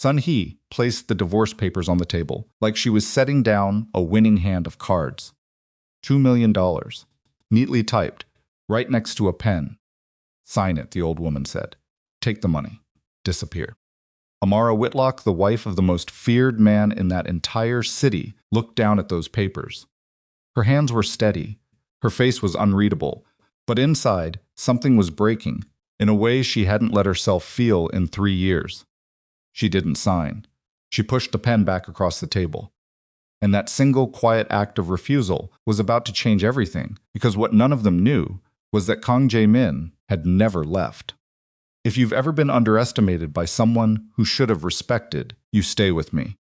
Sun-hee placed the divorce papers on the table, like she was setting down a winning hand of cards. $2 million. Neatly typed, right next to a pen. Sign it, the old woman said. Take the money. Disappear. Amara Whitlock, the wife of the most feared man in that entire city, looked down at those papers. Her hands were steady. Her face was unreadable. But inside, something was breaking, in a way she hadn't let herself feel in 3 years. She didn't sign. She pushed the pen back across the table. And that single quiet act of refusal was about to change everything, because what none of them knew was that Kang Jae-min had never left. If you've ever been underestimated by someone who should have respected, you stay with me.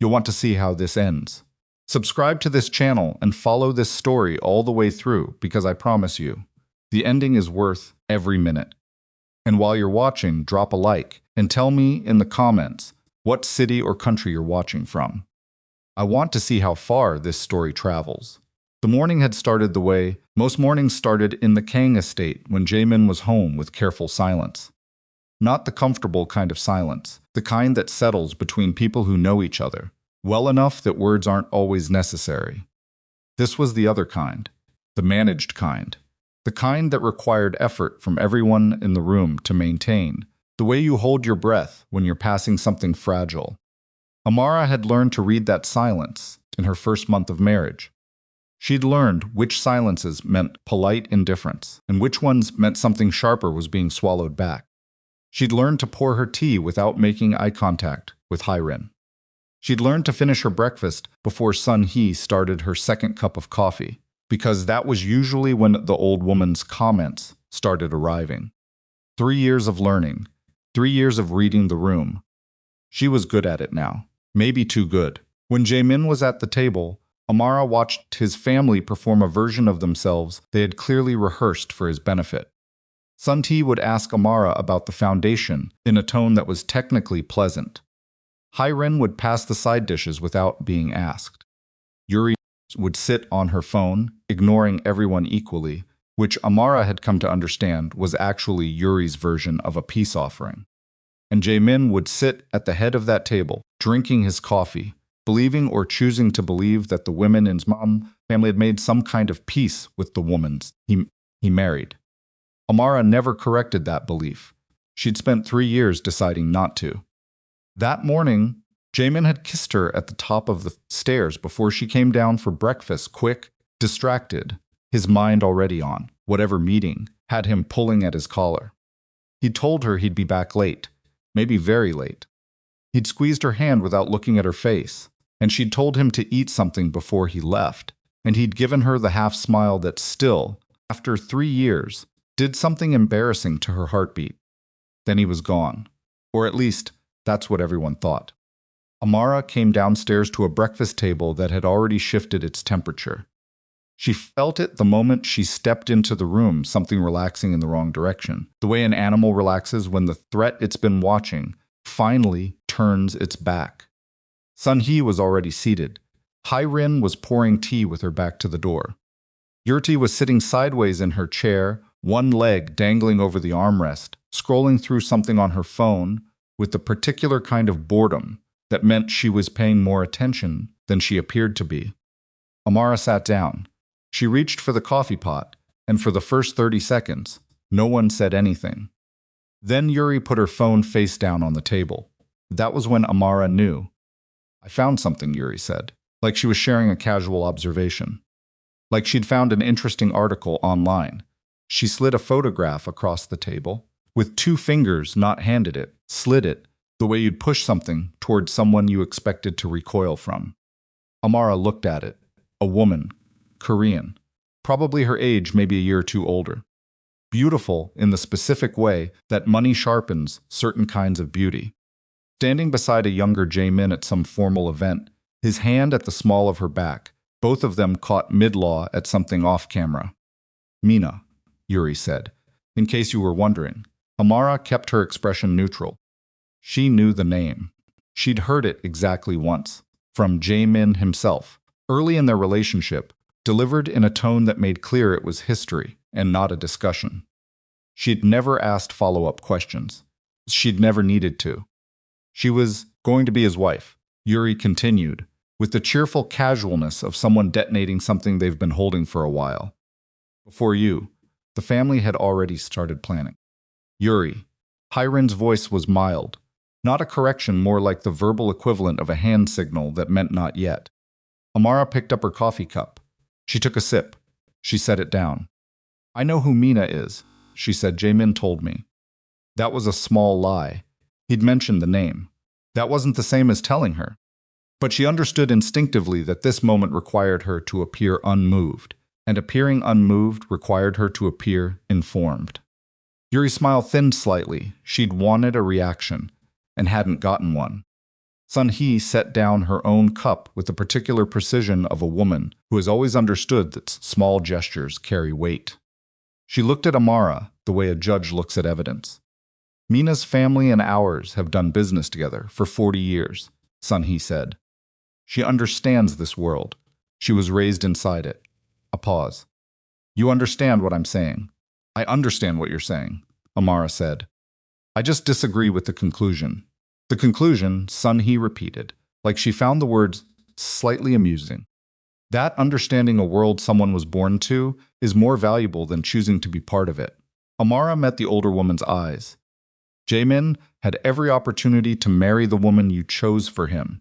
You'll want to see how this ends. Subscribe to this channel and follow this story all the way through, because I promise you, the ending is worth every minute. And while you're watching, drop a like and tell me in the comments what city or country you're watching from. I want to see how far this story travels. The morning had started the way most mornings started in the Kang estate when Jae-min was home with careful silence. Not the comfortable kind of silence, the kind that settles between people who know each other, well enough that words aren't always necessary. This was the other kind, the managed kind, the kind that required effort from everyone in the room to maintain, the way you hold your breath when you're passing something fragile. Amara had learned to read that silence in her first month of marriage. She'd learned which silences meant polite indifference and which ones meant something sharper was being swallowed back. She'd learned to pour her tea without making eye contact with Hyrin. She'd learned to finish her breakfast before Sun-hee started her second cup of coffee, because that was usually when the old woman's comments started arriving. 3 years of learning, 3 years of reading the room. She was good at it now, maybe too good. When Jae-min was at the table, Amara watched his family perform a version of themselves they had clearly rehearsed for his benefit. Sun-hee would ask Amara about the foundation in a tone that was technically pleasant. Hyrin would pass the side dishes without being asked. Yuri would sit on her phone, ignoring everyone equally, which Amara had come to understand was actually Yuri's version of a peace offering. And Jae-min would sit at the head of that table, drinking his coffee, believing or choosing to believe that the women in his mom family had made some kind of peace with the woman he married. Amara never corrected that belief. She'd spent 3 years deciding not to. That morning, Jae-min had kissed her at the top of the stairs before she came down for breakfast, quick, distracted, his mind already on whatever meeting had him pulling at his collar. He'd told her he'd be back late, maybe very late. He'd squeezed her hand without looking at her face, and she'd told him to eat something before he left, and he'd given her the half-smile that still, after 3 years, did something embarrassing to her heartbeat. Then he was gone, or at least that's what everyone thought. Amara came downstairs to a breakfast table that had already shifted its temperature. She felt it the moment she stepped into the room, something relaxing in the wrong direction, the way an animal relaxes when the threat it's been watching finally turns its back. Sun-hee was already seated. Hyrin was pouring tea with her back to the door. Yurti was sitting sideways in her chair, one leg dangling over the armrest, scrolling through something on her phone with the particular kind of boredom that meant she was paying more attention than she appeared to be. Amara sat down. She reached for the coffee pot, and for the first 30 seconds, no one said anything. Then Yuri put her phone face down on the table. That was when Amara knew. "I found something," Yuri said, like she was sharing a casual observation. Like she'd found an interesting article online. She slid a photograph across the table. With 2 fingers, not handed it, slid it, the way you'd push something towards someone you expected to recoil from. Amara looked at it. A woman, Korean, probably her age, maybe a year or 2 older. Beautiful in the specific way that money sharpens certain kinds of beauty. Standing beside a younger Jae-min at some formal event, his hand at the small of her back, both of them caught mid-law at something off-camera. "Mina," Yuri said. In case you were wondering, Amara kept her expression neutral. She knew the name. She'd heard it exactly once, from Jae-min himself, early in their relationship, delivered in a tone that made clear it was history and not a discussion. She'd never asked follow-up questions. She'd never needed to. She was Going to be his wife, Yuri continued, with the cheerful casualness of someone detonating something they've been holding for a while. Before you, the family had already started planning. Yuri. Hiren's voice was mild, not a correction, more like the verbal equivalent of a hand signal that meant not yet. Amara picked up her coffee cup. She took a sip. She set it down. I know who Mina is, she said. Jae-min told me. That was a small lie. He'd mentioned the name. That wasn't the same as telling her. But she understood instinctively that this moment required her to appear unmoved, and appearing unmoved required her to appear informed. Yuri's smile thinned slightly. She'd wanted a reaction, and hadn't gotten one. Sun-hee set down her own cup with the particular precision of a woman who has always understood that small gestures carry weight. She looked at Amara the way a judge looks at evidence. Mina's family and ours have done business together for 40 years, Sun-hee said. She understands this world. She was raised inside it. A pause. You understand what I'm saying. I understand what you're saying, Amara said. I just disagree with the conclusion. The conclusion, Sun-hee repeated, like she found the words slightly amusing. That understanding a world someone was born to is more valuable than choosing to be part of it. Amara met the older woman's eyes. Jae-min had every opportunity to marry the woman you chose for him.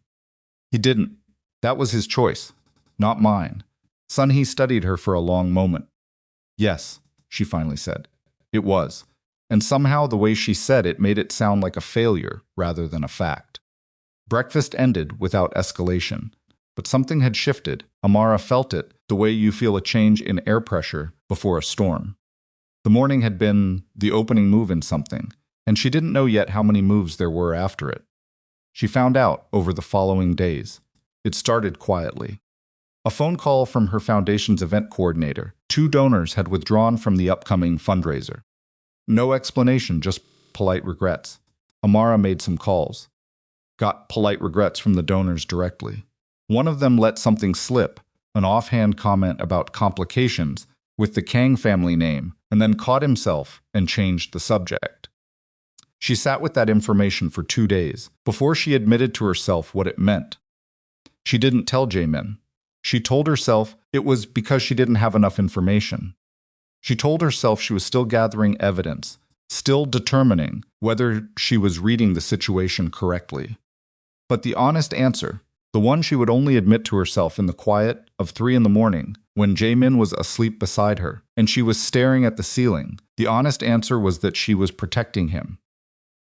He didn't. That was his choice, not mine. Sun-hee studied her for a long moment. Yes, she finally said. It was. And somehow the way she said it made it sound like a failure rather than a fact. Breakfast ended without escalation, but something had shifted. Amara felt it, the way you feel a change in air pressure before a storm. The morning had been the opening move in something, and she didn't know yet how many moves there were after it. She found out over the following days. It started quietly. A phone call from her foundation's event coordinator. 2 donors had withdrawn from the upcoming fundraiser. No explanation, just polite regrets. Amara made some calls. Got polite regrets from the donors directly. One of them let something slip, an offhand comment about complications with the Kang family name, and then caught himself and changed the subject. She sat with that information for 2 days before she admitted to herself what it meant. She didn't tell Jae-min. She told herself it was because she didn't have enough information. She told herself she was still gathering evidence, still determining whether she was reading the situation correctly. But the honest answer, the one she would only admit to herself in the quiet of 3 a.m, when Jae-min was asleep beside her and she was staring at the ceiling, the honest answer was that she was protecting him.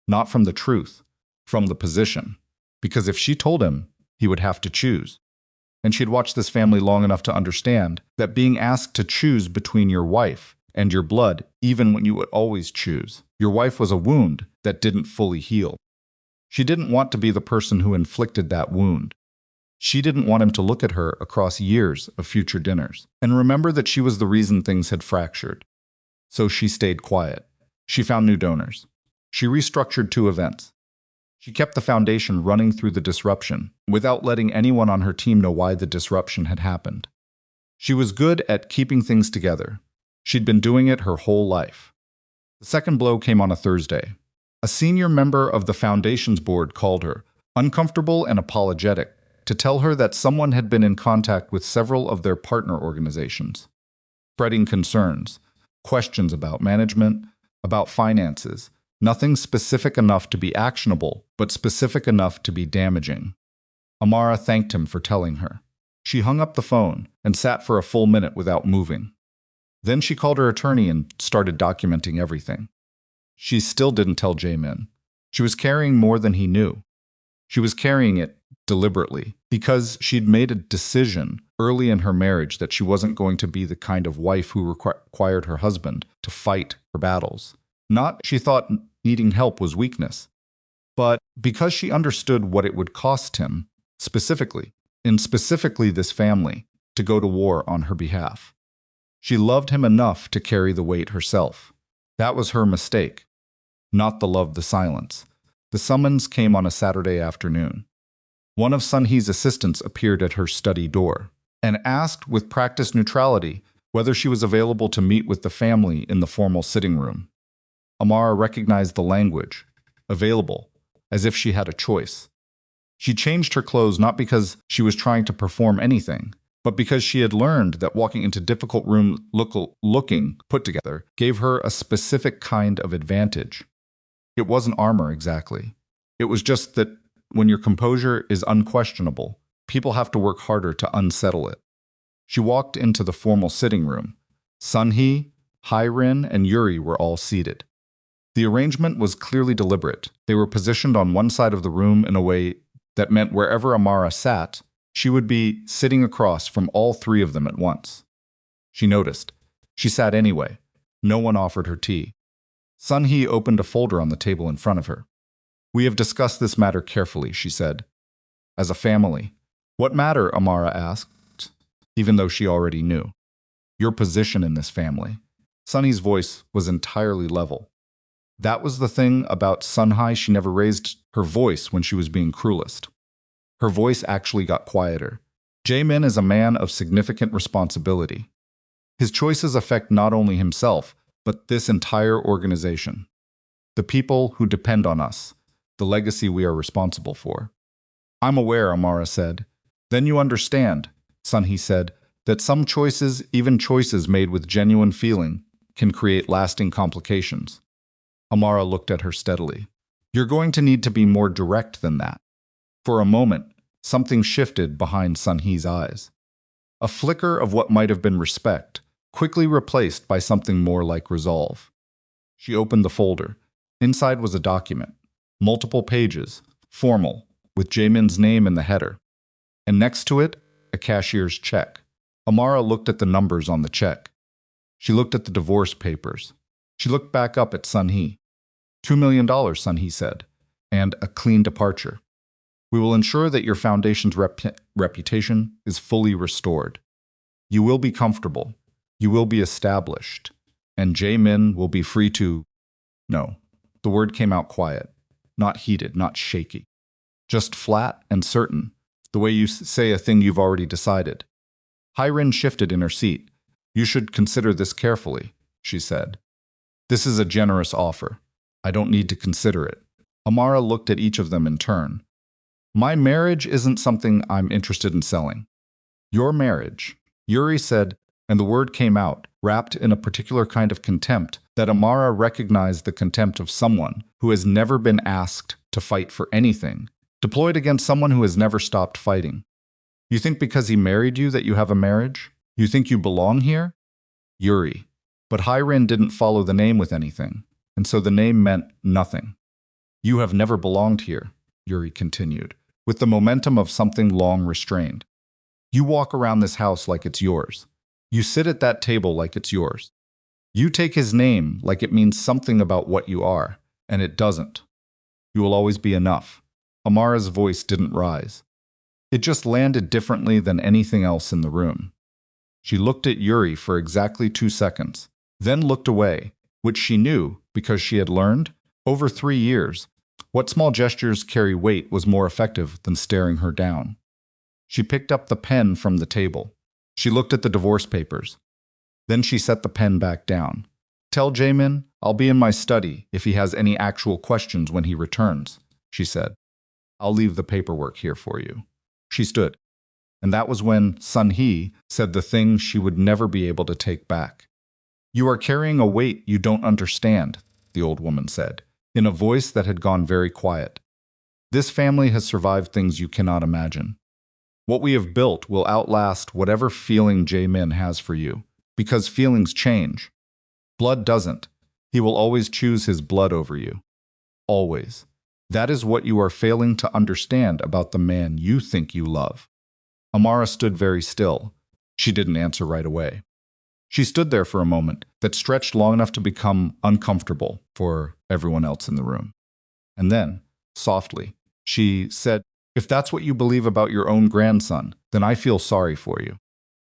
Not from the truth, from the position. Because if she told him, he would have to choose. And she'd watched this family long enough to understand that being asked to choose between your wife and your blood, even when you would always choose, your wife was a wound that didn't fully heal. She didn't want to be the person who inflicted that wound. She didn't want him to look at her across years of future dinners and remember that she was the reason things had fractured. So she stayed quiet. She found new donors. She restructured 2 events. She kept the foundation running through the disruption, without letting anyone on her team know why the disruption had happened. She was good at keeping things together. She'd been doing it her whole life. The second blow came on a Thursday. A senior member of the foundation's board called her, uncomfortable and apologetic, to tell her that someone had been in contact with several of their partner organizations, spreading concerns, questions about management, about finances. Nothing specific enough to be actionable, but specific enough to be damaging. Amara thanked him for telling her. She hung up the phone and sat for a full minute without moving. Then she called her attorney and started documenting everything. She still didn't tell Jae-min. She was carrying more than he knew. She was carrying it deliberately because she'd made a decision early in her marriage that she wasn't going to be the kind of wife who required her husband to fight her battles. Not, she thought, needing help was weakness, but because she understood what it would cost him, specifically this family, to go to war on her behalf. She loved him enough to carry the weight herself. That was her mistake, not the love, the silence. The summons came on a Saturday afternoon. One of Sun-hee's assistants appeared at her study door and asked with practiced neutrality whether she was available to meet with the family in the formal sitting room. Amara recognized the language, available, as if she had a choice. She changed her clothes not because she was trying to perform anything, but because she had learned that walking into difficult rooms looking put together gave her a specific kind of advantage. It wasn't armor exactly. It was just that when your composure is unquestionable, people have to work harder to unsettle it. She walked into the formal sitting room. Sun-hee, Hai-rin, and Yuri were all seated. The arrangement was clearly deliberate. They were positioned on one side of the room in a way that meant wherever Amara sat, she would be sitting across from all three of them at once. She noticed. She sat anyway. No one offered her tea. Sun-hee opened a folder on the table in front of her. "We have discussed this matter carefully," she said. "As a family." "What matter?" Amara asked, even though she already knew. "Your position in this family." Sunny's voice was entirely level. That was the thing about Sun-hee, she never raised her voice when she was being cruelest. Her voice actually got quieter. Jae-min is a man of significant responsibility. His choices affect not only himself, but this entire organization. The people who depend on us, the legacy we are responsible for. "I'm aware," Amara said. "Then you understand," Sun-hee said, "that some choices, even choices made with genuine feeling, can create lasting complications." Amara looked at her steadily. "You're going to need to be more direct than that." For a moment, something shifted behind Sun-hee's eyes. A flicker of what might have been respect, quickly replaced by something more like resolve. She opened the folder. Inside was a document. Multiple pages, formal, with Jae-min's name in the header. And next to it, a cashier's check. Amara looked at the numbers on the check. She looked at the divorce papers. She looked back up at Sun-hee. $2 million, Sun-hee said, and a clean departure. "We will ensure that your foundation's reputation is fully restored. You will be comfortable. You will be established. And Jae-min will be free to—" No, the word came out quiet, not heated, not shaky. Just flat and certain, the way you say a thing you've already decided. Hai-rin shifted in her seat. "You should consider this carefully," she said. "This is a generous offer. I don't need to consider it." Amara looked at each of them in turn. "My marriage isn't something I'm interested in selling." "Your marriage," Yuri said, and the word came out, wrapped in a particular kind of contempt that Amara recognized, the contempt of someone who has never been asked to fight for anything, deployed against someone who has never stopped fighting. "You think because he married you that you have a marriage? You think you belong here?" Yuri. But Hai-rin didn't follow the name with anything, and so the name meant nothing. "You have never belonged here," Yuri continued, with the momentum of something long restrained. "You walk around this house like it's yours. You sit at that table like it's yours. You take his name like it means something about what you are, and it doesn't. You will always be enough." Amara's voice didn't rise. It just landed differently than anything else in the room. She looked at Yuri for exactly 2 seconds, then looked away, which she knew because she had learned, over 3 years, what small gestures carry weight was more effective than staring her down. She picked up the pen from the table. She looked at the divorce papers. Then she set the pen back down. "Tell Jae-min I'll be in my study if he has any actual questions when he returns," she said. "I'll leave the paperwork here for you." She stood. And that was when Sun-hee said the thing she would never be able to take back. "You are carrying a weight you don't understand," the old woman said, in a voice that had gone very quiet. "This family has survived things you cannot imagine. What we have built will outlast whatever feeling Jae-min has for you, because feelings change. Blood doesn't. He will always choose his blood over you. Always. That is what you are failing to understand about the man you think you love." Amara stood very still. She didn't answer right away. She stood there for a moment that stretched long enough to become uncomfortable for everyone else in the room. And then, softly, she said, "If that's what you believe about your own grandson, then I feel sorry for you.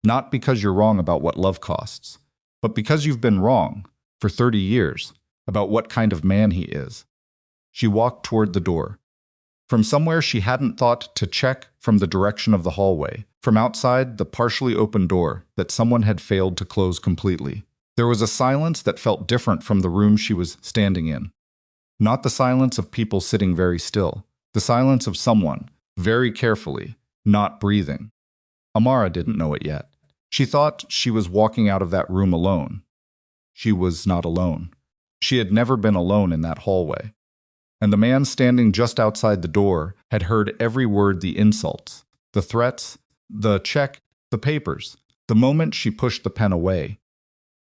Not because you're wrong about what love costs, but because you've been wrong for 30 years about what kind of man he is." She walked toward the door. From somewhere she hadn't thought to check, from the direction of the hallway, from outside the partially open door that someone had failed to close completely, there was a silence that felt different from the room she was standing in. Not the silence of people sitting very still, the silence of someone very carefully, not breathing. Amara didn't know it yet. She thought she was walking out of that room alone. She was not alone. She had never been alone in that hallway. And the man standing just outside the door had heard every word, the insults, the threats, the check, the papers, the moment she pushed the pen away,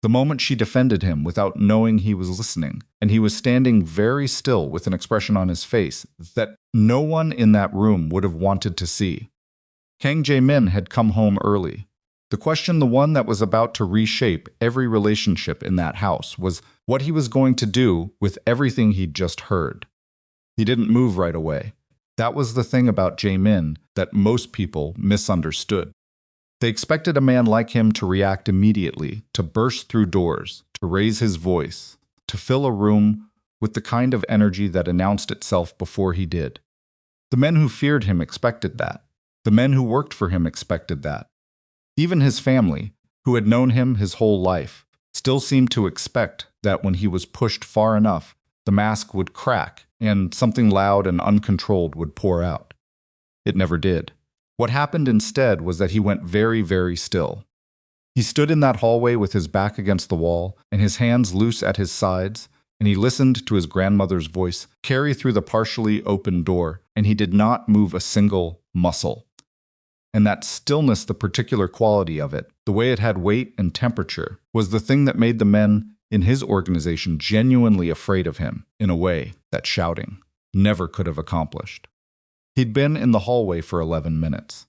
the moment she defended him without knowing he was listening, and he was standing very still with an expression on his face that no one in that room would have wanted to see. Kang Jae-min had come home early. The question, the one that was about to reshape every relationship in that house, was what he was going to do with everything he'd just heard. He didn't move right away. That was the thing about Jae-min that most people misunderstood. They expected a man like him to react immediately, to burst through doors, to raise his voice, to fill a room with the kind of energy that announced itself before he did. The men who feared him expected that. The men who worked for him expected that. Even his family, who had known him his whole life, still seemed to expect that when he was pushed far enough, the mask would crack and something loud and uncontrolled would pour out. It never did. What happened instead was that he went very, very still. He stood in that hallway with his back against the wall and his hands loose at his sides, and he listened to his grandmother's voice carry through the partially open door, and he did not move a single muscle. And that stillness, the particular quality of it, the way it had weight and temperature, was the thing that made the men in his organization genuinely afraid of him in a way that shouting never could have accomplished. He'd been in the hallway for 11 minutes.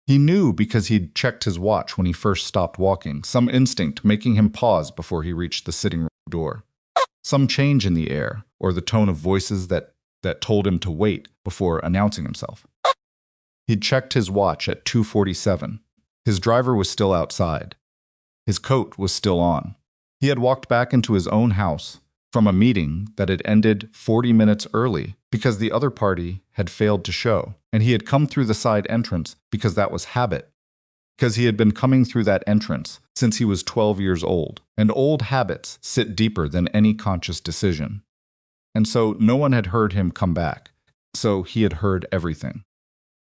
He knew because he'd checked his watch when he first stopped walking, some instinct making him pause before he reached the sitting room door. Some change in the air, or the tone of voices that told him to wait before announcing himself. He'd checked his watch at 2:47. His driver was still outside. His coat was still on. He had walked back into his own house from a meeting that had ended 40 minutes early because the other party had failed to show, and he had come through the side entrance because that was habit, because he had been coming through that entrance since he was 12 years old, and old habits sit deeper than any conscious decision. And so no one had heard him come back, so he had heard everything.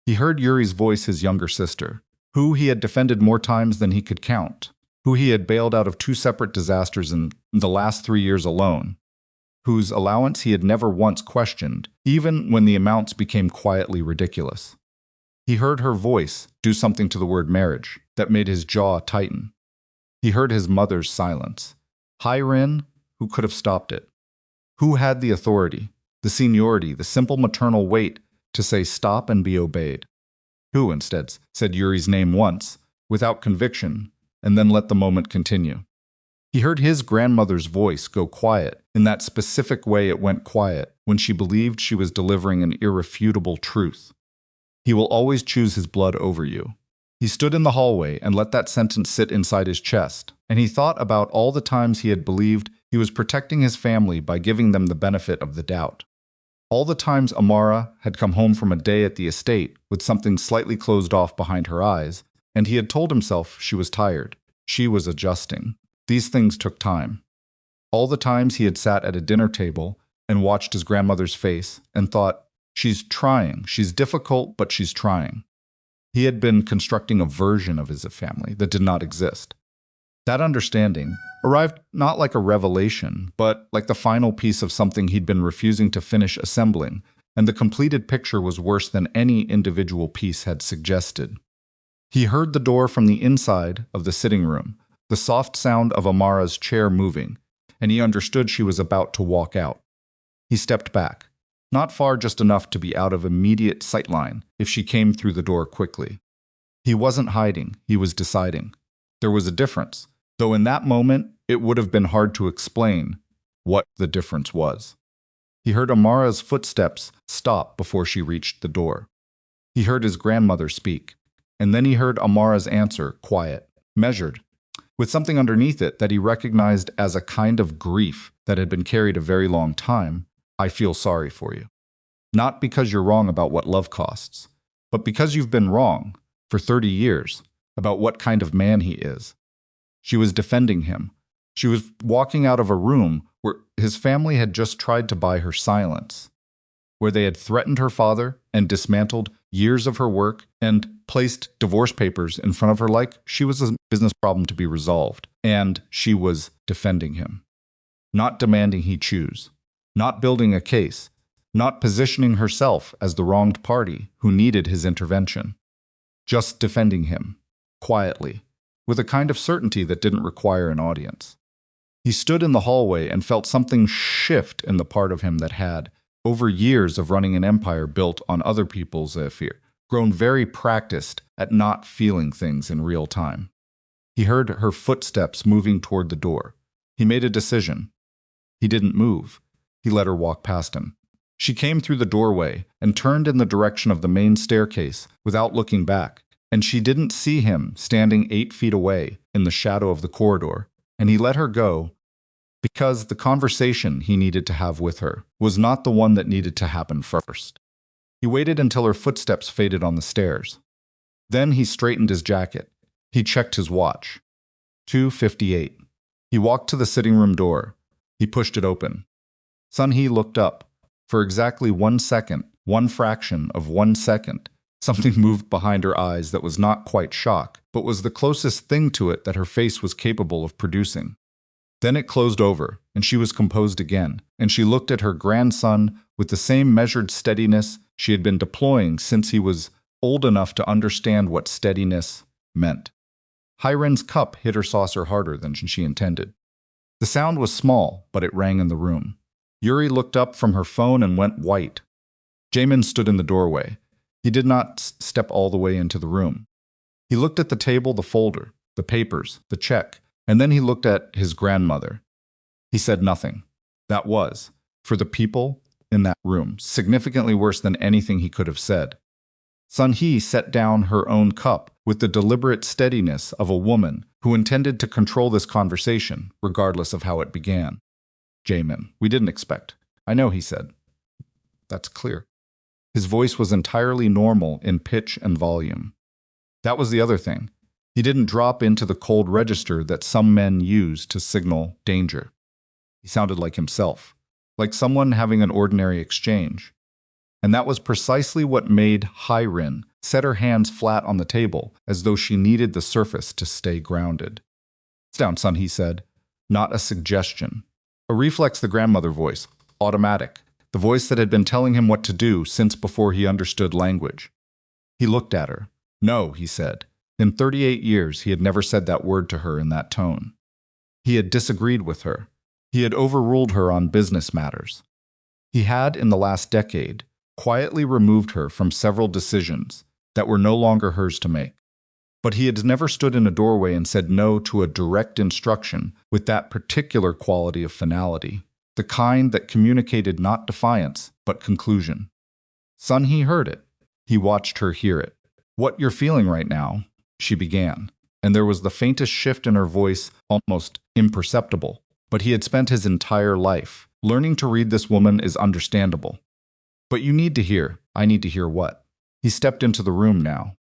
He heard Yuri's voice, his younger sister, who he had defended more times than he could count, who he had bailed out of 2 separate disasters in the last 3 years alone, whose allowance he had never once questioned, even when the amounts became quietly ridiculous. He heard her voice do something to the word marriage that made his jaw tighten. He heard his mother's silence. Hi-Rin, who could have stopped it? Who had the authority, the seniority, the simple maternal weight to say stop and be obeyed? Who, instead, said Yuri's name once, without conviction, and then let the moment continue? He heard his grandmother's voice go quiet in that specific way it went quiet when she believed she was delivering an irrefutable truth. He will always choose his blood over you. He stood in the hallway and let that sentence sit inside his chest, and he thought about all the times he had believed he was protecting his family by giving them the benefit of the doubt. All the times Amara had come home from a day at the estate with something slightly closed off behind her eyes, and he had told himself she was tired. She was adjusting. These things took time. All the times he had sat at a dinner table and watched his grandmother's face and thought, she's trying, she's difficult, but she's trying. He had been constructing a version of his family that did not exist. That understanding arrived not like a revelation, but like the final piece of something he'd been refusing to finish assembling, and the completed picture was worse than any individual piece had suggested. He heard the door from the inside of the sitting room, the soft sound of Amara's chair moving, and he understood she was about to walk out. He stepped back, not far, just enough to be out of immediate sightline if she came through the door quickly. He wasn't hiding, he was deciding. There was a difference, though in that moment it would have been hard to explain what the difference was. He heard Amara's footsteps stop before she reached the door. He heard his grandmother speak, and then he heard Amara's answer, quiet, measured, with something underneath it that he recognized as a kind of grief that had been carried a very long time. I feel sorry for you. Not because you're wrong about what love costs, but because you've been wrong for 30 years about what kind of man he is. She was defending him. She was walking out of a room where his family had just tried to buy her silence, where they had threatened her father and dismantled years of her work, and placed divorce papers in front of her like she was a business problem to be resolved. And she was defending him. Not demanding he choose. Not building a case. Not positioning herself as the wronged party who needed his intervention. Just defending him. Quietly. With a kind of certainty that didn't require an audience. He stood in the hallway and felt something shift in the part of him that had, over years of running an empire built on other people's fear, grown very practiced at not feeling things in real time. He heard her footsteps moving toward the door. He made a decision. He didn't move. He let her walk past him. She came through the doorway and turned in the direction of the main staircase without looking back, and she didn't see him standing 8 feet away in the shadow of the corridor, and he let her go because the conversation he needed to have with her was not the one that needed to happen first. He waited until her footsteps faded on the stairs. Then he straightened his jacket. He checked his watch. 2:58. He walked to the sitting room door. He pushed it open. Sun-hee looked up. For exactly 1 second, one fraction of 1 second, something moved behind her eyes that was not quite shock, but was the closest thing to it that her face was capable of producing. Then it closed over, and she was composed again, and she looked at her grandson with the same measured steadiness she had been deploying since he was old enough to understand what steadiness meant. Hyren's cup hit her saucer harder than she intended. The sound was small, but it rang in the room. Yuri looked up from her phone and went white. Jae-min stood in the doorway. He did not step all the way into the room. He looked at the table, the folder, the papers, the check, and then he looked at his grandmother. He said nothing. That was, for the people in that room, significantly worse than anything he could have said. Sun-hee set down her own cup with the deliberate steadiness of a woman who intended to control this conversation, regardless of how it began. Jae-min, we didn't expect. I know, he said. That's clear. His voice was entirely normal in pitch and volume. That was the other thing. He didn't drop into the cold register that some men use to signal danger. He sounded like himself, like someone having an ordinary exchange. And that was precisely what made Hyren set her hands flat on the table, as though she needed the surface to stay grounded. "Sit down, son," he said. Not a suggestion. A reflex, the grandmother voice, automatic, the voice that had been telling him what to do since before he understood language. He looked at her. No, he said. In 38 years, he had never said that word to her in that tone. He had disagreed with her. He had overruled her on business matters. He had, in the last decade, quietly removed her from several decisions that were no longer hers to make. But he had never stood in a doorway and said no to a direct instruction with that particular quality of finality, the kind that communicated not defiance, but conclusion. Sun-hee heard it. He watched her hear it. "What you're feeling right now," she began, and there was the faintest shift in her voice, almost imperceptible. But he had spent his entire life. Learning to read this woman is understandable. "But you need to hear." "I need to hear what?" He stepped into the room now.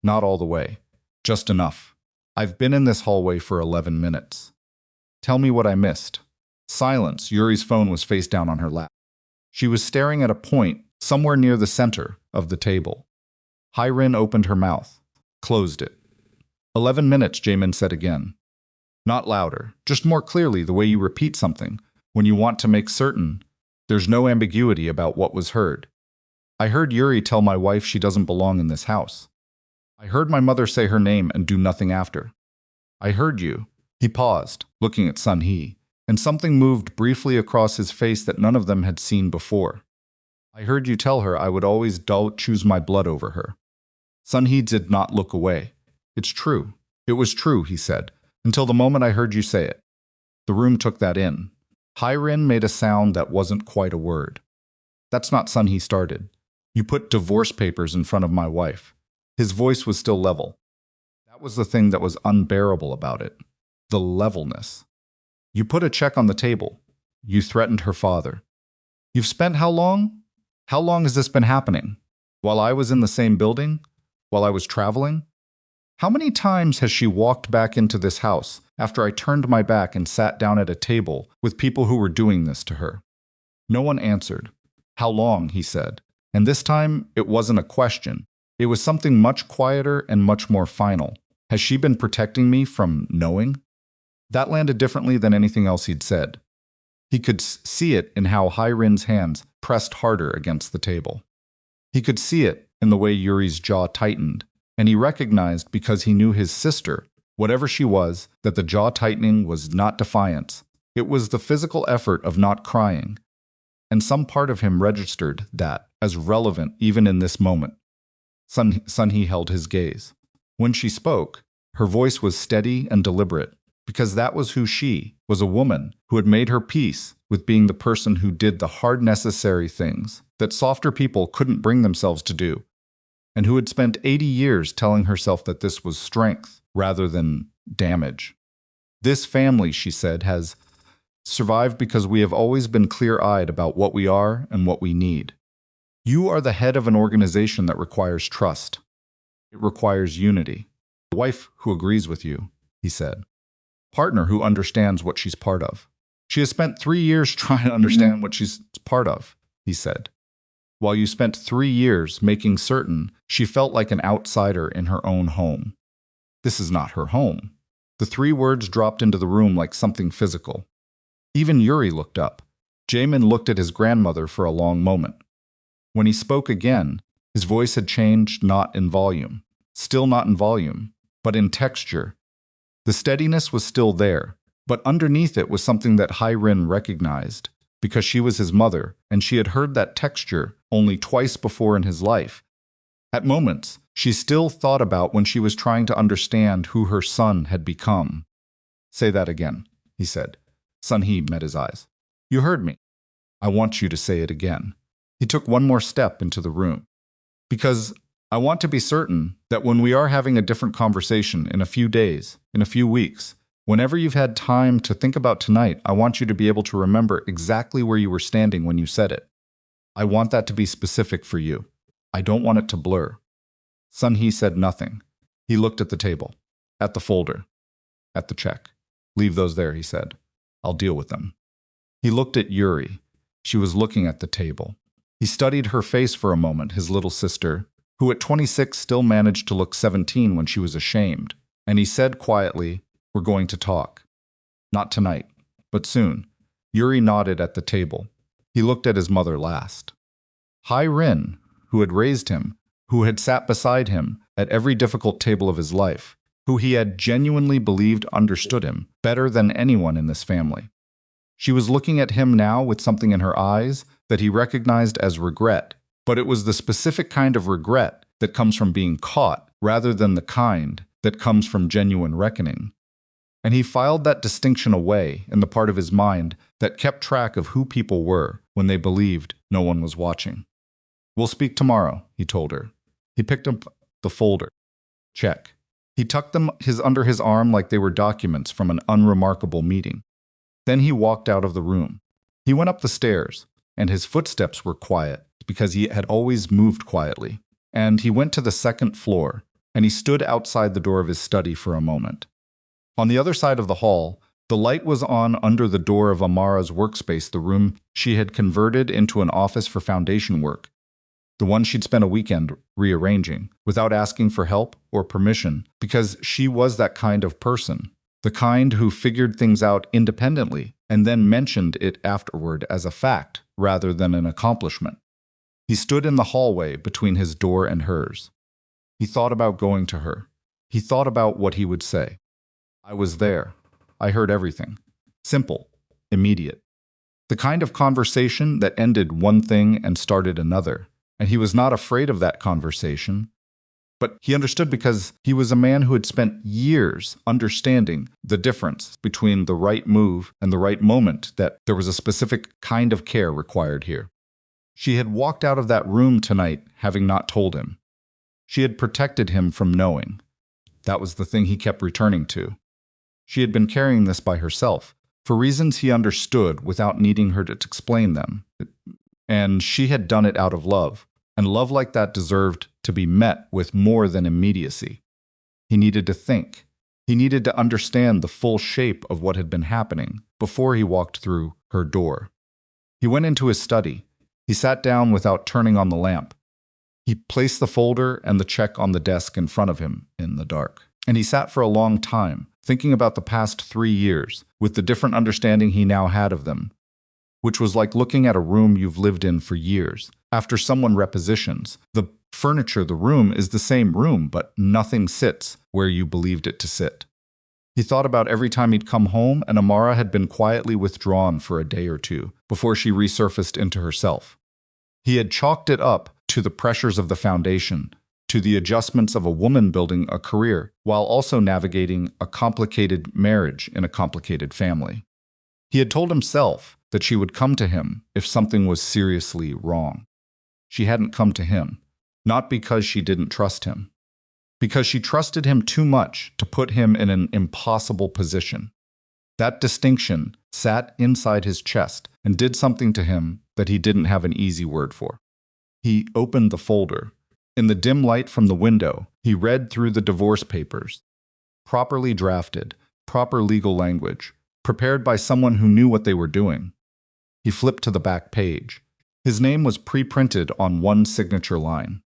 "Not all the way. Just enough. I've been in this hallway for 11 minutes. Tell me what I missed." Silence. Yuri's phone was face down on her lap. She was staring at a point somewhere near the center of the table. Hyren opened her mouth, closed it. 11 minutes, Jae-min said again. Not louder, just more clearly, the way you repeat something when you want to make certain there's no ambiguity about what was heard. "I heard Yuri tell my wife she doesn't belong in this house. I heard my mother say her name and do nothing after. I heard you." He paused, looking at Sun-hee, and something moved briefly across his face that none of them had seen before. "I heard you tell her I would always choose my blood over her." Sun-hee did not look away. "It's true. It was true," he said, "until the moment I heard you say it." The room took that in. Hyren made a sound that wasn't quite a word. "That's not," Sun-hee started. "You put divorce papers in front of my wife." His voice was still level. That was the thing that was unbearable about it. The levelness. "You put a check on the table. You threatened her father. You've spent how long? How long has this been happening? While I was in the same building? While I was traveling? How many times has she walked back into this house after I turned my back and sat down at a table with people who were doing this to her?" No one answered. "How long?" he said. And this time, it wasn't a question. It was something much quieter and much more final. Has she been protecting me from knowing? That landed differently than anything else he'd said. He could see it in how Hai-rin's hands pressed harder against the table. He could see it in the way Yuri's jaw tightened, and he recognized, because he knew his sister, whatever she was, that the jaw tightening was not defiance. It was the physical effort of not crying. And some part of him registered that as relevant even in this moment. Sun-hee held his gaze. When she spoke, her voice was steady and deliberate, because that was who she was, a woman who had made her peace with being the person who did the hard necessary things that softer people couldn't bring themselves to do, and who had spent 80 years telling herself that this was strength rather than damage. This family, she said, has survived because we have always been clear-eyed about what we are and what we need. You are the head of an organization that requires trust. It requires unity. A wife who agrees with you, he said. Partner who understands what she's part of. She has spent 3 years trying to understand what she's part of, he said. While you spent 3 years making certain she felt like an outsider in her own home. This is not her home. The 3 words dropped into the room like something physical. Even Yuri looked up. Jae-min looked at his grandmother for a long moment. When he spoke again, his voice had changed, not in volume. Still not in volume, but in texture. The steadiness was still there, but underneath it was something that Hai-rin recognized, because she was his mother, and she had heard that texture only twice before in his life. At moments, she still thought about when she was trying to understand who her son had become. Say that again, he said. Sun-hee met his eyes. You heard me. I want you to say it again. He took one more step into the room. Because I want to be certain that when we are having a different conversation in a few days, in a few weeks, whenever you've had time to think about tonight, I want you to be able to remember exactly where you were standing when you said it. I want that to be specific for you. I don't want it to blur. Sun-hee said nothing. He looked at the table, at the folder, at the check. Leave those there, he said. I'll deal with them. He looked at Yuri. She was looking at the table. He studied her face for a moment, his little sister, who at 26 still managed to look 17 when she was ashamed, and he said quietly, We're going to talk. Not tonight, but soon. Yuri nodded at the table. He looked at his mother last. Hai-rin, who had raised him, who had sat beside him at every difficult table of his life, who he had genuinely believed understood him better than anyone in this family. She was looking at him now with something in her eyes that he recognized as regret, but it was the specific kind of regret that comes from being caught rather than the kind that comes from genuine reckoning. And he filed that distinction away in the part of his mind that kept track of who people were when they believed no one was watching. We'll speak tomorrow, he told her. He picked up the folder. Check. He tucked them under his arm like they were documents from an unremarkable meeting. Then he walked out of the room. He went up the stairs, and his footsteps were quiet because he had always moved quietly. And he went to the second floor, and he stood outside the door of his study for a moment. On the other side of the hall, the light was on under the door of Amara's workspace, the room she had converted into an office for foundation work, the one she'd spent a weekend rearranging, without asking for help or permission, because she was that kind of person, the kind who figured things out independently and then mentioned it afterward as a fact rather than an accomplishment. He stood in the hallway between his door and hers. He thought about going to her. He thought about what he would say. I was there. I heard everything. Simple. Immediate. The kind of conversation that ended one thing and started another. And he was not afraid of that conversation. But he understood because he was a man who had spent years understanding the difference between the right move and the right moment, that there was a specific kind of care required here. She had walked out of that room tonight having not told him. She had protected him from knowing. That was the thing he kept returning to. She had been carrying this by herself, for reasons he understood without needing her to explain them. And she had done it out of love, and love like that deserved to be met with more than immediacy. He needed to think. He needed to understand the full shape of what had been happening before he walked through her door. He went into his study. He sat down without turning on the lamp. He placed the folder and the check on the desk in front of him in the dark. And he sat for a long time, thinking about the past 3 years, with the different understanding he now had of them, which was like looking at a room you've lived in for years. After someone repositions, the furniture, the room is the same room, but nothing sits where you believed it to sit. He thought about every time he'd come home and Amara had been quietly withdrawn for a day or two before she resurfaced into herself. He had chalked it up to the pressures of the foundation, to the adjustments of a woman building a career, while also navigating a complicated marriage in a complicated family. He had told himself that she would come to him if something was seriously wrong. She hadn't come to him, not because she didn't trust him, because she trusted him too much to put him in an impossible position. That distinction sat inside his chest and did something to him that he didn't have an easy word for. He opened the folder. In the dim light from the window, he read through the divorce papers. Properly drafted, proper legal language, prepared by someone who knew what they were doing. He flipped to the back page. His name was pre-printed on one signature line.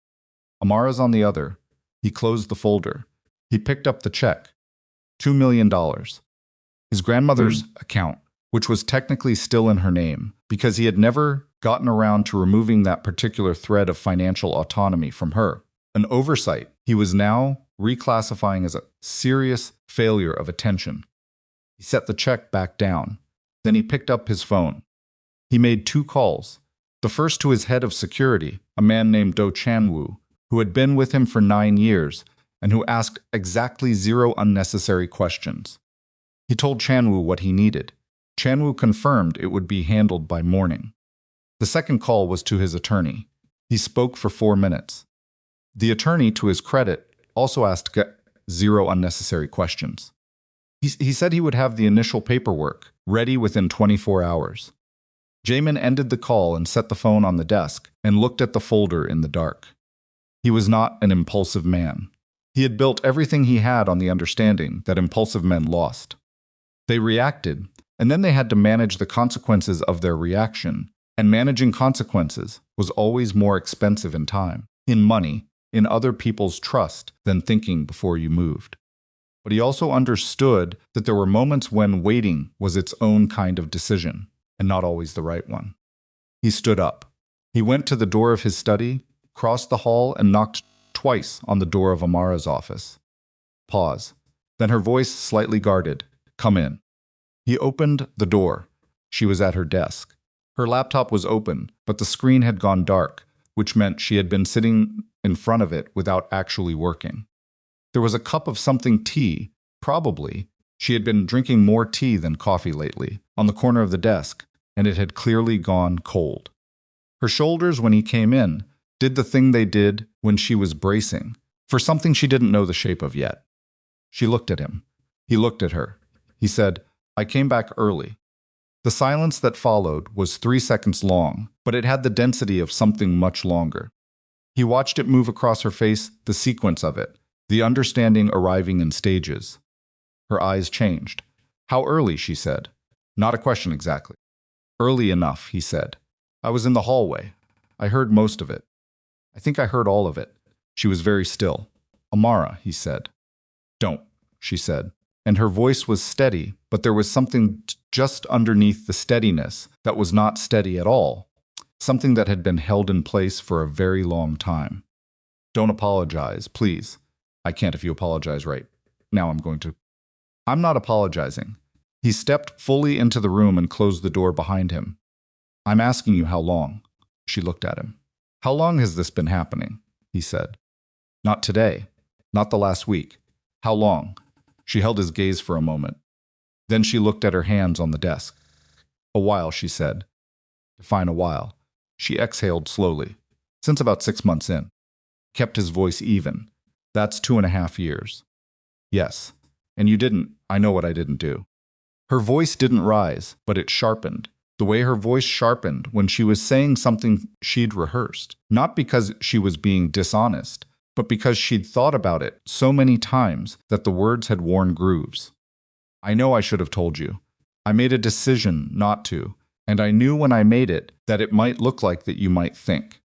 Amara's on the other. He closed the folder. He picked up the check. $2 million. His grandmother's account, which was technically still in her name, because he had never gotten around to removing that particular thread of financial autonomy from her. An oversight he was now reclassifying as a serious failure of attention. He set the check back down. Then he picked up his phone. He made 2 calls. The first to his head of security, a man named Do Chan-woo, who had been with him for 9 years and who asked exactly 0 unnecessary questions. He told Chan-woo what he needed. Chan-woo confirmed it would be handled by morning. The second call was to his attorney. He spoke for 4 minutes. The attorney, to his credit, also asked 0 unnecessary questions. He said he would have the initial paperwork ready within 24 hours. Jae-min ended the call and set the phone on the desk and looked at the folder in the dark. He was not an impulsive man. He had built everything he had on the understanding that impulsive men lost. They reacted, and then they had to manage the consequences of their reaction, and managing consequences was always more expensive in time, in money, in other people's trust than thinking before you moved. But he also understood that there were moments when waiting was its own kind of decision, and not always the right one. He stood up. He went to the door of his study, crossed the hall, and knocked twice on the door of Amara's office. Pause. Then her voice slightly guarded. "Come in." He opened the door. She was at her desk. Her laptop was open, but the screen had gone dark, which meant she had been sitting in front of it without actually working. There was a cup of something tea, probably. She had been drinking more tea than coffee lately, on the corner of the desk, and it had clearly gone cold. Her shoulders, when he came in, did the thing they did when she was bracing, for something she didn't know the shape of yet. She looked at him. He looked at her. He said, "I came back early." The silence that followed was 3 seconds long, but it had the density of something much longer. He watched it move across her face, the sequence of it, the understanding arriving in stages. Her eyes changed. "How early?" she said. Not a question exactly. "Early enough," he said. "I was in the hallway. I heard most of it. I think I heard all of it." She was very still. "Amara," he said. "Don't," she said. And her voice was steady, but there was something just underneath the steadiness that was not steady at all, something that had been held in place for a very long time. "Don't apologize, please. I can't if you apologize right now. I'm going to." "I'm not apologizing." He stepped fully into the room and closed the door behind him. "I'm asking you how long." She looked at him. "How long has this been happening?" he said. "Not today. Not the last week. How long?" She held his gaze for a moment. Then she looked at her hands on the desk. "A while," she said. "Define a while." She exhaled slowly. "Since about 6 months in." Kept his voice even. "That's 2.5 years." "Yes. And you didn't. I know what I didn't do." Her voice didn't rise, but it sharpened. The way her voice sharpened when she was saying something she'd rehearsed. Not because she was being dishonest, but because she'd thought about it so many times that the words had worn grooves. "I know I should have told you. I made a decision not to. And I knew when I made it that it might look like that you might think.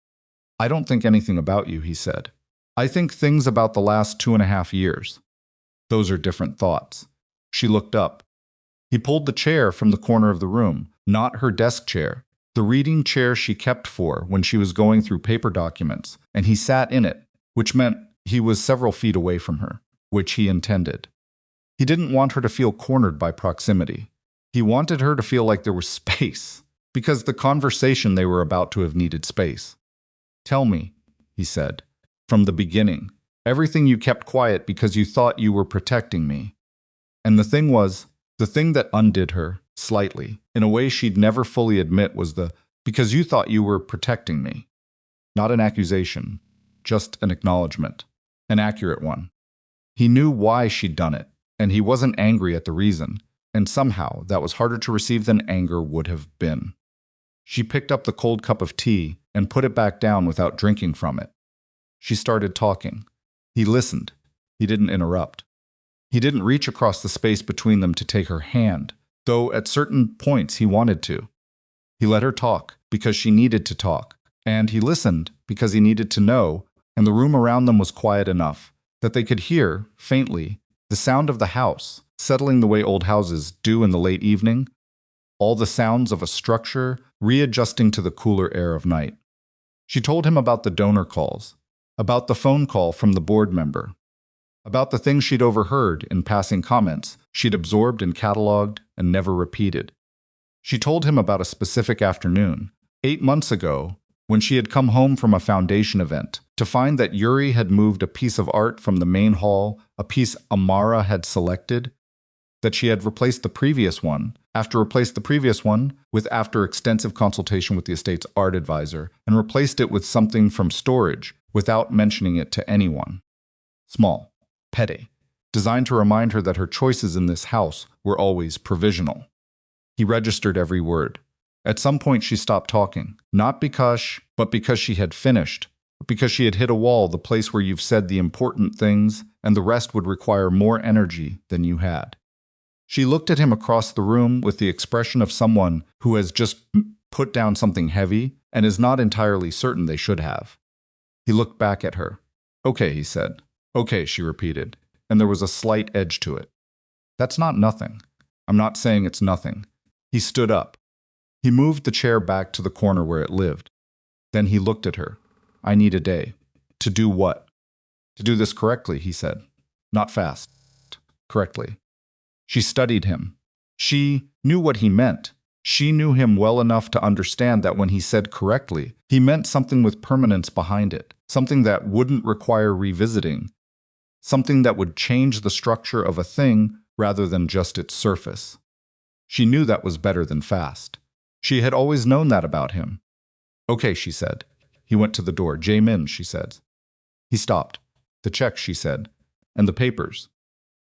I don't think anything about you, he said. I think things about the last 2.5 years. Those are different thoughts. She looked up. He pulled the chair from the corner of the room, not her desk chair, the reading chair she kept for when she was going through paper documents, and he sat in it, which meant he was several feet away from her, which he intended. He didn't want her to feel cornered by proximity. He wanted her to feel like there was space, because the conversation they were about to have needed space. Tell me, he said, from the beginning, everything you kept quiet because you thought you were protecting me. And the thing that undid her, slightly, in a way she'd never fully admit was because you thought you were protecting me. Not an accusation, just an acknowledgement, an accurate one. He knew why she'd done it, and he wasn't angry at the reason, and somehow that was harder to receive than anger would have been. She picked up the cold cup of tea and put it back down without drinking from it. She started talking. He listened. He didn't interrupt. He didn't reach across the space between them to take her hand, though at certain points he wanted to. He let her talk because she needed to talk, and he listened because he needed to know, and the room around them was quiet enough that they could hear, faintly, the sound of the house, settling the way old houses do in the late evening, all the sounds of a structure readjusting to the cooler air of night. She told him about the donor calls, about the phone call from the board member, about the things she'd overheard in passing comments she'd absorbed and cataloged and never repeated. She told him about a specific afternoon, 8 months ago, when she had come home from a foundation event to find that Yuri had moved a piece of art from the main hall, a piece Amara had selected, that she had replaced the previous one with after extensive consultation with the estate's art advisor, and replaced it with something from storage without mentioning it to anyone. Small, petty, designed to remind her that her choices in this house were always provisional. He registered every word. At some point she stopped talking, not because she had finished, but because she had hit a wall, the place where you've said the important things and the rest would require more energy than you had. She looked at him across the room with the expression of someone who has just put down something heavy and is not entirely certain they should have. He looked back at her. Okay, he said. Okay, she repeated, and there was a slight edge to it. That's not nothing. I'm not saying it's nothing. He stood up. He moved the chair back to the corner where it lived. Then he looked at her. I need a day. To do what? To do this correctly, he said. Not fast. Correctly. She studied him. She knew what he meant. She knew him well enough to understand that when he said correctly, he meant something with permanence behind it, something that wouldn't require revisiting, something that would change the structure of a thing rather than just its surface. She knew that was better than fast. She had always known that about him. Okay, she said. He went to the door. Jae-min, she said. He stopped. The check, she said. And the papers.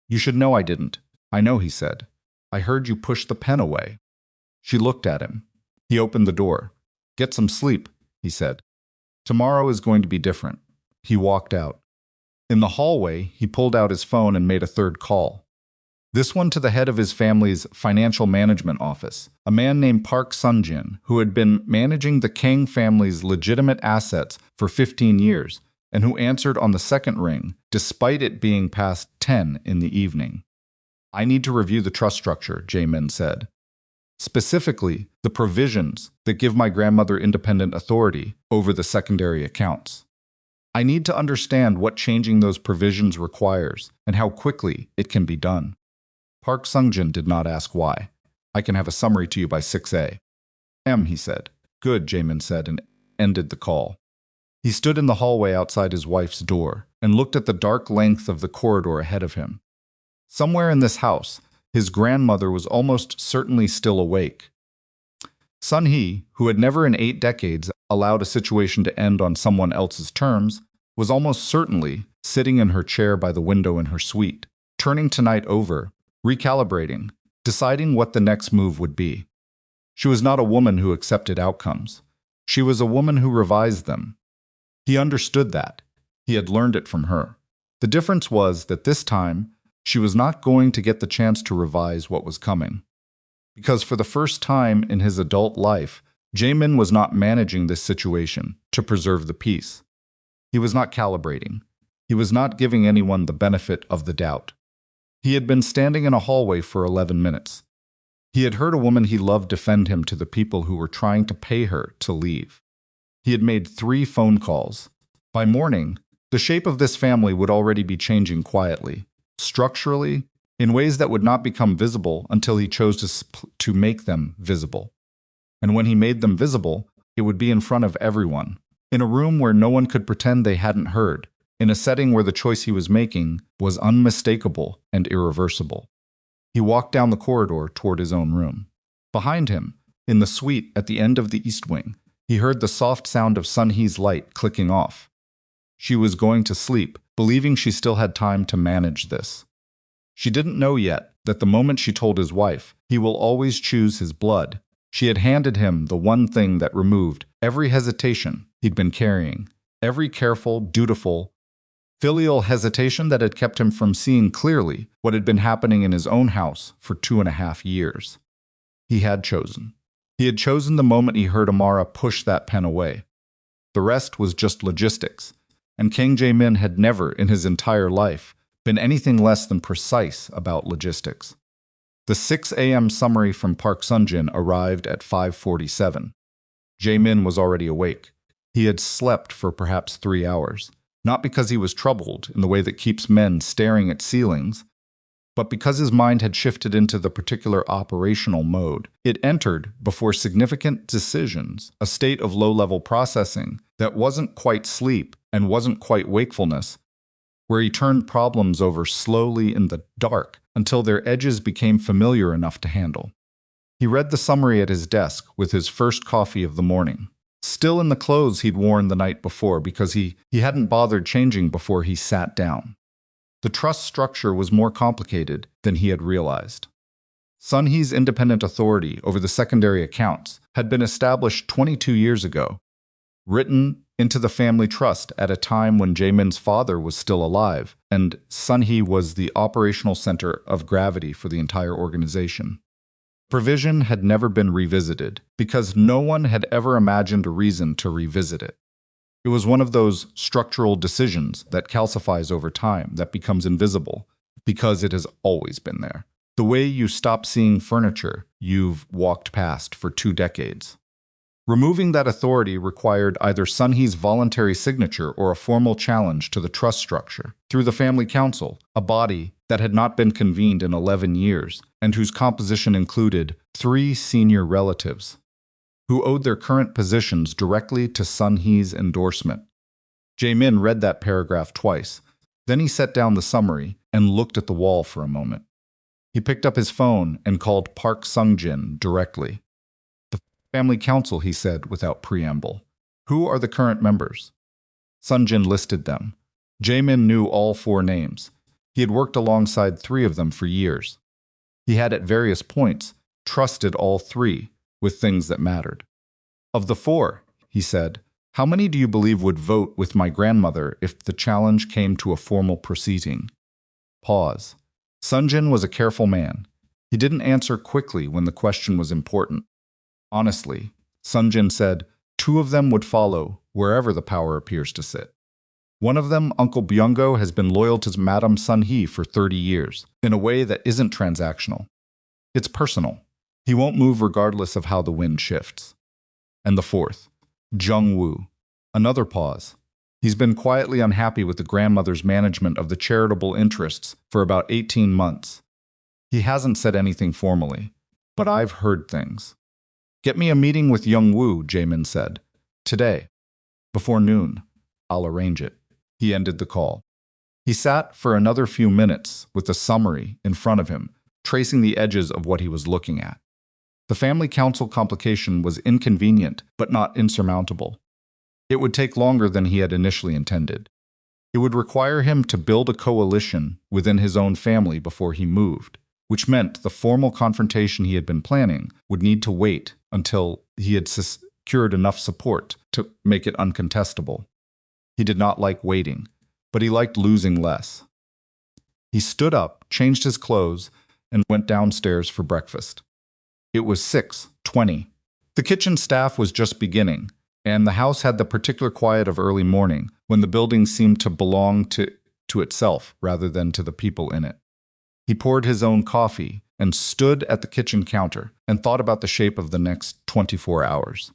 You should know I didn't. I know, he said. I heard you push the pen away. She looked at him. He opened the door. Get some sleep, he said. Tomorrow is going to be different. He walked out. In the hallway, he pulled out his phone and made a third call. This one to the head of his family's financial management office, a man named Park Sung-jin, who had been managing the Kang family's legitimate assets for 15 years, and who answered on the second ring, despite it being past 10 in the evening. I need to review the trust structure, Jae-min said. Specifically, the provisions that give my grandmother independent authority over the secondary accounts. I need to understand what changing those provisions requires and how quickly it can be done. Park Sung-jin did not ask why. I can have a summary to you by 6 a.m., he said. Good, Jae-min said, and ended the call. He stood in the hallway outside his wife's door and looked at the dark length of the corridor ahead of him. Somewhere in this house, his grandmother was almost certainly still awake. Sun-hee, who had never in 8 decades allowed a situation to end on someone else's terms, was almost certainly sitting in her chair by the window in her suite, turning tonight over, recalibrating, deciding what the next move would be. She was not a woman who accepted outcomes. She was a woman who revised them. He understood that. He had learned it from her. The difference was that this time, she was not going to get the chance to revise what was coming. Because for the first time in his adult life, Jae-min was not managing this situation to preserve the peace. He was not calibrating. He was not giving anyone the benefit of the doubt. He had been standing in a hallway for 11 minutes. He had heard a woman he loved defend him to the people who were trying to pay her to leave. He had made 3 phone calls. By morning, the shape of this family would already be changing quietly, structurally, in ways that would not become visible until he chose to make them visible. And when he made them visible, it would be in front of everyone, in a room where no one could pretend they hadn't heard, in a setting where the choice he was making was unmistakable and irreversible. He walked down the corridor toward his own room. Behind him, in the suite at the end of the east wing, he heard the soft sound of Sun-hee's light clicking off. She was going to sleep, believing she still had time to manage this. She didn't know yet that the moment she told his wife, he will always choose his blood, she had handed him the one thing that removed every hesitation he'd been carrying, every careful, dutiful, filial hesitation that had kept him from seeing clearly what had been happening in his own house for 2.5 years. He had chosen. He had chosen the moment he heard Amara push that pen away. The rest was just logistics, and Kang Jae-min had never, in his entire life, been anything less than precise about logistics. The 6 a.m. summary from Park Sungjin arrived at 5:47. Jae-min was already awake. He had slept for perhaps 3 hours, not because he was troubled in the way that keeps men staring at ceilings, but because his mind had shifted into the particular operational mode. It entered, before significant decisions, a state of low-level processing that wasn't quite sleep and wasn't quite wakefulness, where he turned problems over slowly in the dark until their edges became familiar enough to handle. He read the summary at his desk with his first coffee of the morning, still in the clothes he'd worn the night before because he hadn't bothered changing before he sat down. The trust structure was more complicated than he had realized. Sun-hee's independent authority over the secondary accounts had been established 22 years ago, written into the family trust at a time when Jae-min's father was still alive, and Sun-hee was the operational center of gravity for the entire organization. Provision had never been revisited, because no one had ever imagined a reason to revisit it. It was one of those structural decisions that calcifies over time, that becomes invisible, because it has always been there. The way you stop seeing furniture you've walked past for 2 decades. Removing that authority required either Sun-hee's voluntary signature or a formal challenge to the trust structure through the family council, a body that had not been convened in 11 years and whose composition included 3 senior relatives who owed their current positions directly to Sun-hee's endorsement. Jae-min read that paragraph twice. Then he set down the summary and looked at the wall for a moment. He picked up his phone and called Park Sungjin directly. Family Council, he said without preamble. Who are the current members? Sungjin listed them. Jae-min knew all 4 names. He had worked alongside 3 of them for years. He had at various points trusted all 3 with things that mattered. Of the 4, he said, how many do you believe would vote with my grandmother if the challenge came to a formal proceeding? Pause. Sungjin was a careful man. He didn't answer quickly when the question was important. Honestly, Sungjin said, 2 of them would follow wherever the power appears to sit. One of them, Uncle Byung-go, has been loyal to Madame Sun-hee for 30 years, in a way that isn't transactional. It's personal. He won't move regardless of how the wind shifts. And the 4th, Jung-woo. Another pause. He's been quietly unhappy with the grandmother's management of the charitable interests for about 18 months. He hasn't said anything formally, but I've heard things. Get me a meeting with Jung-woo, Jae-min said. Today. Before noon. I'll arrange it. He ended the call. He sat for another few minutes with the summary in front of him, tracing the edges of what he was looking at. The family council complication was inconvenient, but not insurmountable. It would take longer than he had initially intended. It would require him to build a coalition within his own family before he moved, which meant the formal confrontation he had been planning would need to wait until he had secured enough support to make it uncontestable. He did not like waiting, but he liked losing less. He stood up, changed his clothes, and went downstairs for breakfast. It was 6:20. The kitchen staff was just beginning, and the house had the particular quiet of early morning, when the building seemed to belong to itself rather than to the people in it. He poured his own coffee and stood at the kitchen counter and thought about the shape of the next 24 hours.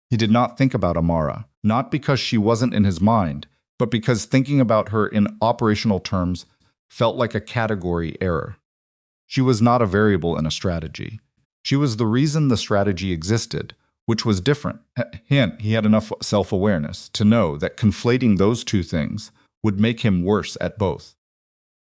He did not think about Amara, not because she wasn't in his mind, but because thinking about her in operational terms felt like a category error. She was not a variable in a strategy. She was the reason the strategy existed, which was different. He had enough self-awareness to know that conflating those two things would make him worse at both.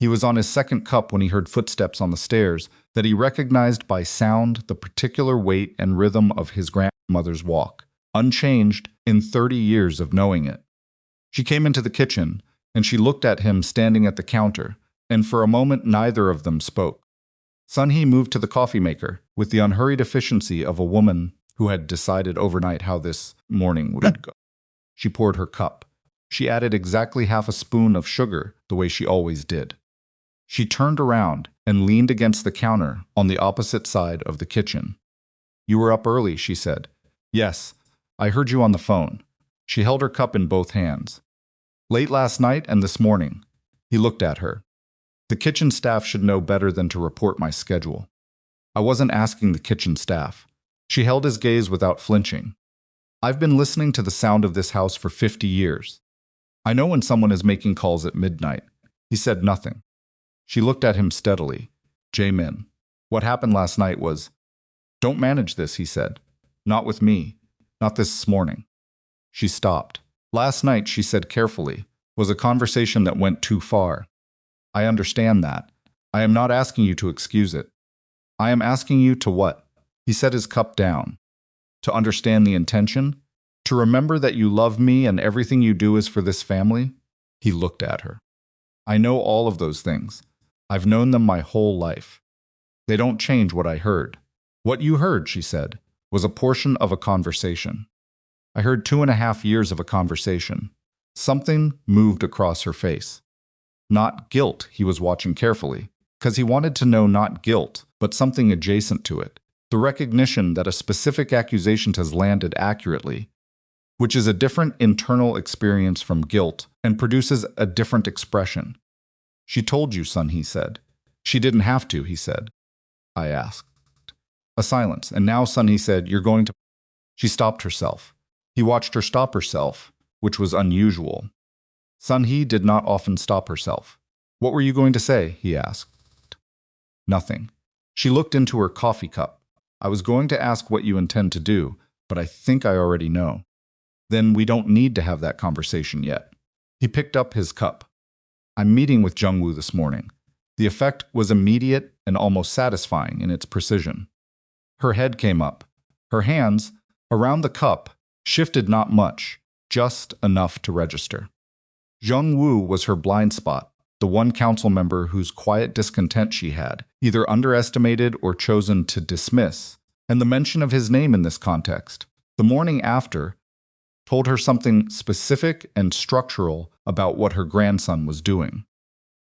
He was on his second cup when he heard footsteps on the stairs that he recognized by sound the particular weight and rhythm of his grandmother's walk, unchanged in 30 years of knowing it. She came into the kitchen, and she looked at him standing at the counter, and for a moment neither of them spoke. Sun-hee moved to the coffee maker with the unhurried efficiency of a woman who had decided overnight how this morning would go. She poured her cup. She added exactly half a spoon of sugar the way she always did. She turned around and leaned against the counter on the opposite side of the kitchen. "You were up early," she said. "Yes, I heard you on the phone." She held her cup in both hands. "Late last night and this morning." He looked at her. "The kitchen staff should know better than to report my schedule." "I wasn't asking the kitchen staff." She held his gaze without flinching. "I've been listening to the sound of this house for 50 years. I know when someone is making calls at midnight." He said nothing. She looked at him steadily. "Jae-min, what happened last night was—" "Don't manage this," he said. "Not with me. Not this morning." She stopped. "Last night," she said carefully, "was a conversation that went too far. I understand that. I am not asking you to excuse it. I am asking you to what?" He set his cup down. "To understand the intention? To remember that you love me and everything you do is for this family?" He looked at her. "I know all of those things. I've known them my whole life. They don't change what I heard." "What you heard," she said, "was a portion of a conversation." "I heard 2.5 years of a conversation." Something moved across her face. Not guilt, he was watching carefully, because he wanted to know not guilt, but something adjacent to it. The recognition that a specific accusation has landed accurately, which is a different internal experience from guilt and produces a different expression. "She told you, son," he said. "She didn't have to," he said. I asked. A silence, and now, son, he said, "You're going to—" She stopped herself. He watched her stop herself, which was unusual. Sun-hee did not often stop herself. "What were you going to say?" he asked. "Nothing." She looked into her coffee cup. "I was going to ask what you intend to do, but I think I already know." "Then we don't need to have that conversation yet." He picked up his cup. "I'm meeting with Jung-woo this morning." The effect was immediate and almost satisfying in its precision. Her head came up. Her hands, around the cup, shifted not much, just enough to register. Jung-woo was her blind spot, the one council member whose quiet discontent she had either underestimated or chosen to dismiss, and the mention of his name in this context, the morning after, told her something specific and structural about what her grandson was doing.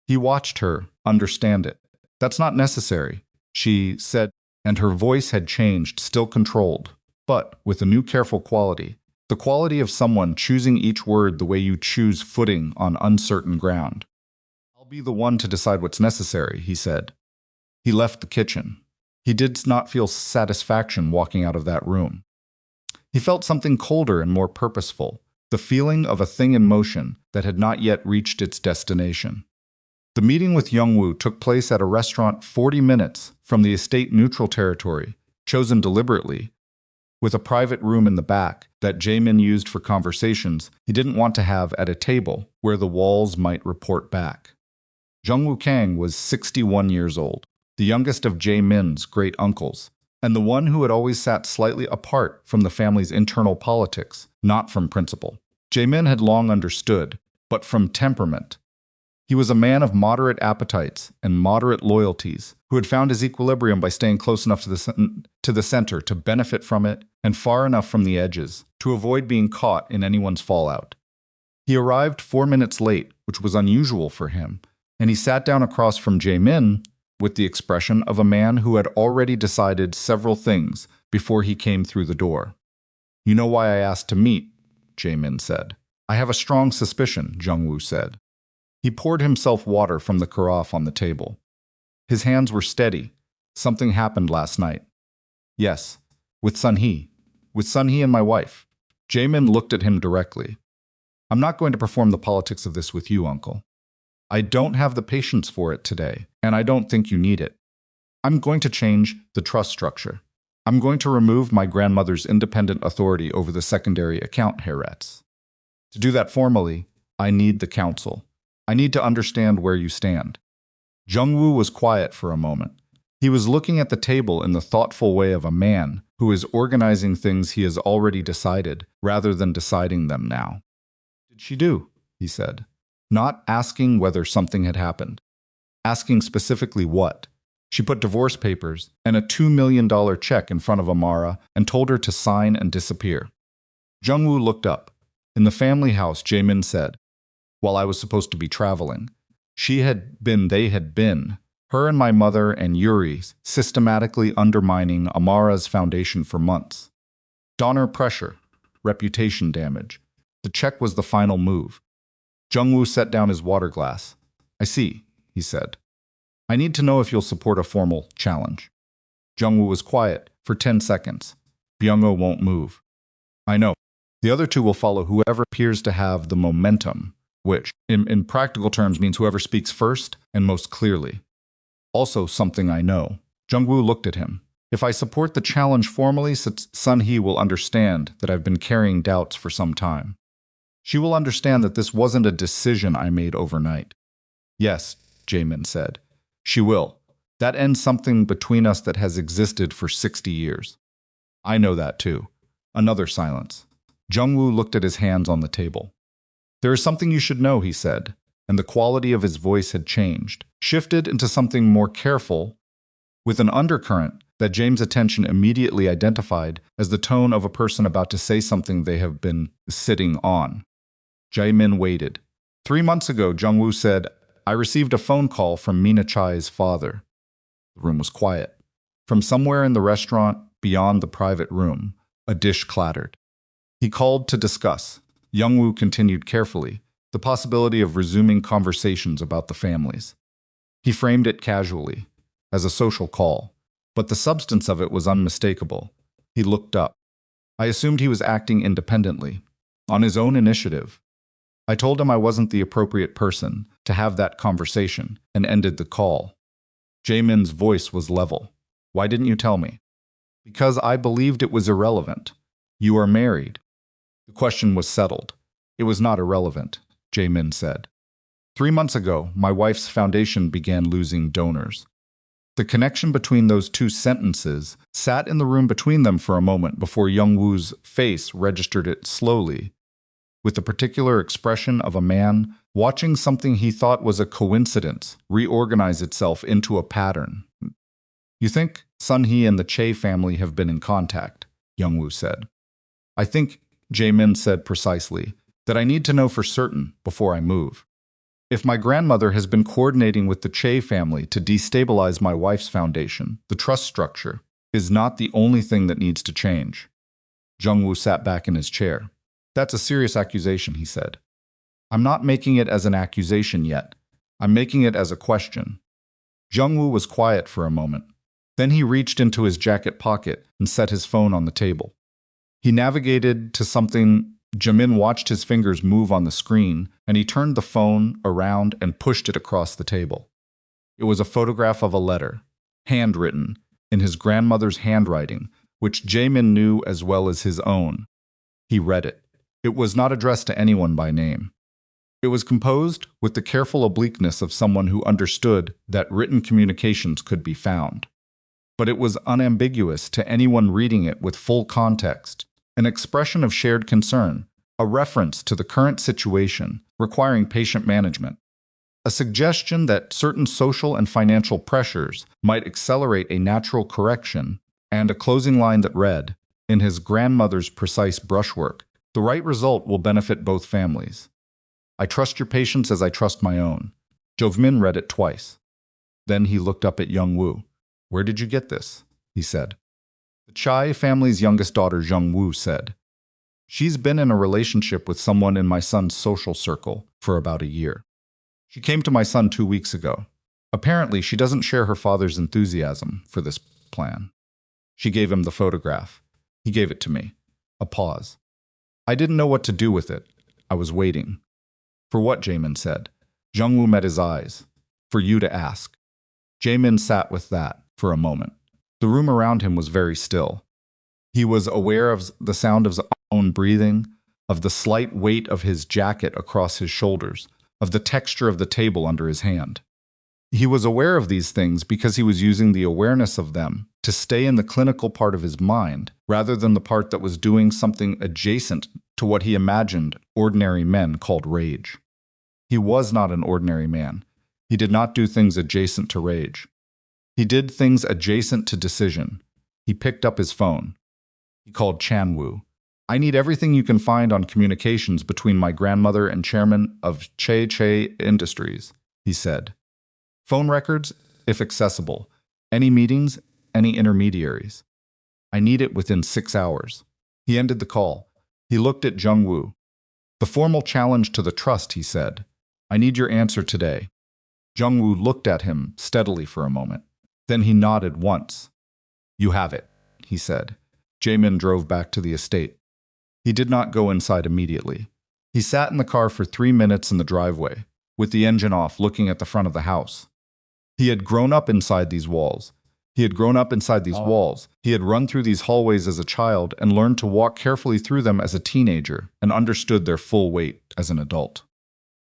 He watched her understand it. "That's not necessary," she said, and her voice had changed, still controlled, but with a new careful quality, the quality of someone choosing each word the way you choose footing on uncertain ground. "I'll be the one to decide what's necessary," he said. He left the kitchen. He did not feel satisfaction walking out of that room. He felt something colder and more purposeful, the feeling of a thing in motion that had not yet reached its destination. The meeting with Jung-woo took place at a restaurant 40 minutes from the estate neutral territory, chosen deliberately, with a private room in the back that Jae-min used for conversations he didn't want to have at a table where the walls might report back. Jung-woo Kang was 61 years old, the youngest of Jae-min's great uncles, and the one who had always sat slightly apart from the family's internal politics, not from principle. Jae-min had long understood, but from temperament. He was a man of moderate appetites and moderate loyalties, who had found his equilibrium by staying close enough to the center to benefit from it and far enough from the edges to avoid being caught in anyone's fallout. He arrived 4 minutes late, which was unusual for him, and he sat down across from Jae-min, with the expression of a man who had already decided several things before he came through the door. "You know why I asked to meet," Jae-min said. "I have a strong suspicion," Jung-woo said. He poured himself water from the carafe on the table. His hands were steady. "Something happened last night." "Yes, with Sun-hee. With Sun-hee and my wife." Jae-min looked at him directly. "I'm not going to perform the politics of this with you, uncle. I don't have the patience for it today, and I don't think you need it. I'm going to change the trust structure. I'm going to remove my grandmother's independent authority over the secondary account herets. To do that formally, I need the council. I need to understand where you stand." Jung-woo was quiet for a moment. He was looking at the table in the thoughtful way of a man who is organizing things he has already decided rather than deciding them now. "Did she do?" he said, not asking whether something had happened, asking specifically what. "She put divorce papers and a $2 million check in front of Amara and told her to sign and disappear." Jung-woo looked up. "In the family house," Jae-min said, "while I was supposed to be traveling. They had been, her and my mother and Yuri's, systematically undermining Amara's foundation for months. Donor pressure, reputation damage. The check was the final move." Jung-woo set down his water glass. "I see," he said. "I need to know if you'll support a formal challenge." Jung-woo was quiet for 10 seconds. "Byung-ho won't move." "I know. The other two will follow whoever appears to have the momentum, which, in practical terms, means whoever speaks first and most clearly. Also something I know." Jung-woo looked at him. "If I support the challenge formally, Sun-hee will understand that I've been carrying doubts for some time. She will understand that this wasn't a decision I made overnight." "Yes," Jae-min said. "She will. That ends something between us that has existed for 60 years. "I know that too." Another silence. Jung-woo looked at his hands on the table. "There is something you should know," he said, and the quality of his voice had changed, shifted into something more careful, with an undercurrent that James' attention immediately identified as the tone of a person about to say something they have been sitting on. Jae-min waited. 3 months ago, Jung-woo said, "I received a phone call from Mina Chai's father." The room was quiet. From somewhere in the restaurant, beyond the private room, a dish clattered. He called to discuss. Jung-woo continued carefully, the possibility of resuming conversations about the families. He framed it casually, as a social call, but the substance of it was unmistakable. He looked up. "I assumed he was acting independently, on his own initiative. I told him I wasn't the appropriate person to have that conversation and ended the call." Jae-min's voice was level. "Why didn't you tell me?" "Because I believed it was irrelevant. You are married." The question was settled. "It was not irrelevant," Jae-min said. 3 months ago, my wife's foundation began losing donors." The connection between those two sentences sat in the room between them for a moment before Jung-woo's face registered it slowly, with the particular expression of a man watching something he thought was a coincidence reorganize itself into a pattern. "You think Sun-hee and the Chae family have been in contact," Jung-woo said. "I think," Jae-min said precisely, "that I need to know for certain before I move. If my grandmother has been coordinating with the Chae family to destabilize my wife's foundation, the trust structure is not the only thing that needs to change." Jung-woo sat back in his chair. "That's a serious accusation," he said. "I'm not making it as an accusation yet. I'm making it as a question." Jung-woo was quiet for a moment. Then he reached into his jacket pocket and set his phone on the table. He navigated to something. Jae-min watched his fingers move on the screen, and he turned the phone around and pushed it across the table. It was a photograph of a letter, handwritten, in his grandmother's handwriting, which Jae-min knew as well as his own. He read it. It was not addressed to anyone by name. It was composed with the careful obliqueness of someone who understood that written communications could be found. But it was unambiguous to anyone reading it with full context, an expression of shared concern, a reference to the current situation requiring patient management, a suggestion that certain social and financial pressures might accelerate a natural correction, and a closing line that read, in his grandmother's precise brushwork, "The right result will benefit both families. I trust your patience as I trust my own." Jae-min read it twice. Then he looked up at Young Woo. Where did you get this? He said. The Chai family's youngest daughter, Jung Woo, said. She's been in a relationship with someone in my son's social circle for about a year. She came to my son 2 weeks ago. Apparently, she doesn't share her father's enthusiasm for this plan. She gave him the photograph. He gave it to me. A pause. I didn't know what to do with it. I was waiting. For what, Jae-min said. Jung-woo met his eyes. For you to ask. Jae-min sat with that for a moment. The room around him was very still. He was aware of the sound of his own breathing, of the slight weight of his jacket across his shoulders, of the texture of the table under his hand. He was aware of these things because he was using the awareness of them to stay in the clinical part of his mind, rather than the part that was doing something adjacent to what he imagined ordinary men called rage. He was not an ordinary man. He did not do things adjacent to rage. He did things adjacent to decision. He picked up his phone. He called Chan-woo. I need everything you can find on communications between my grandmother and chairman of Che Industries, he said. Phone records, if accessible. Any meetings, any intermediaries. I need it within 6 hours. He ended the call. He looked at Jung-woo. The formal challenge to the trust, he said. I need your answer today. Jung-woo looked at him steadily for a moment. Then he nodded once. You have it, he said. Jae-min drove back to the estate. He did not go inside immediately. He sat in the car for 3 minutes in the driveway, with the engine off, looking at the front of the house. He had grown up inside these walls. He had run through these hallways as a child and learned to walk carefully through them as a teenager and understood their full weight as an adult.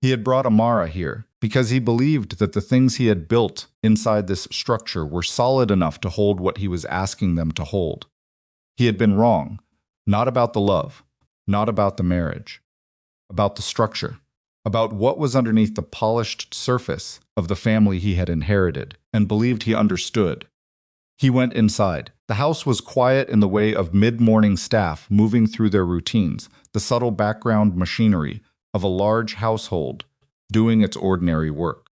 He had brought Amara here because he believed that the things he had built inside this structure were solid enough to hold what he was asking them to hold. He had been wrong, not about the love, not about the marriage, about the structure, about what was underneath the polished surface of the family he had inherited and believed he understood. He went inside. The house was quiet in the way of mid-morning staff moving through their routines, the subtle background machinery of a large household doing its ordinary work.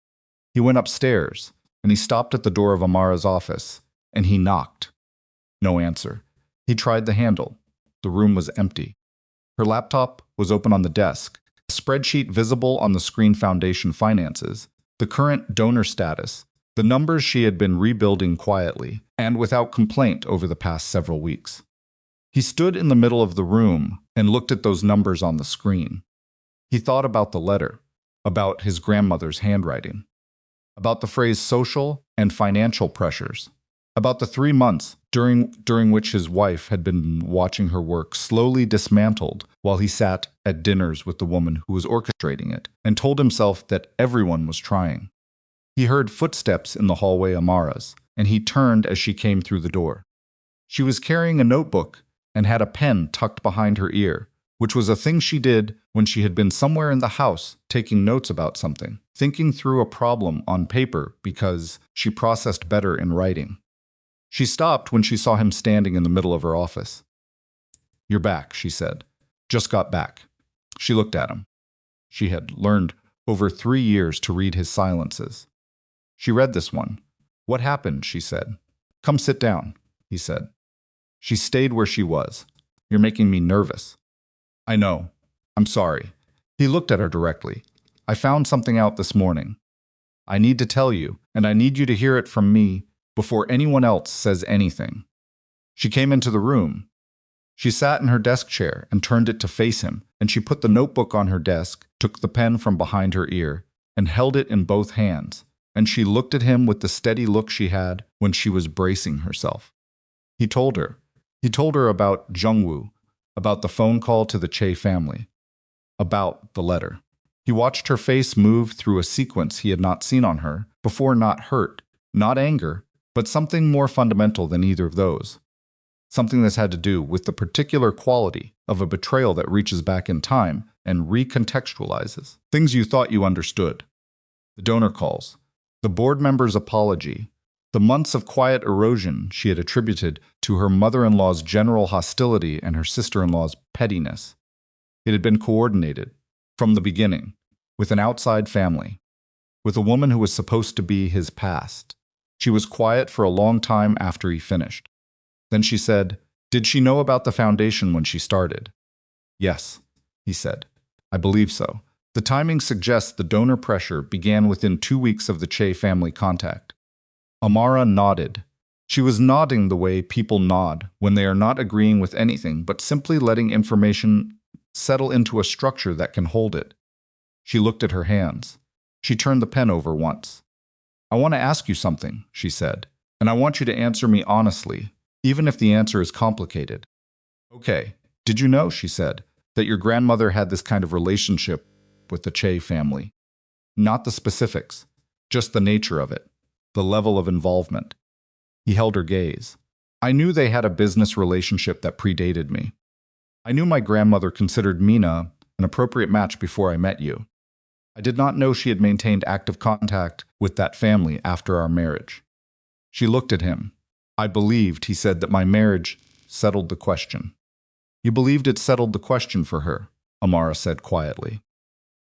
He went upstairs, and he stopped at the door of Amara's office, and he knocked. No answer. He tried the handle. The room was empty. Her laptop was open on the desk, a spreadsheet visible on the screen: foundation finances, the current donor status, the numbers she had been rebuilding quietly and without complaint over the past several weeks. He stood in the middle of the room and looked at those numbers on the screen. He thought about the letter, about his grandmother's handwriting, about the phrase social and financial pressures, about the 3 months during which his wife had been watching her work slowly dismantled while he sat at dinners with the woman who was orchestrating it, and told himself that everyone was trying. He heard footsteps in the hallway Amara's, and he turned as she came through the door. She was carrying a notebook and had a pen tucked behind her ear, which was a thing she did when she had been somewhere in the house taking notes about something, thinking through a problem on paper because she processed better in writing. She stopped when she saw him standing in the middle of her office. You're back, she said. Just got back. She looked at him. She had learned over 3 years to read his silences. She read this one. What happened, she said. Come sit down, he said. She stayed where she was. You're making me nervous. I know. I'm sorry. He looked at her directly. I found something out this morning. I need to tell you, and I need you to hear it from me before anyone else says anything. She came into the room. She sat in her desk chair and turned it to face him, and she put the notebook on her desk, took the pen from behind her ear, and held it in both hands, and she looked at him with the steady look she had when she was bracing herself. He told her. He told her about Jung-woo, about the phone call to the Che family, about the letter. He watched her face move through a sequence he had not seen on her before, not hurt, not anger, but something more fundamental than either of those. Something that's had to do with the particular quality of a betrayal that reaches back in time and recontextualizes things you thought you understood. The donor calls, the board member's apology, the months of quiet erosion she had attributed to her mother-in-law's general hostility and her sister-in-law's pettiness. It had been coordinated, from the beginning, with an outside family. with a woman who was supposed to be his past. She was quiet for a long time after he finished. Then she said, "Did she know about the foundation when she started?" "Yes," he said. "I believe so." The timing suggests the donor pressure began within 2 weeks of the Jae family contact. Amara nodded. She was nodding the way people nod when they are not agreeing with anything but simply letting information settle into a structure that can hold it. She looked at her hands. She turned the pen over once. "I want to ask you something," she said, "and I want you to answer me honestly, even if the answer is complicated." "Okay. Did you know," she said, "that your grandmother had this kind of relationship with the Jae family? Not the specifics, just the nature of it, the level of involvement." He held her gaze. "I knew they had a business relationship that predated me. I knew my grandmother considered Mina an appropriate match before I met you. I did not know she had maintained active contact with that family after our marriage." She looked at him. "I believed," he said, "that my marriage settled the question." "You believed it settled the question for her," Amara said quietly.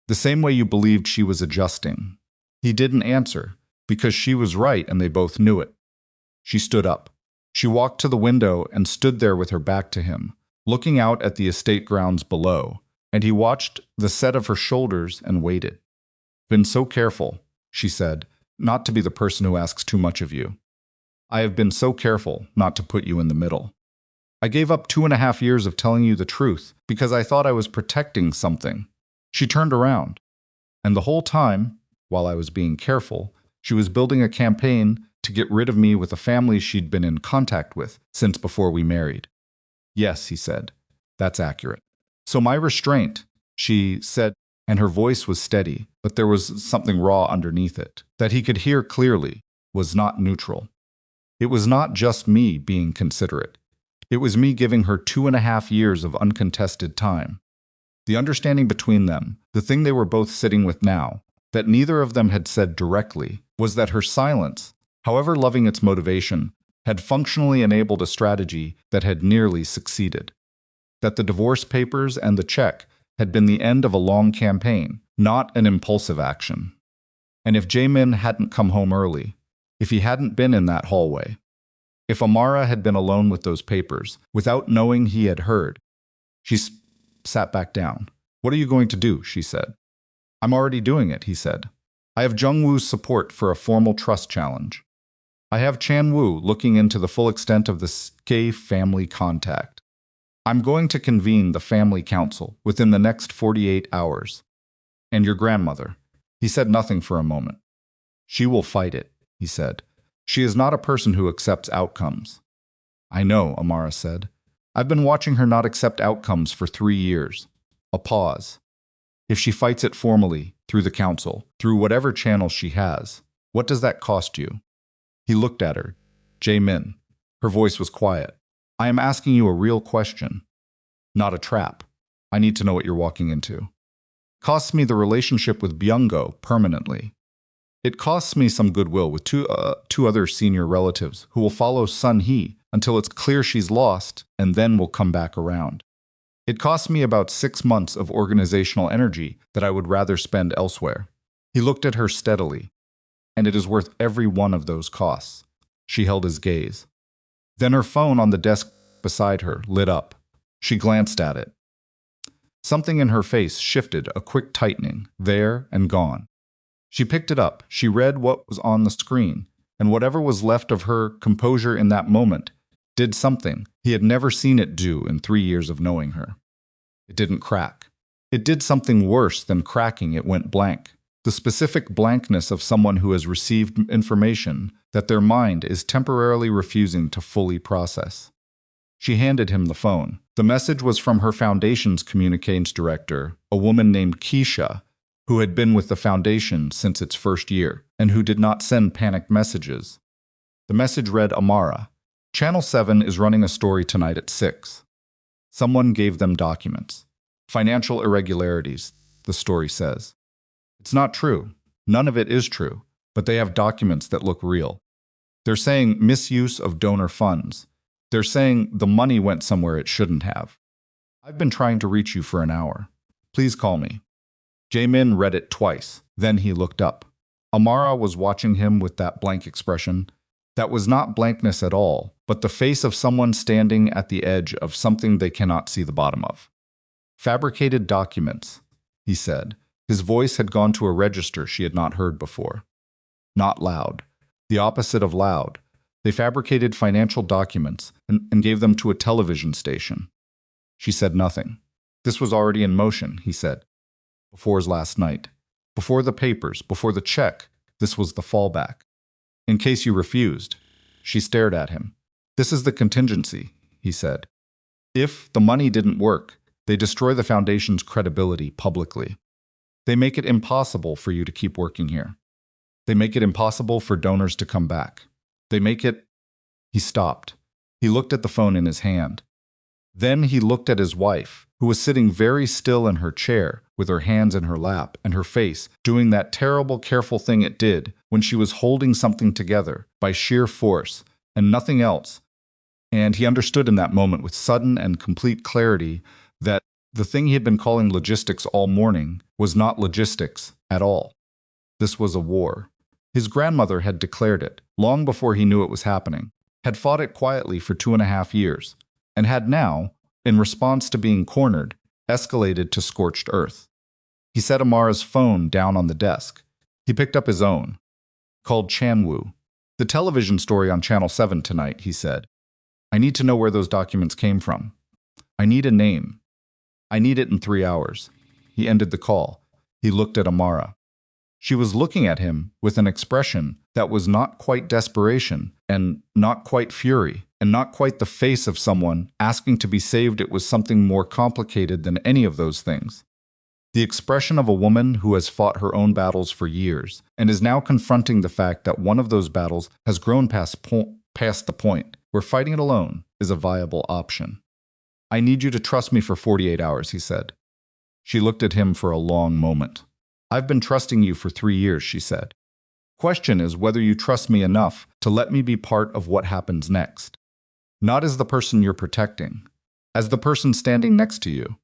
"The same way you believed she was adjusting." He didn't answer, because she was right and they both knew it. She stood up. She walked to the window and stood there with her back to him, looking out at the estate grounds below, and he watched the set of her shoulders and waited. "Been so careful," she said, "not to be the person who asks too much of you. I have been so careful not to put you in the middle. I gave up 2.5 years of telling you the truth because I thought I was protecting something." She turned around. "And the whole time, while I was being careful, she was building a campaign to get rid of me with a family she'd been in contact with since before we married." "Yes," he said, "that's accurate." "So my restraint," she said, and her voice was steady, but there was something raw underneath it, that he could hear clearly, was not neutral. "It was not just me being considerate. It was me giving her 2.5 years of uncontested time." The understanding between them, the thing they were both sitting with now, that neither of them had said directly, was that her silence, however loving its motivation, had functionally enabled a strategy that had nearly succeeded. That the divorce papers and the check had been the end of a long campaign, not an impulsive action. And if Jae-min hadn't come home early, if he hadn't been in that hallway, if Amara had been alone with those papers, without knowing he had heard, she sat back down. "What are you going to do?" she said. "I'm already doing it," he said. "I have Jung-woo's support for a formal trust challenge. I have Chan-woo looking into the full extent of the Jae family contact. I'm going to convene the family council within the next 48 hours. And your grandmother." He said nothing for a moment. "She will fight it," he said. "She is not a person who accepts outcomes." "I know," Amara said. "I've been watching her not accept outcomes for 3 years." A pause. "If she fights it formally, through the council, through whatever channel she has, what does that cost you?" He looked at her. "Jae-min." Her voice was quiet. "I am asking you a real question. Not a trap. I need to know what you're walking into." "Costs me the relationship with Byung-go permanently. It costs me some goodwill with two other senior relatives who will follow Sun-hee until it's clear she's lost and then will come back around. It costs me about 6 months of organizational energy that I would rather spend elsewhere." He looked at her steadily. "And it is worth every one of those costs." She held his gaze. Then her phone on the desk beside her lit up. She glanced at it. Something in her face shifted, a quick tightening, there and gone. She picked it up. She read what was on the screen, and whatever was left of her composure in that moment did something he had never seen it do in 3 years of knowing her. It didn't crack. It did something worse than cracking. It went blank. The specific blankness of someone who has received information that their mind is temporarily refusing to fully process. She handed him the phone. The message was from her foundation's communications director, a woman named Keisha, who had been with the foundation since its first year, and who did not send panicked messages. The message read, "Amara, Channel 7 is running a story tonight at 6. Someone gave them documents. Financial irregularities, the story says. It's not true. None of it is true, but they have documents that look real. They're saying misuse of donor funds. They're saying the money went somewhere it shouldn't have. I've been trying to reach you for an hour. Please call me." Jae-min read it twice. Then he looked up. Amara was watching him with that blank expression. That was not blankness at all, but the face of someone standing at the edge of something they cannot see the bottom of. Fabricated documents, he said. His voice had gone to a register she had not heard before. Not loud. The opposite of loud. They fabricated financial documents and gave them to a television station. She said nothing. This was already in motion, he said. Before his last night. Before the papers, before the check, this was the fallback. In case you refused. She stared at him. This is the contingency, he said. If the money didn't work, they destroy the foundation's credibility publicly. They make it impossible for you to keep working here. They make it impossible for donors to come back. They make it... He stopped. He looked at the phone in his hand. Then he looked at his wife, who was sitting very still in her chair, with her hands in her lap and her face doing that terrible, careful thing it did when she was holding something together by sheer force and nothing else. And he understood in that moment with sudden and complete clarity that the thing he had been calling logistics all morning was not logistics at all. This was a war. His grandmother had declared it, long before he knew it was happening, had fought it quietly for 2.5 years, and had now, in response to being cornered, escalated to scorched earth. He set Amara's phone down on the desk. He picked up his own. Called Chanwoo. The television story on Channel 7 tonight, he said. I need to know where those documents came from. I need a name. I need it in 3 hours. He ended the call. He looked at Amara. She was looking at him with an expression that was not quite desperation and not quite fury and not quite the face of someone asking to be saved. It was something more complicated than any of those things. The expression of a woman who has fought her own battles for years and is now confronting the fact that one of those battles has grown past the point where fighting it alone is a viable option. I need you to trust me for 48 hours, he said. She looked at him for a long moment. I've been trusting you for 3 years, she said. Question is whether you trust me enough to let me be part of what happens next. Not as the person you're protecting, as the person standing next to you.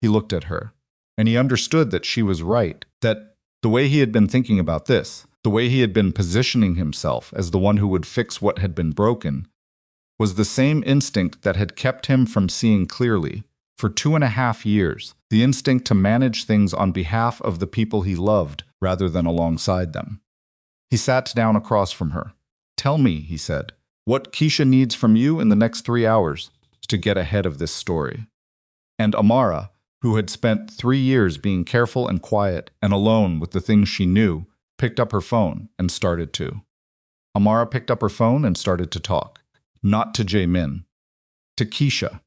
He looked at her, and he understood that she was right, that the way he had been thinking about this, the way he had been positioning himself as the one who would fix what had been broken, was the same instinct that had kept him from seeing clearly. For 2.5 years, the instinct to manage things on behalf of the people he loved rather than alongside them. He sat down across from her. Tell me, he said, what Keisha needs from you in the next 3 hours to get ahead of this story. And Amara, who had spent 3 years being careful and quiet and alone with the things she knew, picked up her phone and started to. Amara picked up her phone and started to talk. Not to Jae-min. To Keisha.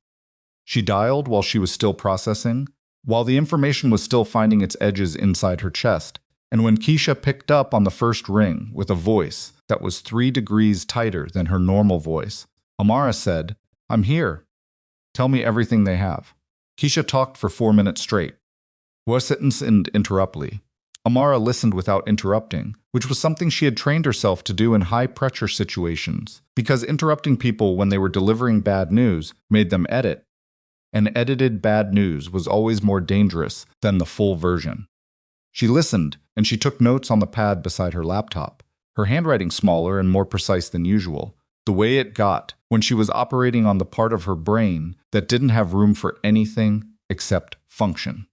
She dialed while she was still processing, while the information was still finding its edges inside her chest, and when Keisha picked up on the first ring with a voice that was 3 degrees tighter than her normal voice, Amara said, I'm here. Tell me everything they have. Keisha talked for 4 minutes straight. Sentence and interruptly. Amara listened without interrupting, which was something she had trained herself to do in high-pressure situations, because interrupting people when they were delivering bad news made them edit. And edited bad news was always more dangerous than the full version. She listened, and she took notes on the pad beside her laptop, her handwriting smaller and more precise than usual, the way it got when she was operating on the part of her brain that didn't have room for anything except function.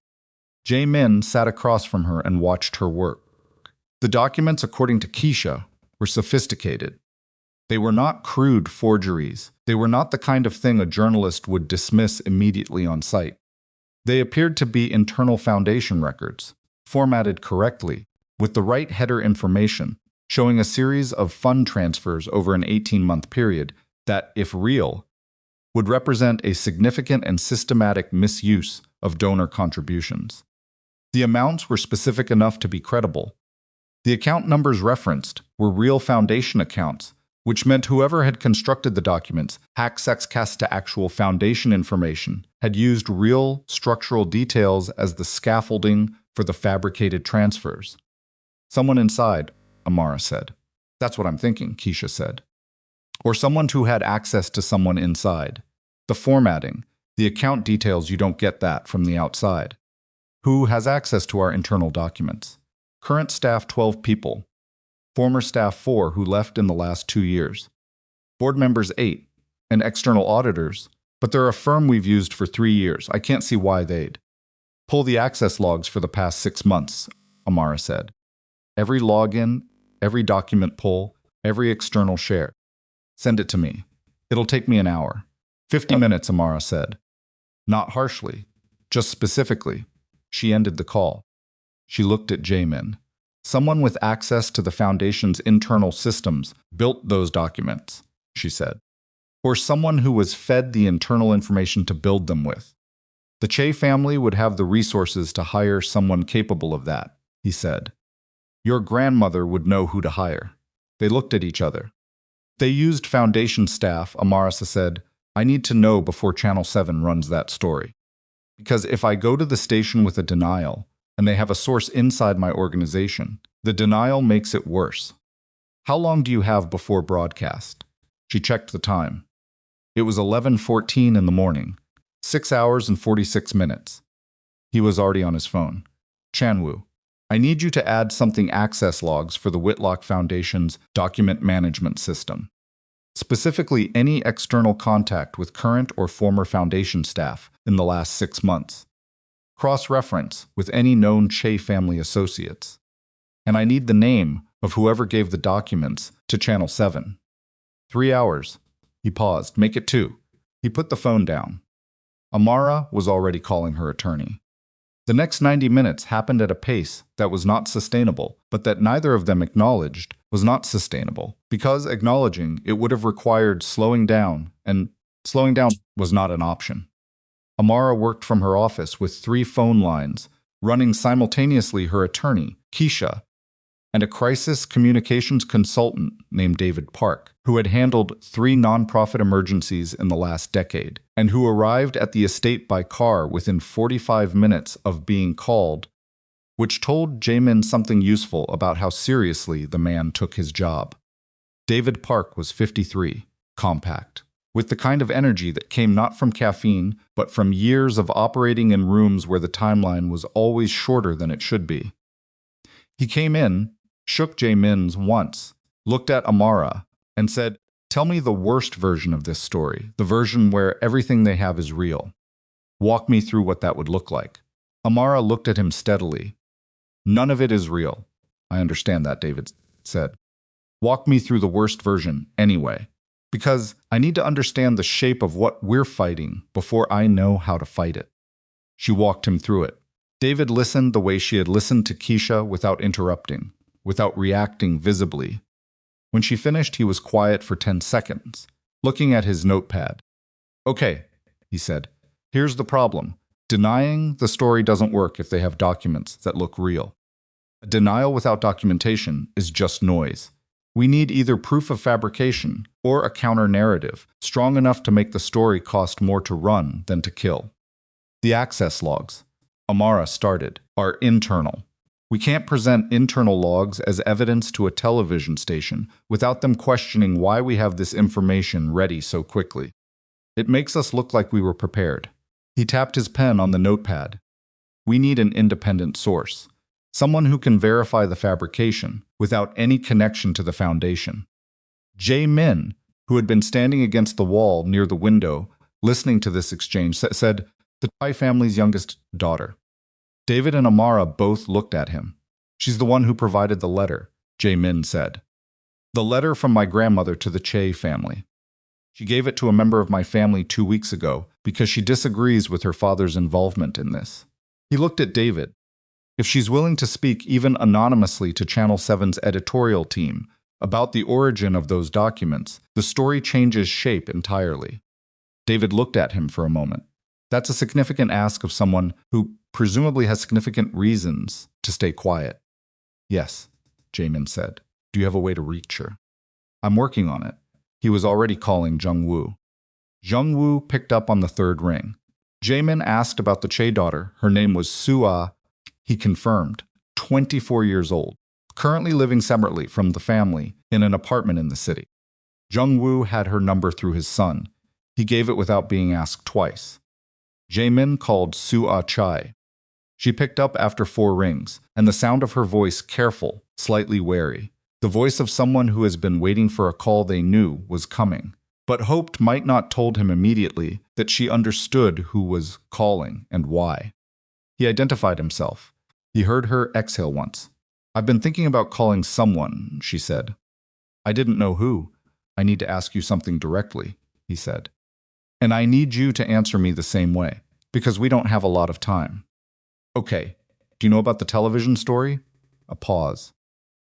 Jae-min sat across from her and watched her work. The documents, according to Keisha, were sophisticated. They were not crude forgeries. They were not the kind of thing a journalist would dismiss immediately on sight. They appeared to be internal foundation records, formatted correctly, with the right header information, showing a series of fund transfers over an 18-month period that, if real, would represent a significant and systematic misuse of donor contributions. The amounts were specific enough to be credible. The account numbers referenced were real foundation accounts, which meant whoever had constructed the documents, access to actual foundation information, had used real structural details as the scaffolding for the fabricated transfers. Someone inside, Amara said. That's what I'm thinking, Keisha said. Or someone who had access to someone inside. The formatting, the account details, you don't get that from the outside. Who has access to our internal documents? Current staff 12 people, Former staff 4 who left in the last 2 years. Board members 8, and external auditors, but they're a firm we've used for 3 years. I can't see why they'd. Pull the access logs for the past 6 months, Amara said. Every login, every document pull, every external share. Send it to me. It'll take me an hour. 50 minutes, Amara said. Not harshly, just specifically. She ended the call. She looked at Jae-min. Someone with access to the Foundation's internal systems built those documents, she said. Or someone who was fed the internal information to build them with. The Che family would have the resources to hire someone capable of that, he said. Your grandmother would know who to hire. They looked at each other. They used Foundation staff, Amara said. I need to know before Channel 7 runs that story. Because if I go to the station with a denial, and they have a source inside my organization, the denial makes it worse. How long do you have before broadcast? She checked the time. It was 11:14 in the morning, 6 hours and 46 minutes. He was already on his phone. Chanwoo, I need you to add something access logs for the Whitlock Foundation's document management system. Specifically, any external contact with current or former Foundation staff in the last 6 months. Cross-reference with any known Che family associates. And I need the name of whoever gave the documents to Channel 7. 3 hours. He paused. Make it 2. He put the phone down. Amara was already calling her attorney. The next 90 minutes happened at a pace that was not sustainable, but that neither of them acknowledged was not sustainable, because acknowledging it would have required slowing down, and slowing down was not an option. Amara worked from her office with 3 phone lines, running simultaneously her attorney, Keisha, and a crisis communications consultant named David Park, who had handled 3 nonprofit emergencies in the last decade, and who arrived at the estate by car within 45 minutes of being called, which told Jae-min something useful about how seriously the man took his job. David Park was 53, compact, with the kind of energy that came not from caffeine, but from years of operating in rooms where the timeline was always shorter than it should be. He came in, shook Jae-min's once, looked at Amara, and said, Tell me the worst version of this story, the version where everything they have is real. Walk me through what that would look like. Amara looked at him steadily. None of it is real. I understand that, David said. Walk me through the worst version, anyway. Because I need to understand the shape of what we're fighting before I know how to fight it. She walked him through it. David listened the way she had listened to Keisha without interrupting, without reacting visibly. When she finished, he was quiet for 10 seconds, looking at his notepad. Okay, he said. Here's the problem. Denying the story doesn't work if they have documents that look real. A denial without documentation is just noise. We need either proof of fabrication or a counter-narrative strong enough to make the story cost more to run than to kill. The access logs, Amara started, are internal. We can't present internal logs as evidence to a television station without them questioning why we have this information ready so quickly. It makes us look like we were prepared. He tapped his pen on the notepad. We need an independent source. Someone who can verify the fabrication without any connection to the Foundation. Jae-min, who had been standing against the wall near the window, listening to this exchange, said, the Chai family's youngest daughter. David and Amara both looked at him. She's the one who provided the letter, Jae-min said. The letter from my grandmother to the Che family. She gave it to a member of my family 2 weeks ago because she disagrees with her father's involvement in this. He looked at David. If she's willing to speak even anonymously to Channel 7's editorial team about the origin of those documents, the story changes shape entirely. David looked at him for a moment. That's a significant ask of someone who presumably has significant reasons to stay quiet. Yes, Jae-min said. Do you have a way to reach her? I'm working on it. He was already calling Jung-woo. Jung-woo picked up on the 3rd ring. Jae-min asked about the Che daughter. Her name was Sua. He confirmed, 24 years old, currently living separately from the family in an apartment in the city. Jung-woo had her number through his son. He gave it without being asked twice. Jae-min called Sua Chai. She picked up after 4 rings, and the sound of her voice careful, slightly wary. The voice of someone who has been waiting for a call they knew was coming, but hoped might not told him immediately that she understood who was calling and why. He identified himself. He heard her exhale once. "I've been thinking about calling someone," she said. "I didn't know who. I need to ask you something directly," he said. "And I need you to answer me the same way, because we don't have a lot of time." "Okay. Do you know about the television story?" A pause.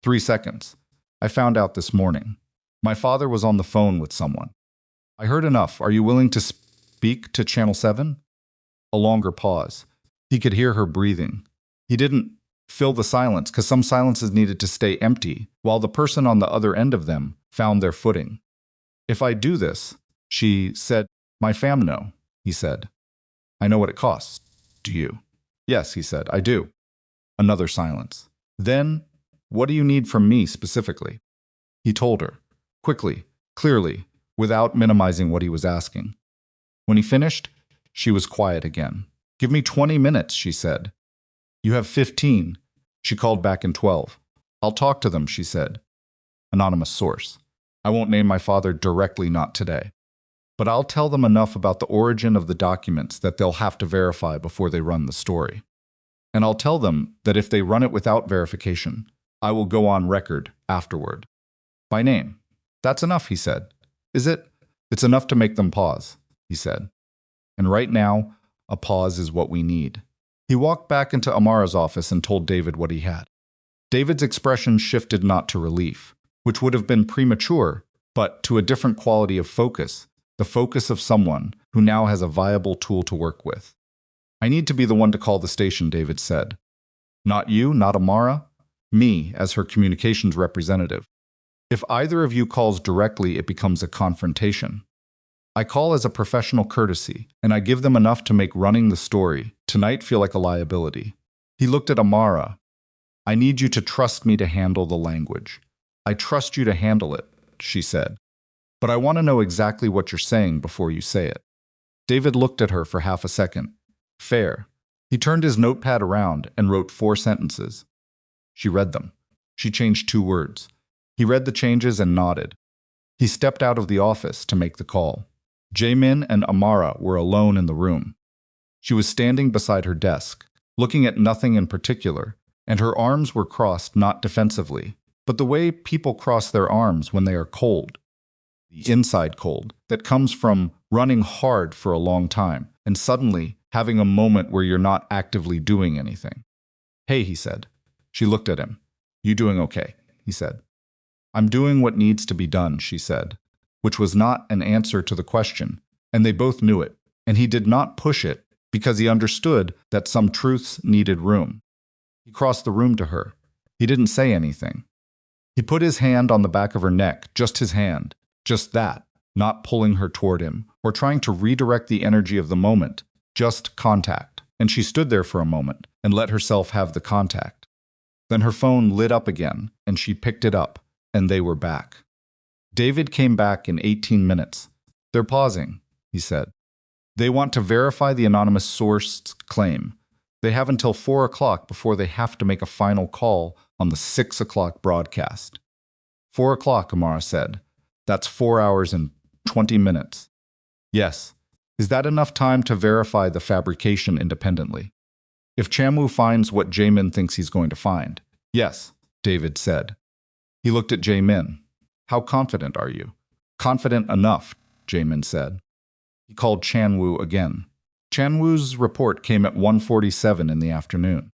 3 seconds. "I found out this morning. My father was on the phone with someone." "I heard enough. Are you willing to speak to Channel 7? A longer pause. He could hear her breathing. He didn't fill the silence because some silences needed to stay empty while the person on the other end of them found their footing. "If I do this," she said. "My fam know," he said. "I know what it costs. Do you?" "Yes," he said, "I do." Another silence. "Then, what do you need from me specifically?" He told her, quickly, clearly, without minimizing what he was asking. When he finished, she was quiet again. "Give me 20 minutes, she said. "You have 15. She called back in 12. "I'll talk to them," she said. Anonymous source. "I won't name my father directly, not today. But I'll tell them enough about the origin of the documents that they'll have to verify before they run the story. And I'll tell them that if they run it without verification, I will go on record afterward. By name." "That's enough," he said. "Is it?" "It's enough to make them pause," he said. "And right now, a pause is what we need." He walked back into Amara's office and told David what he had. David's expression shifted not to relief, which would have been premature, but to a different quality of focus, the focus of someone who now has a viable tool to work with. "I need to be the one to call the station," David said. "Not you, not Amara. Me, as her communications representative. If either of you calls directly, it becomes a confrontation. I call as a professional courtesy, and I give them enough to make running the story tonight feel like a liability." He looked at Amara. "I need you to trust me to handle the language." "I trust you to handle it," she said. "But I want to know exactly what you're saying before you say it." David looked at her for half a second. "Fair." He turned his notepad around and wrote 4 sentences. She read them. She changed 2 words. He read the changes and nodded. He stepped out of the office to make the call. Jae-min and Amara were alone in the room. She was standing beside her desk, looking at nothing in particular, and her arms were crossed not defensively, but the way people cross their arms when they are cold. The inside cold that comes from running hard for a long time and suddenly having a moment where you're not actively doing anything. "Hey," he said. She looked at him. "You doing okay?" he said. "I'm doing what needs to be done," she said, which was not an answer to the question, and they both knew it, and he did not push it because he understood that some truths needed room. He crossed the room to her. He didn't say anything. He put his hand on the back of her neck, just his hand, just that, not pulling her toward him or trying to redirect the energy of the moment, just contact. And she stood there for a moment and let herself have the contact. Then her phone lit up again, and she picked it up, and they were back. David came back in 18 minutes. "They're pausing," he said. "They want to verify the anonymous source's claim. They have until 4 o'clock before they have to make a final call on the 6 o'clock broadcast." 4 o'clock, Amara said. "That's 4 hours and 20 minutes. "Yes. Is that enough time to verify the fabrication independently? If Chamu finds what Jae-min thinks he's going to find?" "Yes," David said. He looked at Jae-min. "How confident are you?" "Confident enough," Jae-min said. He called Chan-woo again. Chan-woo's report came at 1:47 in the afternoon.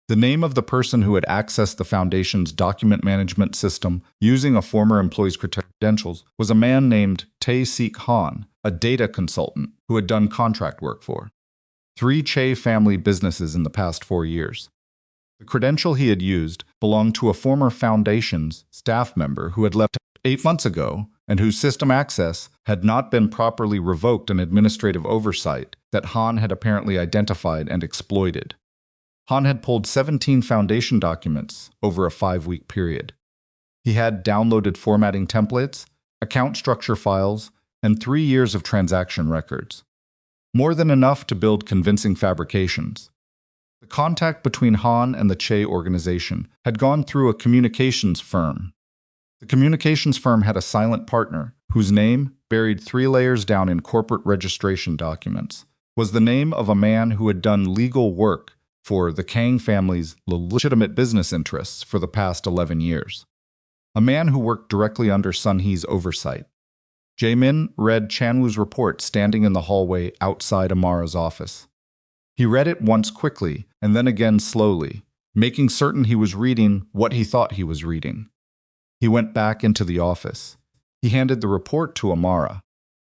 The name of the person who had accessed the Foundation's document management system using a former employee's credentials was a man named Tae-sik Han, a data consultant who had done contract work for 3 Che family businesses in the past 4 years. The credential he had used belonged to a former Foundation's staff member who had left 8 months ago and whose system access had not been properly revoked in administrative oversight that Han had apparently identified and exploited. Han had pulled 17 Foundation documents over a 5-week period. He had downloaded formatting templates, account structure files, and 3 years of transaction records. More than enough to build convincing fabrications. The contact between Han and the Che organization had gone through a communications firm The communications firm had a silent partner whose name, buried 3 layers down in corporate registration documents, was the name of a man who had done legal work for the Kang family's legitimate business interests for the past 11 years. A man who worked directly under Sun Hee's oversight. Jae-min read Chan-woo's report standing in the hallway outside Amara's office. He read it once quickly and then again slowly, making certain he was reading what he thought he was reading. He went back into the office. He handed the report to Amara.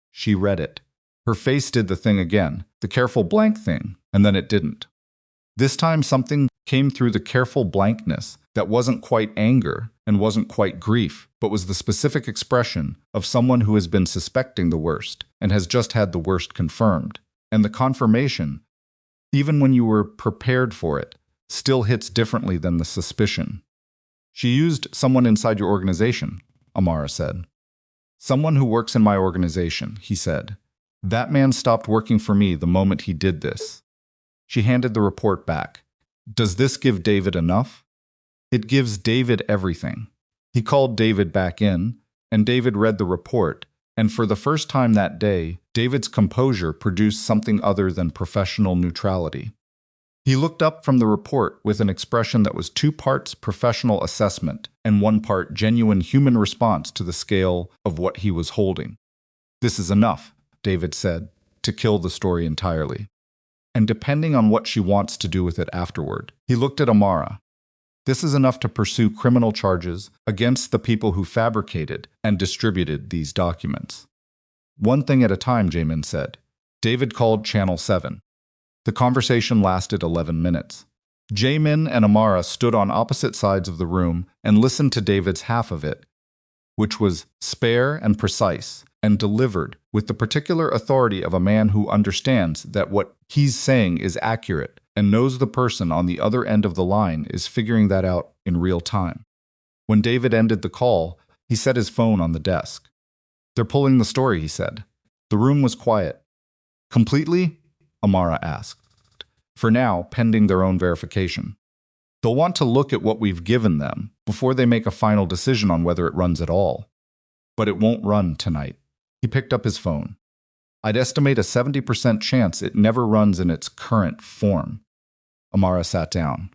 She read it. Her face did the thing again, the careful blank thing, and then it didn't. This time something came through the careful blankness that wasn't quite anger and wasn't quite grief, but was the specific expression of someone who has been suspecting the worst and has just had the worst confirmed. And the confirmation, even when you were prepared for it, still hits differently than the suspicion. She used someone inside your organization, Amara said. Someone who works in my organization, he said. That man stopped working for me the moment he did this. She handed the report back. Does this give David enough? It gives David everything. He called David back in, and David read the report, and for the first time that day, David's composure produced something other than professional neutrality. He looked up from the report with an expression that was 2 parts professional assessment and 1 part genuine human response to the scale of what he was holding. This is enough, David said, to kill the story entirely. And depending on what she wants to do with it afterward, he looked at Amara. This is enough to pursue criminal charges against the people who fabricated and distributed these documents. One thing at a time, Jae-min said. David called Channel 7. The conversation lasted 11 minutes. Jae-min and Amara stood on opposite sides of the room and listened to David's half of it, which was spare and precise, and delivered with the particular authority of a man who understands that what he's saying is accurate and knows the person on the other end of the line is figuring that out in real time. When David ended the call, he set his phone on the desk. They're pulling the story, he said. The room was quiet. Completely? Amara asked. For now, pending their own verification. They'll want to look at what we've given them before they make a final decision on whether it runs at all. But it won't run tonight. He picked up his phone. I'd estimate a 70% chance it never runs in its current form. Amara sat down.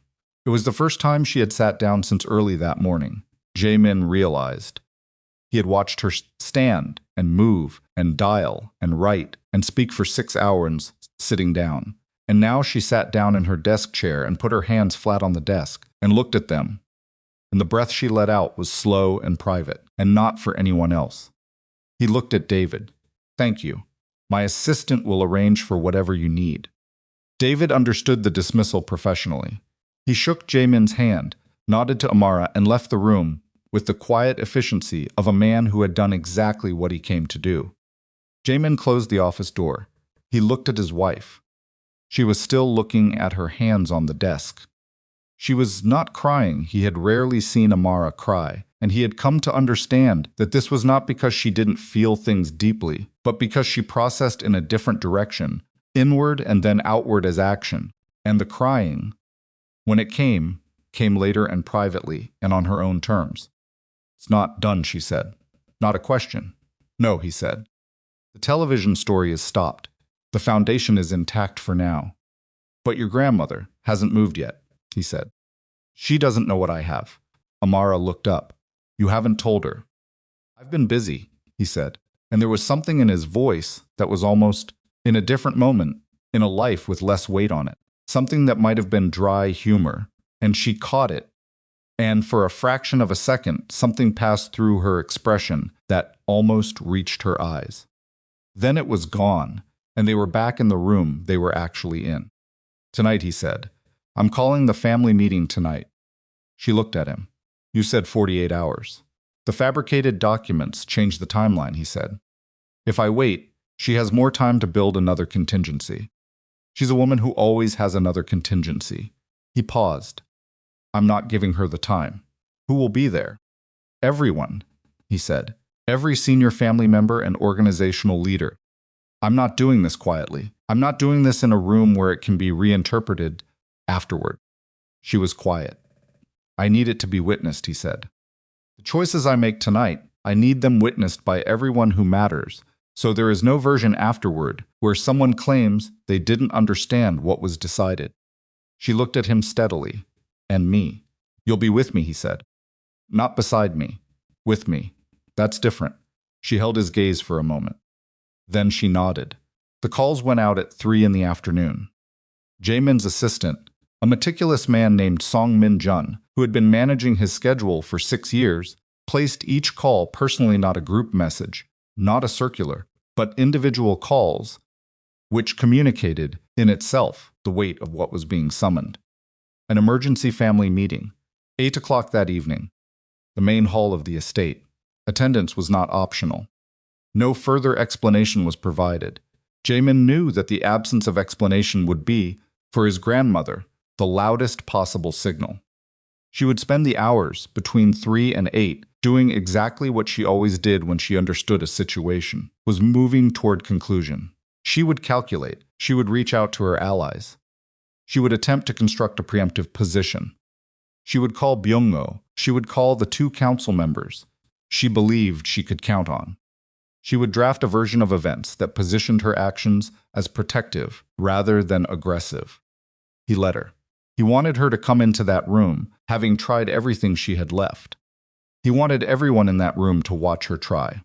It was the first time she had sat down since early that morning. Jae-min realized. He had watched her stand and move and dial and write and speak for 6 hours sitting down. And now she sat down in her desk chair and put her hands flat on the desk and looked at them. And the breath she let out was slow and private and not for anyone else. He looked at David. Thank you. My assistant will arrange for whatever you need. David understood the dismissal professionally. He shook Jae-min's hand, nodded to Amara, and left the room with the quiet efficiency of a man who had done exactly what he came to do. Jae-min closed the office door. He looked at his wife. She was still looking at her hands on the desk. She was not crying. He had rarely seen Amara cry, and he had come to understand that this was not because she didn't feel things deeply, but because she processed in a different direction, inward and then outward as action. And the crying, when it came later and privately and on her own terms. It's not done, she said. Not a question. No, he said. The television story is stopped. The foundation is intact for now. But your grandmother hasn't moved yet, he said. She doesn't know what I have. Amara looked up. You haven't told her. I've been busy, he said, and there was something in his voice that was almost in a different moment, in a life with less weight on it, something that might have been dry humor, and she caught it. And for a fraction of a second, something passed through her expression that almost reached her eyes. Then it was gone, and they were back in the room they were actually in. Tonight, he said. I'm calling the family meeting tonight. She looked at him. You said 48 hours. The fabricated documents change the timeline, he said. If I wait, she has more time to build another contingency. She's a woman who always has another contingency. He paused. I'm not giving her the time. Who will be there? Everyone, he said. Every senior family member and organizational leader. I'm not doing this quietly. I'm not doing this in a room where it can be reinterpreted afterward. She was quiet. I need it to be witnessed, he said. The choices I make tonight, I need them witnessed by everyone who matters, so there is no version afterward where someone claims they didn't understand what was decided. She looked at him steadily. And me. You'll be with me, he said. Not beside me. With me. That's different. She held his gaze for a moment. Then she nodded. The calls went out at 3 in the afternoon. Jae-min's assistant, a meticulous man named Song-min Jun, who had been managing his schedule for 6 years, placed each call personally, not a group message, not a circular, but individual calls, which communicated, in itself, the weight of what was being summoned. An emergency family meeting, 8 o'clock that evening. The main hall of the estate. Attendance was not optional. No further explanation was provided. Jae-min knew that the absence of explanation would be, for his grandmother, the loudest possible signal. She would spend the hours between 3 and 8 doing exactly what she always did when she understood a situation, was moving toward conclusion. She would calculate. She would reach out to her allies. She would attempt to construct a preemptive position. She would call Byung-mo. She would call the 2 council members she believed she could count on. She would draft a version of events that positioned her actions as protective rather than aggressive. He let her. He wanted her to come into that room, having tried everything she had left. He wanted everyone in that room to watch her try.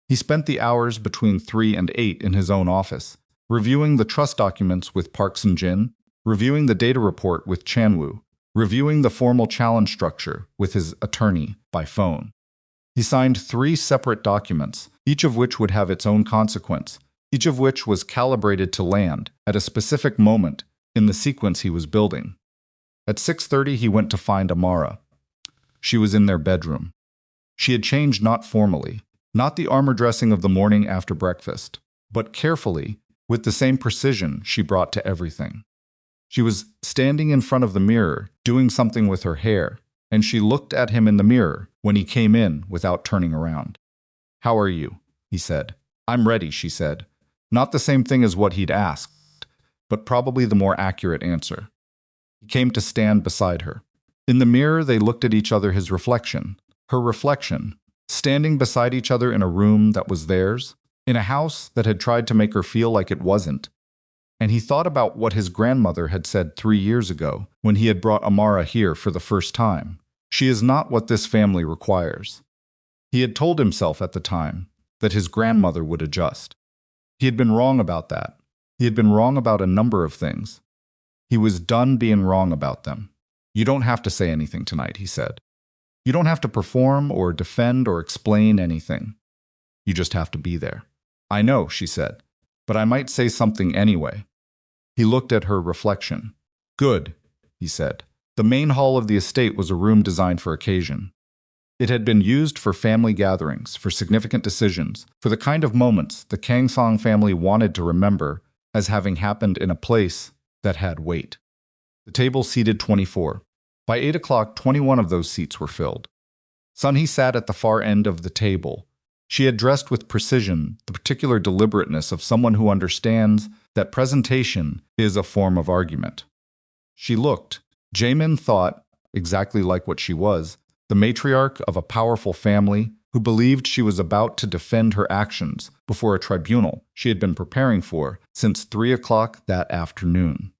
He spent the hours between 3 and 8 in his own office, reviewing the trust documents with Park Seung-jin, reviewing the data report with Chan-woo, reviewing the formal challenge structure with his attorney by phone. He signed 3 separate documents, each of which would have its own consequence, each of which was calibrated to land at a specific moment in the sequence he was building. At 6:30 he went to find Amara. She was in their bedroom. She had changed not formally, not the armor dressing of the morning after breakfast, but carefully, with the same precision she brought to everything. She was standing in front of the mirror, doing something with her hair, and she looked at him in the mirror when he came in without turning around. "How are you?" he said. "I'm ready," she said. Not the same thing as what he'd asked, but probably the more accurate answer. He came to stand beside her. In the mirror they looked at each other, his reflection, her reflection, standing beside each other in a room that was theirs, in a house that had tried to make her feel like it wasn't. And he thought about what his grandmother had said 3 years ago when he had brought Amara here for the first time. She is not what this family requires. He had told himself at the time that his grandmother would adjust. He had been wrong about that. He had been wrong about a number of things. He was done being wrong about them. "You don't have to say anything tonight," he said. "You don't have to perform or defend or explain anything. You just have to be there." "I know," she said, "but I might say something anyway." He looked at her reflection. "Good," he said. The main hall of the estate was a room designed for occasion. It had been used for family gatherings, for significant decisions, for the kind of moments the Kang-song family wanted to remember as having happened in a place that had weight. The table seated 24. By 8 o'clock, 21 of those seats were filled. Sunhee sat at the far end of the table. She had dressed with precision, the particular deliberateness of someone who understands that presentation is a form of argument. She looked, Jae-min thought, exactly like what she was, the matriarch of a powerful family who believed she was about to defend her actions before a tribunal she had been preparing for since 3 o'clock that afternoon.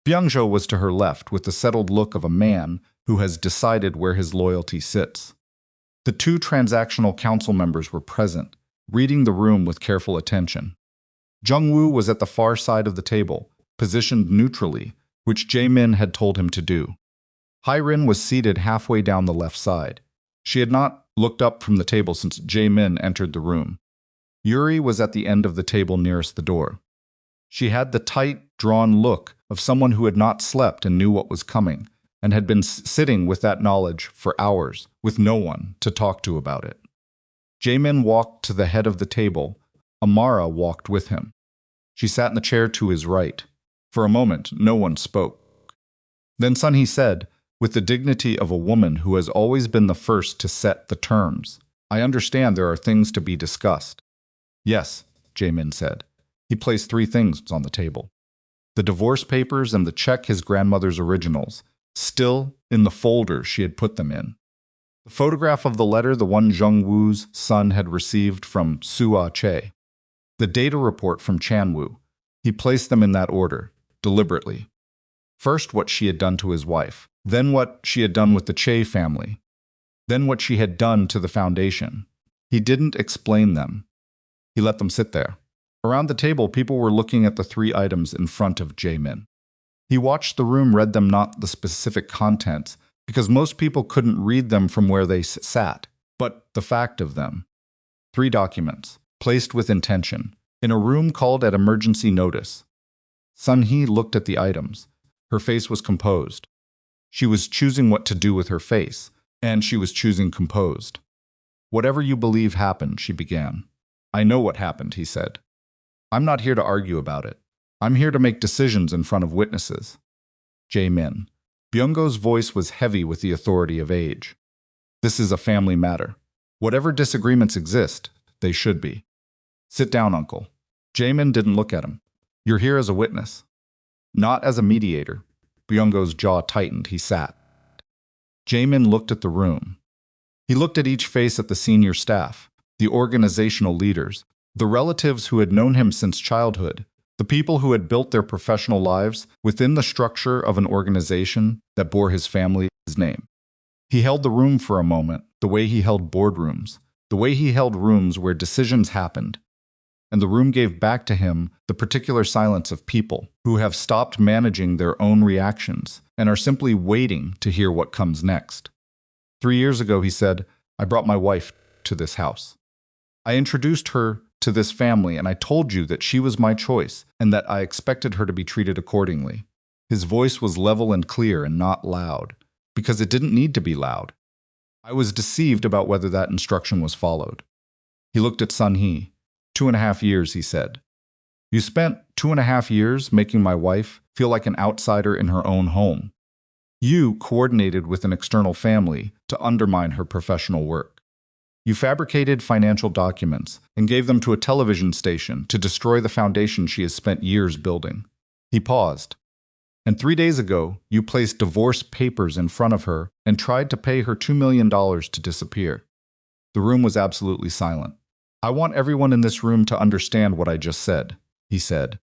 Byung-jo was to her left with the settled look of a man who has decided where his loyalty sits. The 2 transactional council members were present, reading the room with careful attention. Jung-woo was at the far side of the table, positioned neutrally, which Jae-min had told him to do. Hyrin was seated halfway down the left side. She had not looked up from the table since Jae-min entered the room. Yuri was at the end of the table nearest the door. She had the tight, drawn look of someone who had not slept and knew what was coming, and had been sitting with that knowledge for hours, with no one to talk to about it. Jae-min walked to the head of the table. Amara walked with him. She sat in the chair to his right. For a moment, no one spoke. Then Sunhee said, with the dignity of a woman who has always been the first to set the terms, "I understand there are things to be discussed." "Yes," Jae-min said. He placed 3 things on the table. The divorce papers and the check, his grandmother's originals, still in the folder she had put them in. The photograph of the letter the one Jung-woo's son had received from Sua Che. The data report from Chan-woo. He placed them in that order, deliberately. First what she had done to his wife, then what she had done with the Che family, then what she had done to the foundation. He didn't explain them. He let them sit there. Around the table, people were looking at the 3 items in front of Jae-min. He watched the room, read them, not the specific contents, because most people couldn't read them from where they sat, but the fact of them. 3 documents, placed with intention, in a room called at emergency notice. Sun-hee looked at the items. Her face was composed. She was choosing what to do with her face, and she was choosing composed. Whatever you believe happened, she began. I know what happened, he said. I'm not here to argue about it. I'm here to make decisions in front of witnesses. Jae-min. Byung-go's voice was heavy with the authority of age. This is a family matter. Whatever disagreements exist, they should be. Sit down, uncle. Jae-min didn't look at him. You're here as a witness. Not as a mediator. Byung-go's jaw tightened. He sat. Jae-min looked at the room. He looked at each face at the senior staff, the organizational leaders, the relatives who had known him since childhood, the people who had built their professional lives within the structure of an organization that bore his family's name. He held the room for a moment, the way he held boardrooms, the way he held rooms where decisions happened. And the room gave back to him the particular silence of people who have stopped managing their own reactions and are simply waiting to hear what comes next. 3 years ago, he said, I brought my wife to this house. I introduced her to this family, and I told you that she was my choice and that I expected her to be treated accordingly. His voice was level and clear and not loud, because it didn't need to be loud. I was deceived about whether that instruction was followed. He looked at Sun-hee. 2.5 years, he said. You spent 2.5 years making my wife feel like an outsider in her own home. You coordinated with an external family to undermine her professional work. You fabricated financial documents and gave them to a television station to destroy the foundation she has spent years building. He paused. And 3 days ago, you placed divorce papers in front of her and tried to pay her $2 million to disappear. The room was absolutely silent. I want everyone in this room to understand what I just said, he said.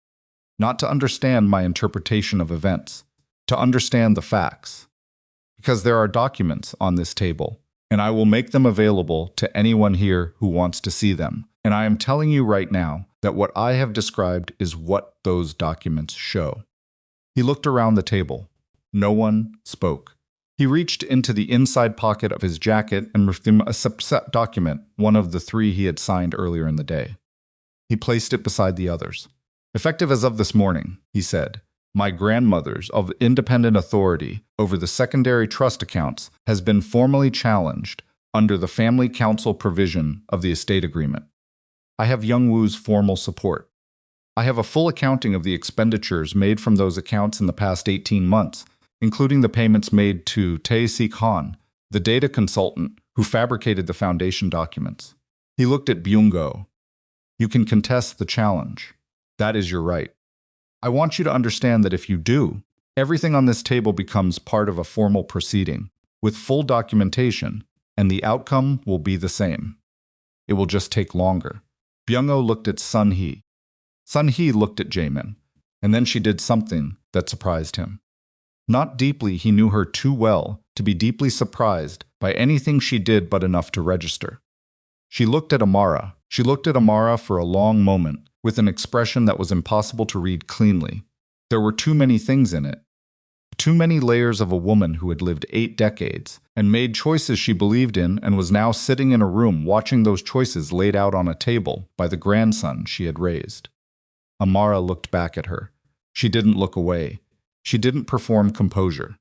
Not to understand my interpretation of events, to understand the facts. Because there are documents on this table, and I will make them available to anyone here who wants to see them. And I am telling you right now that what I have described is what those documents show. He looked around the table. No one spoke. He reached into the inside pocket of his jacket and removed a subset document, one of the 3 he had signed earlier in the day. He placed it beside the others. Effective as of this morning, he said, my grandmother's of independent authority over the secondary trust accounts has been formally challenged under the Family Council provision of the estate agreement. I have Jung-woo's formal support. I have a full accounting of the expenditures made from those accounts in the past 18 months, including the payments made to Tae-sik Han, the data consultant who fabricated the foundation documents. He looked at Byung-go. You can contest the challenge. That is your right. I want you to understand that if you do, everything on this table becomes part of a formal proceeding, with full documentation, and the outcome will be the same. It will just take longer. Byung-go looked at Sun-hee. Sun-hee looked at Jae-min, and then she did something that surprised him. Not deeply, he knew her too well to be deeply surprised by anything she did but enough to register. She looked at Amara. She looked at Amara for a long moment, with an expression that was impossible to read cleanly. There were too many things in it. Too many layers of a woman who had lived 8 decades and made choices she believed in and was now sitting in a room watching those choices laid out on a table by the grandson she had raised. Amara looked back at her. She didn't look away. She didn't perform composure.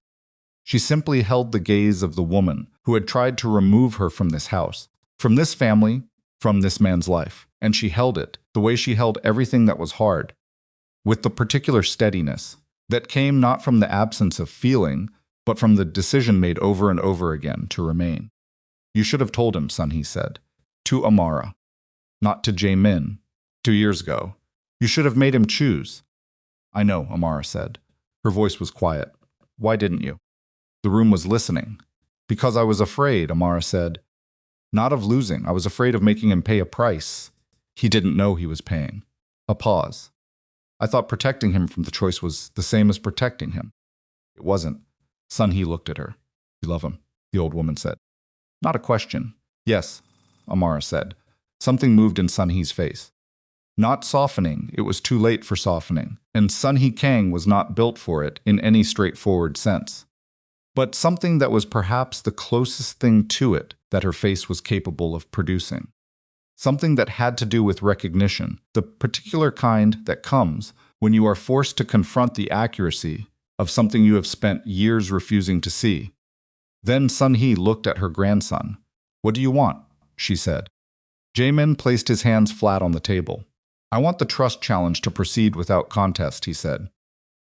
She simply held the gaze of the woman who had tried to remove her from this house, from this family, from this man's life, and she held it, the way she held everything that was hard, with the particular steadiness that came not from the absence of feeling, but from the decision made over and over again to remain. You should have told him, son, he said, to Amara, not to Jae-min, 2 years ago. You should have made him choose. I know, Amara said. Her voice was quiet. Why didn't you? The room was listening. Because I was afraid, Amara said. Not of losing, I was afraid of making him pay a price he didn't know he was paying. A pause. I thought protecting him from the choice was the same as protecting him. It wasn't. Sun-hee looked at her. You love him, the old woman said. Not a question. Yes, Amara said. Something moved in Sun-hee's face. Not softening, it was too late for softening, and Sun-hee Kang was not built for it in any straightforward sense. But something that was perhaps the closest thing to it that her face was capable of producing. Something that had to do with recognition, the particular kind that comes when you are forced to confront the accuracy of something you have spent years refusing to see. Then Sun-hee looked at her grandson. What do you want? She said. Jae-min placed his hands flat on the table. I want the trust challenge to proceed without contest, he said.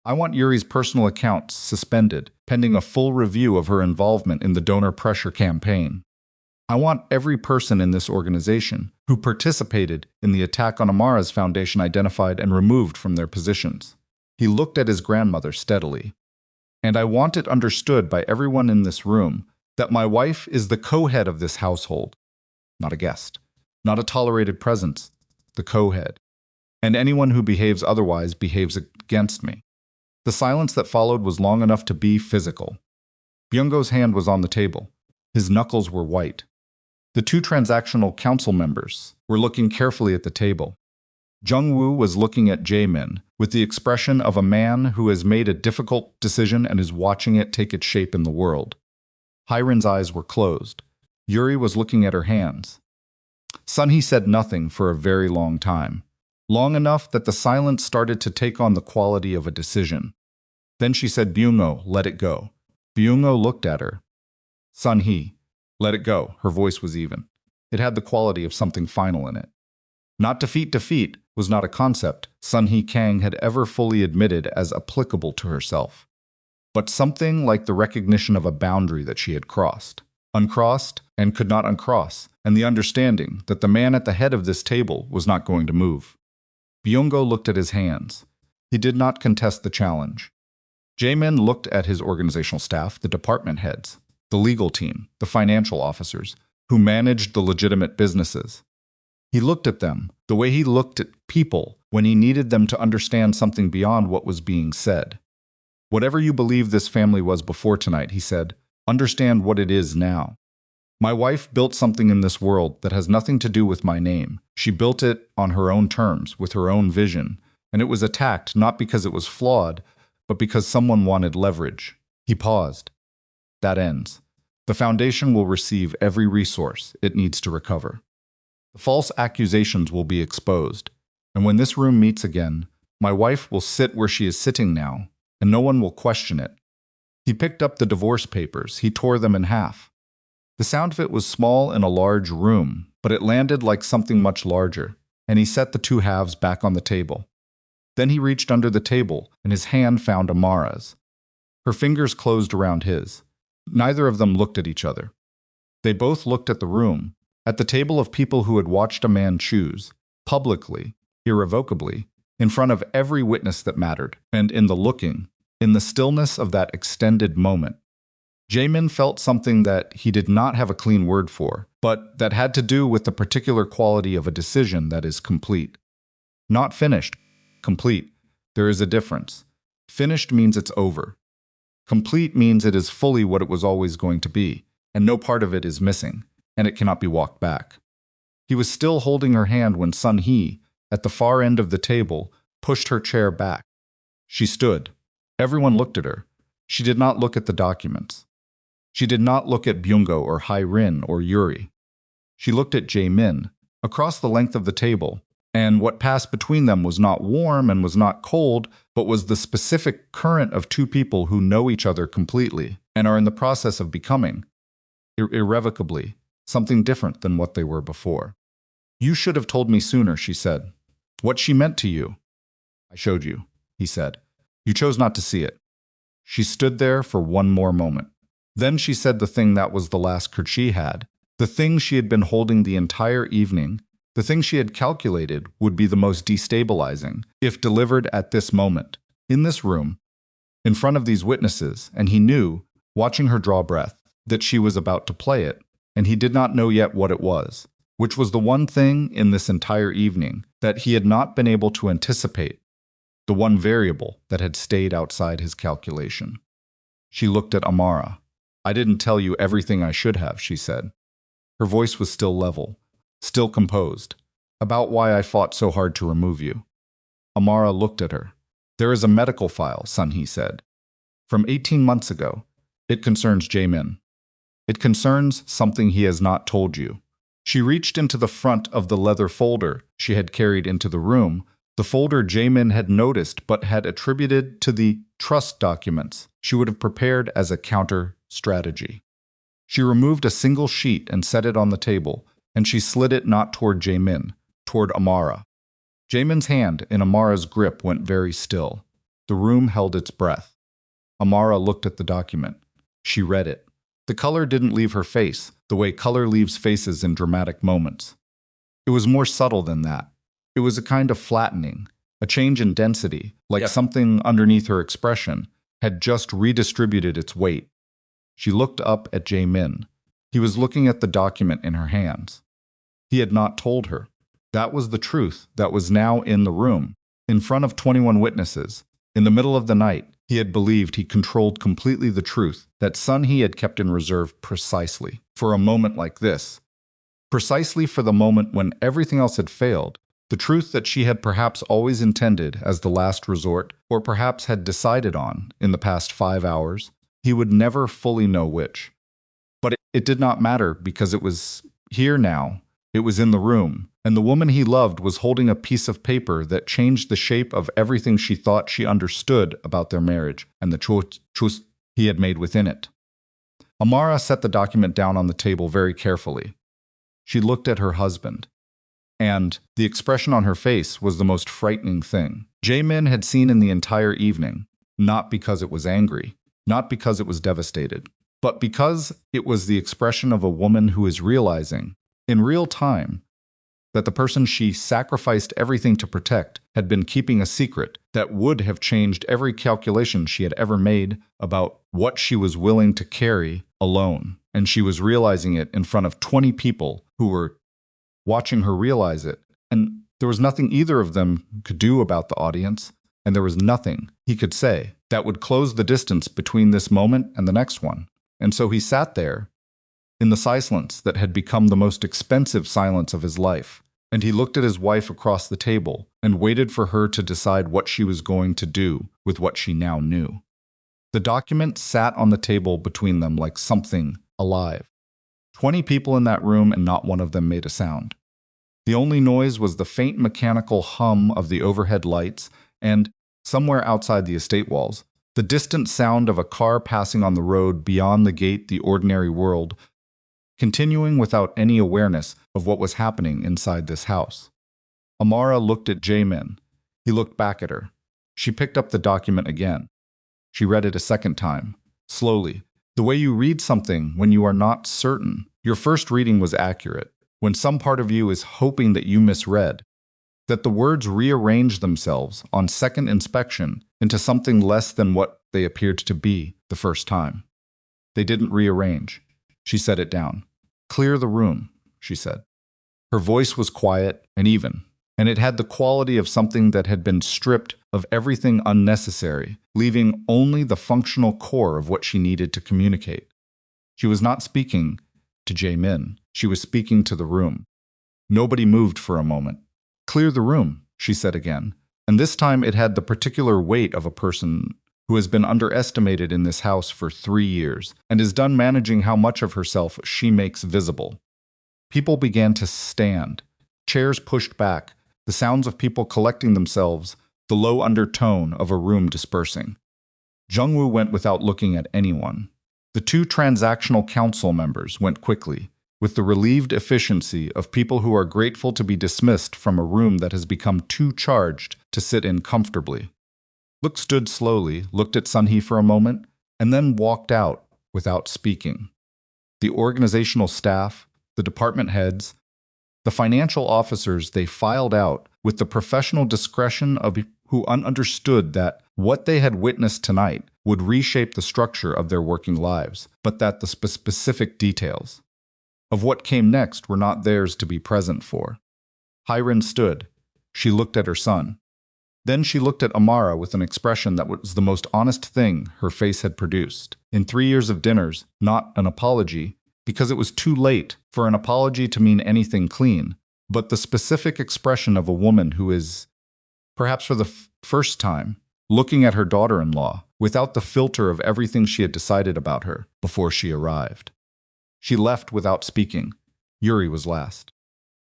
I want Yuri's personal accounts suspended, pending a full review of her involvement in the donor pressure campaign. I want every person in this organization who participated in the attack on Amara's foundation identified and removed from their positions. He looked at his grandmother steadily. And I want it understood by everyone in this room that my wife is the co-head of this household. Not a guest. Not a tolerated presence. The co-head. And anyone who behaves otherwise behaves against me. The silence that followed was long enough to be physical. Byung-go's hand was on the table. His knuckles were white. The two transactional council members were looking carefully at the table. Jung-woo was looking at Jae-min with the expression of a man who has made a difficult decision and is watching it take its shape in the world. Hyrin's eyes were closed. Yuri was looking at her hands. Sun-hee said nothing for a very long time. Long enough that the silence started to take on the quality of a decision. Then she said, Byung-go, let it go. Byung-go looked at her. Sun-hee, let it go. Her voice was even. It had the quality of something final in it. Not defeat was not a concept Sun-hee Kang had ever fully admitted as applicable to herself, but something like the recognition of a boundary that she had crossed, uncrossed and could not uncross, and the understanding that the man at the head of this table was not going to move. Byung-go looked at his hands. He did not contest the challenge. Jae-min looked at his organizational staff, the department heads, the legal team, the financial officers, who managed the legitimate businesses. He looked at them the way he looked at people when he needed them to understand something beyond what was being said. Whatever you believe this family was before tonight, he said, understand what it is now. My wife built something in this world that has nothing to do with my name. She built it on her own terms, with her own vision, and it was attacked not because it was flawed, but because someone wanted leverage. He paused. That ends. The foundation will receive every resource it needs to recover. The false accusations will be exposed, and when this room meets again, my wife will sit where she is sitting now, and no one will question it. He picked up the divorce papers. He tore them in half. The sound of it was small in a large room, but it landed like something much larger, and he set the two halves back on the table. Then he reached under the table, and his hand found Amara's. Her fingers closed around his. Neither of them looked at each other. They both looked at the room, at the table of people who had watched a man choose, publicly, irrevocably, in front of every witness that mattered, and in the looking, in the stillness of that extended moment. Jae-min felt something that he did not have a clean word for, but that had to do with the particular quality of a decision that is complete. Not finished. Complete. There is a difference. Finished means it's over. Complete means it is fully what it was always going to be, and no part of it is missing, and it cannot be walked back. He was still holding her hand when Sun-hee, at the far end of the table, pushed her chair back. She stood. Everyone looked at her. She did not look at the documents. She did not look at Byung-go or Hyrin or Yuri. She looked at Jae-min, across the length of the table, and what passed between them was not warm and was not cold, but was the specific current of two people who know each other completely and are in the process of becoming, irrevocably, something different than what they were before. You should have told me sooner, she said. What she meant to you. I showed you, he said. You chose not to see it. She stood there for one more moment. Then she said the thing that was the last card she had, the thing she had been holding the entire evening, the thing she had calculated would be the most destabilizing if delivered at this moment, in this room, in front of these witnesses, and he knew, watching her draw breath, that she was about to play it, and he did not know yet what it was, which was the one thing in this entire evening that he had not been able to anticipate, the one variable that had stayed outside his calculation. She looked at Amara. "I didn't tell you everything I should have," she said. Her voice was still level, still composed, "about why I fought so hard to remove you." Amara looked at her. "There is a medical file," Sun-hee said. "From 18 months ago. It concerns Jae-min. It concerns something he has not told you." She reached into the front of the leather folder she had carried into the room, the folder Jae-min had noticed but had attributed to the trust documents she would have prepared as a counter-strategy. She removed a single sheet and set it on the table, and she slid it not toward Jae-min, toward Amara. Jae-min's hand in Amara's grip went very still. The room held its breath. Amara looked at the document. She read it. The color didn't leave her face, the way color leaves faces in dramatic moments. It was more subtle than that. It was a kind of flattening, a change in density, like something underneath her expression had just redistributed its weight. She looked up at Jae-min. He was looking at the document in her hands. He had not told her. That was the truth that was now in the room, in front of 21 witnesses. In the middle of the night, he had believed he controlled completely the truth that Sun-hee had kept in reserve precisely for a moment like this. Precisely for the moment when everything else had failed, the truth that she had perhaps always intended as the last resort, or perhaps had decided on in the past 5 hours, he would never fully know which. But it did not matter because it was here now, it was in the room, and the woman he loved was holding a piece of paper that changed the shape of everything she thought she understood about their marriage and the choice he had made within it. Amara set the document down on the table very carefully. She looked at her husband, and the expression on her face was the most frightening thing Jae-min had seen in the entire evening, not because it was angry, not because it was devastated, but because it was the expression of a woman who is realizing, in real time, that the person she sacrificed everything to protect had been keeping a secret that would have changed every calculation she had ever made about what she was willing to carry alone. And she was realizing it in front of 20 people who were watching her realize it. And there was nothing either of them could do about the audience, and there was nothing he could say that would close the distance between this moment and the next one. And so he sat there, in the silence that had become the most expensive silence of his life, and he looked at his wife across the table and waited for her to decide what she was going to do with what she now knew. The document sat on the table between them like something alive. 20 people in that room, and not one of them made a sound. The only noise was the faint mechanical hum of the overhead lights and, somewhere outside the estate walls, the distant sound of a car passing on the road beyond the gate the ordinary world, continuing without any awareness of what was happening inside this house. Amara looked at Jae-min. He looked back at her. She picked up the document again. She read it a second time, slowly. The way you read something when you are not certain. Your first reading was accurate, when some part of you is hoping that you misread, that the words rearrange themselves on second inspection into something less than what they appeared to be the first time. They didn't rearrange. She set it down. "Clear the room," she said. Her voice was quiet and even, and it had the quality of something that had been stripped of everything unnecessary, leaving only the functional core of what she needed to communicate. She was not speaking to Jae-min. She was speaking to the room. Nobody moved for a moment. "Clear the room," she said again, and this time it had the particular weight of a person who has been underestimated in this house for 3 years and is done managing how much of herself she makes visible. People began to stand, chairs pushed back, the sounds of people collecting themselves, the low undertone of a room dispersing. Jungwoo went without looking at anyone. The 2 transactional council members went quickly, with the relieved efficiency of people who are grateful to be dismissed from a room that has become too charged to sit in comfortably. Look stood slowly, looked at Sun-hee for a moment, and then walked out without speaking. The organizational staff, the department heads, the financial officers, they filed out with the professional discretion of who understood that what they had witnessed tonight would reshape the structure of their working lives, but that the specific details of what came next were not theirs to be present for. Hyren stood. She looked at her son. Then she looked at Amara with an expression that was the most honest thing her face had produced. In 3 years of dinners, not an apology, because it was too late for an apology to mean anything clean, but the specific expression of a woman who is, perhaps for the first time, looking at her daughter-in-law without the filter of everything she had decided about her before she arrived. She left without speaking. Yuri was last.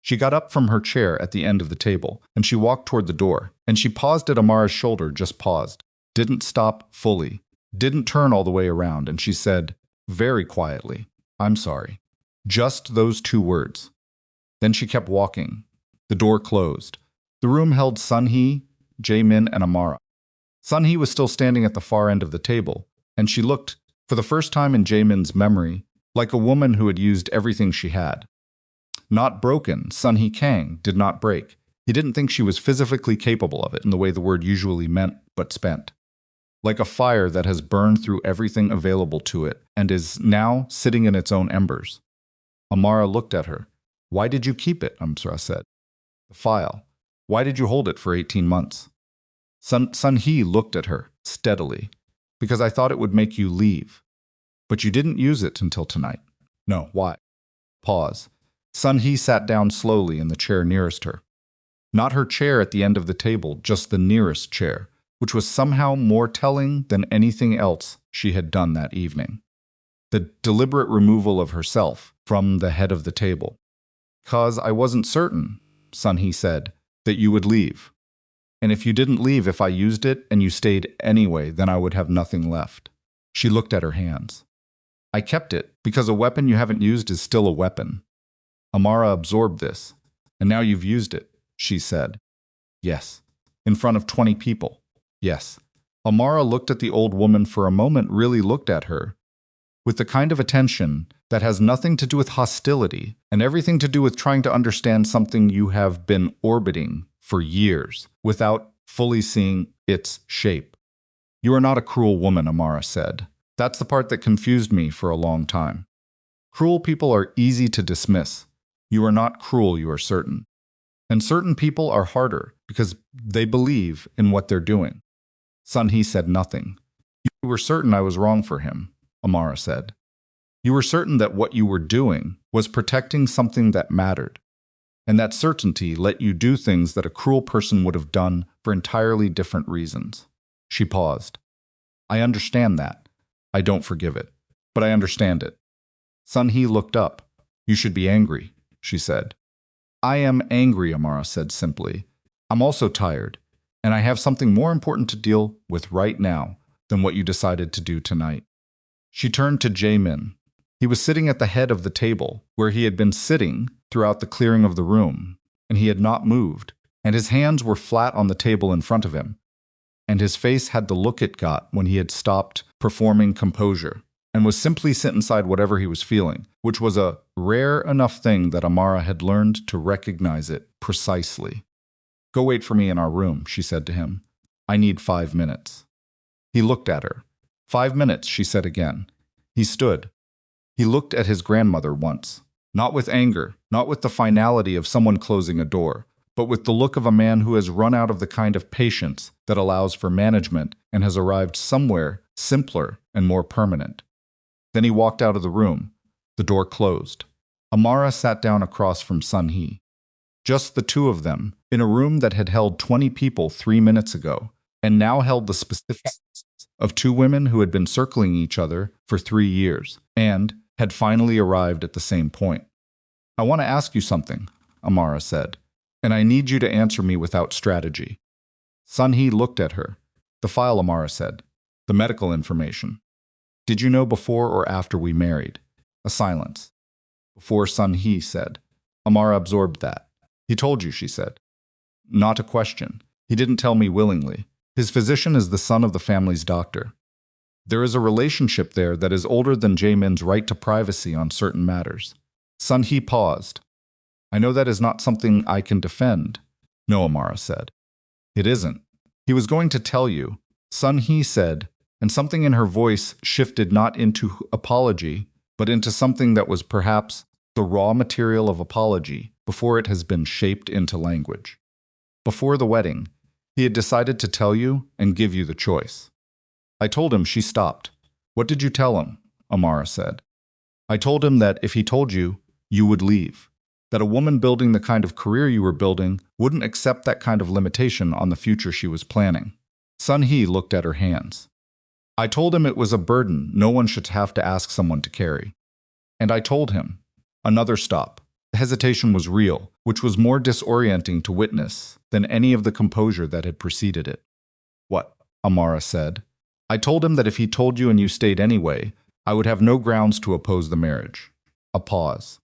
She got up from her chair at the end of the table, and she walked toward the door, and she paused at Amara's shoulder, just paused, didn't stop fully, didn't turn all the way around, and she said, very quietly, "I'm sorry." Just those 2 words. Then she kept walking. The door closed. The room held Sun-hee, Jae-min, and Amara. Sun-hee was still standing at the far end of the table, and she looked, for the first time in Jae-min's memory, like a woman who had used everything she had. Not broken, Sun-hee Kang did not break. He didn't think she was physically capable of it in the way the word usually meant, but spent. Like a fire that has burned through everything available to it and is now sitting in its own embers. Amara looked at her. "Why did you keep it?" Amara said. "The file. Why did you hold it for 18 months? Sun-hee looked at her steadily. "Because I thought it would make you leave. But you didn't use it until tonight." "No, why?" Pause. Sun-hee sat down slowly in the chair nearest her. Not her chair at the end of the table, just the nearest chair, which was somehow more telling than anything else she had done that evening. The deliberate removal of herself from the head of the table. "'Cause I wasn't certain," Sun-hee said, "that you would leave. And if you didn't leave, if I used it and you stayed anyway, then I would have nothing left." She looked at her hands. "I kept it because a weapon you haven't used is still a weapon." Amara absorbed this. "And now you've used it," she said. "Yes." "In front of 20 people." "Yes." Amara looked at the old woman for a moment, really looked at her, with the kind of attention that has nothing to do with hostility and everything to do with trying to understand something you have been orbiting for years without fully seeing its shape. "You are not a cruel woman," Amara said. "That's the part that confused me for a long time. Cruel people are easy to dismiss. You are not cruel, you are certain. And certain people are harder because they believe in what they're doing." Sun-hee said nothing. "You were certain I was wrong for him," Amara said. "You were certain that what you were doing was protecting something that mattered. And that certainty let you do things that a cruel person would have done for entirely different reasons." She paused. "I understand that. I don't forgive it. But I understand it." Sun-hee looked up. "You should be angry," she said. "I am angry," Amara said simply. "I'm also tired, and I have something more important to deal with right now than what you decided to do tonight." She turned to Jae-min. He was sitting at the head of the table, where he had been sitting throughout the clearing of the room, and he had not moved, and his hands were flat on the table in front of him, and his face had the look it got when he had stopped performing composure, and was simply sit inside whatever he was feeling, which was a rare enough thing that Amara had learned to recognize it precisely. "Go wait for me in our room," she said to him. "I need 5 minutes." He looked at her. 5 minutes, she said again. He stood. He looked at his grandmother once, not with anger, not with the finality of someone closing a door, but with the look of a man who has run out of the kind of patience that allows for management and has arrived somewhere simpler and more permanent. Then he walked out of the room. The door closed. Amara sat down across from Sun-hee. Just the 2 of them, in a room that had held 20 people 3 minutes ago, and now held the specifics of 2 women who had been circling each other for 3 years, and had finally arrived at the same point. "I want to ask you something," Amara said, "and I need you to answer me without strategy." Sun-hee looked at her. "The file," Amara said. "The medical information. Did you know before or after we married?" A silence. "Before," Sun-hee said. Amara absorbed that. "He told you," she said. "Not a question. He didn't tell me willingly. His physician is the son of the family's doctor. There is a relationship there that is older than Jae-min's right to privacy on certain matters." Sun-hee paused. "I know that is not something I can defend." "No," Amara said. "It isn't. He was going to tell you." Sun-hee said, and something in her voice shifted not into apology, but into something that was perhaps the raw material of apology before it has been shaped into language. Before the wedding, he had decided to tell you and give you the choice. I told him. She stopped. What did you tell him? Amara said. I told him that if he told you, you would leave. That a woman building the kind of career you were building wouldn't accept that kind of limitation on the future she was planning. Sun-hee looked at her hands. I told him it was a burden no one should have to ask someone to carry. And I told him. Another stop. The hesitation was real, which was more disorienting to witness than any of the composure that had preceded it. What? Amara said. I told him that if he told you and you stayed anyway, I would have no grounds to oppose the marriage. A pause.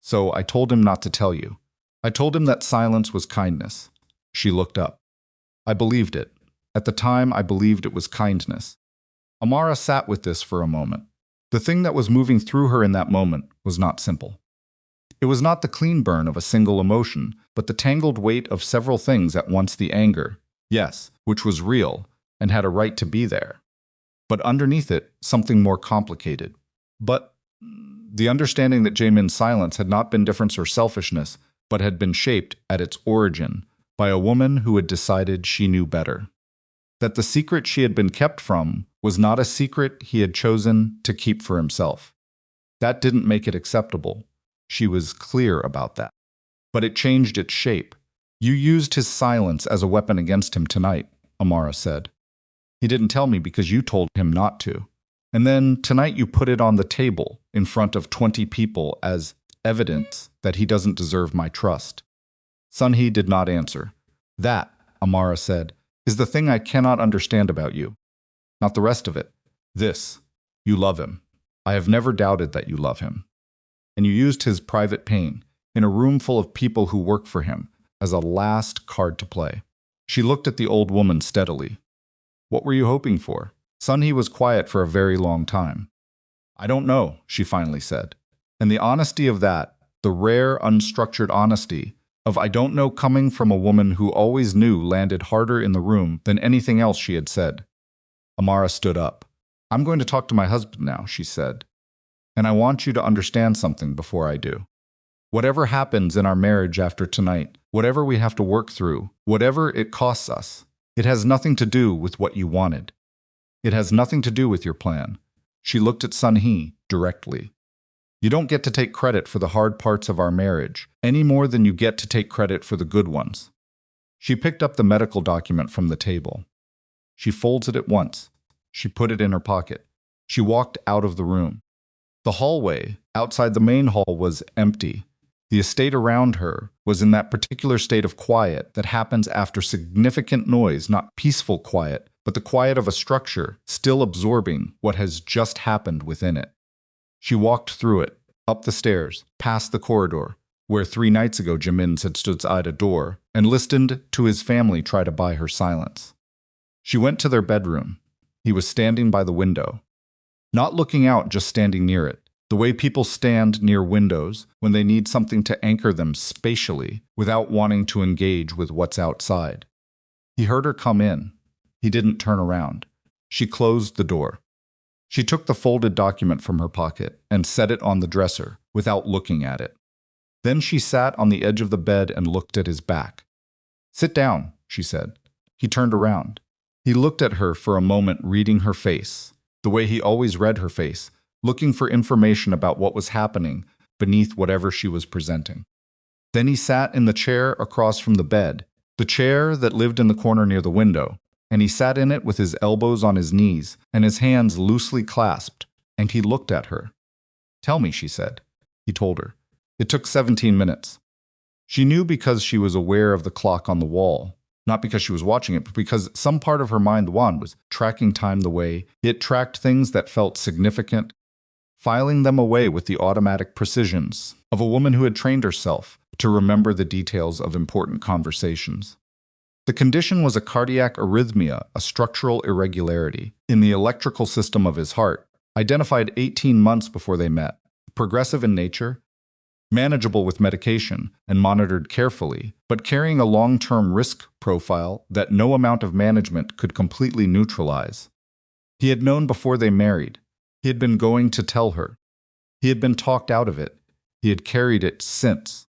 So I told him not to tell you. I told him that silence was kindness. She looked up. I believed it. At the time, I believed it was kindness. Amara sat with this for a moment. The thing that was moving through her in that moment was not simple. It was not the clean burn of a single emotion, but the tangled weight of several things at once. The anger, yes, which was real and had a right to be there. But underneath it, something more complicated. But the understanding that Jae-min's silence had not been difference or selfishness, but had been shaped at its origin by a woman who had decided she knew better. That the secret she had been kept from was not a secret he had chosen to keep for himself. That didn't make it acceptable. She was clear about that. But it changed its shape. You used his silence as a weapon against him tonight, Amara said. He didn't tell me because you told him not to. And then tonight you put it on the table in front of 20 people as evidence that he doesn't deserve my trust. Sun-hee did not answer. That, Amara said, is the thing I cannot understand about you. Not the rest of it. This. You love him. I have never doubted that you love him. And you used his private pain in a room full of people who work for him as a last card to play. She looked at the old woman steadily. What were you hoping for? Sun-hee was quiet for a very long time. I don't know, she finally said. And the honesty of that, the rare, unstructured honesty of I don't know coming from a woman who always knew landed harder in the room than anything else she had said. Amara stood up. I'm going to talk to my husband now, she said. And I want you to understand something before I do. Whatever happens in our marriage after tonight, whatever we have to work through, whatever it costs us, it has nothing to do with what you wanted. It has nothing to do with your plan. She looked at Sun-hee directly. You don't get to take credit for the hard parts of our marriage, any more than you get to take credit for the good ones. She picked up the medical document from the table. She folded it once. She put it in her pocket. She walked out of the room. The hallway outside the main hall was empty. The estate around her was in that particular state of quiet that happens after significant noise, not peaceful quiet, but the quiet of a structure still absorbing what has just happened within it. She walked through it, up the stairs, past the corridor, where 3 nights ago Jae-min had stood at a door and listened to his family try to buy her silence. She went to their bedroom. He was standing by the window. Not looking out, just standing near it. The way people stand near windows when they need something to anchor them spatially without wanting to engage with what's outside. He heard her come in. He didn't turn around. She closed the door. She took the folded document from her pocket and set it on the dresser without looking at it. Then she sat on the edge of the bed and looked at his back. Sit down, she said. He turned around. He looked at her for a moment, reading her face, the way he always read her face, looking for information about what was happening beneath whatever she was presenting. Then he sat in the chair across from the bed, the chair that lived in the corner near the window, and he sat in it with his elbows on his knees and his hands loosely clasped, and he looked at her. Tell me, she said. He told her. It took 17 minutes. She knew because she was aware of the clock on the wall, not because she was watching it, but because some part of her mind, Wan, was tracking time the way it tracked things that felt significant, filing them away with the automatic precisions of a woman who had trained herself to remember the details of important conversations. The condition was a cardiac arrhythmia, a structural irregularity in the electrical system of his heart, identified 18 months before they met, progressive in nature, manageable with medication and monitored carefully, but carrying a long-term risk profile that no amount of management could completely neutralize. He had known before they married. He had been going to tell her. He had been talked out of it. He had carried it since.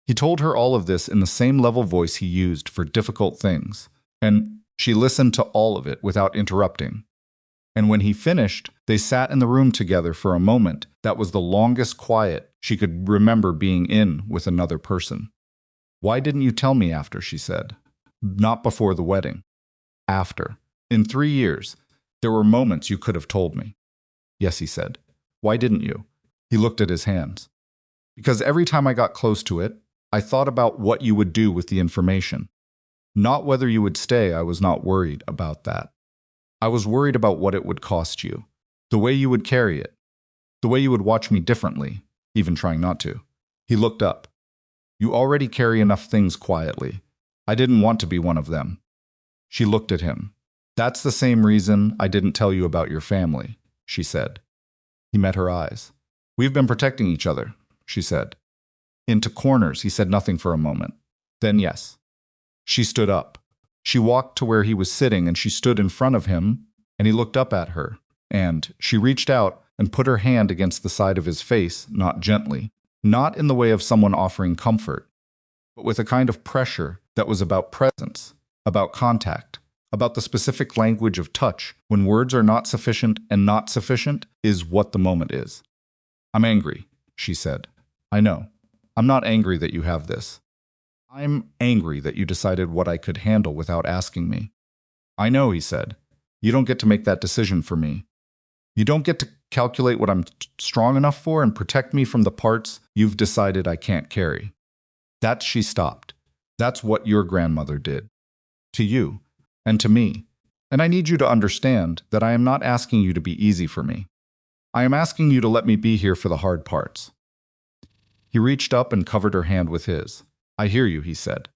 He told her all of this in the same level voice he used for difficult things, and she listened to all of it without interrupting. And when he finished, they sat in the room together for a moment that was the longest quiet she could remember being in with another person. "Why didn't you tell me after?" she said. "Not before the wedding." "After. In 3 years. There were moments you could have told me." "Yes," he said. "Why didn't you?" He looked at his hands. "Because every time I got close to it, I thought about what you would do with the information. Not whether you would stay. I was not worried about that. I was worried about what it would cost you, the way you would carry it, the way you would watch me differently, even trying not to." He looked up. "You already carry enough things quietly. I didn't want to be one of them." She looked at him. "That's the same reason I didn't tell you about your family," she said. He met her eyes. "We've been protecting each other," she said. Into corners, he said nothing for a moment. Then yes. She stood up. She walked to where he was sitting, and she stood in front of him, and he looked up at her, and she reached out and put her hand against the side of his face, not gently, not in the way of someone offering comfort, but with a kind of pressure that was about presence, about contact, about the specific language of touch when words are not sufficient, and not sufficient is what the moment is. "I'm angry," she said. "I know. I'm not angry that you have this. I'm angry that you decided what I could handle without asking me." "I know," he said. "You don't get to make that decision for me. You don't get to calculate what I'm strong enough for and protect me from the parts you've decided I can't carry." That she stopped. "That's what your grandmother did. To you. And to me. And I need you to understand that I am not asking you to be easy for me. I am asking you to let me be here for the hard parts." He reached up and covered her hand with his. "I hear you," he said.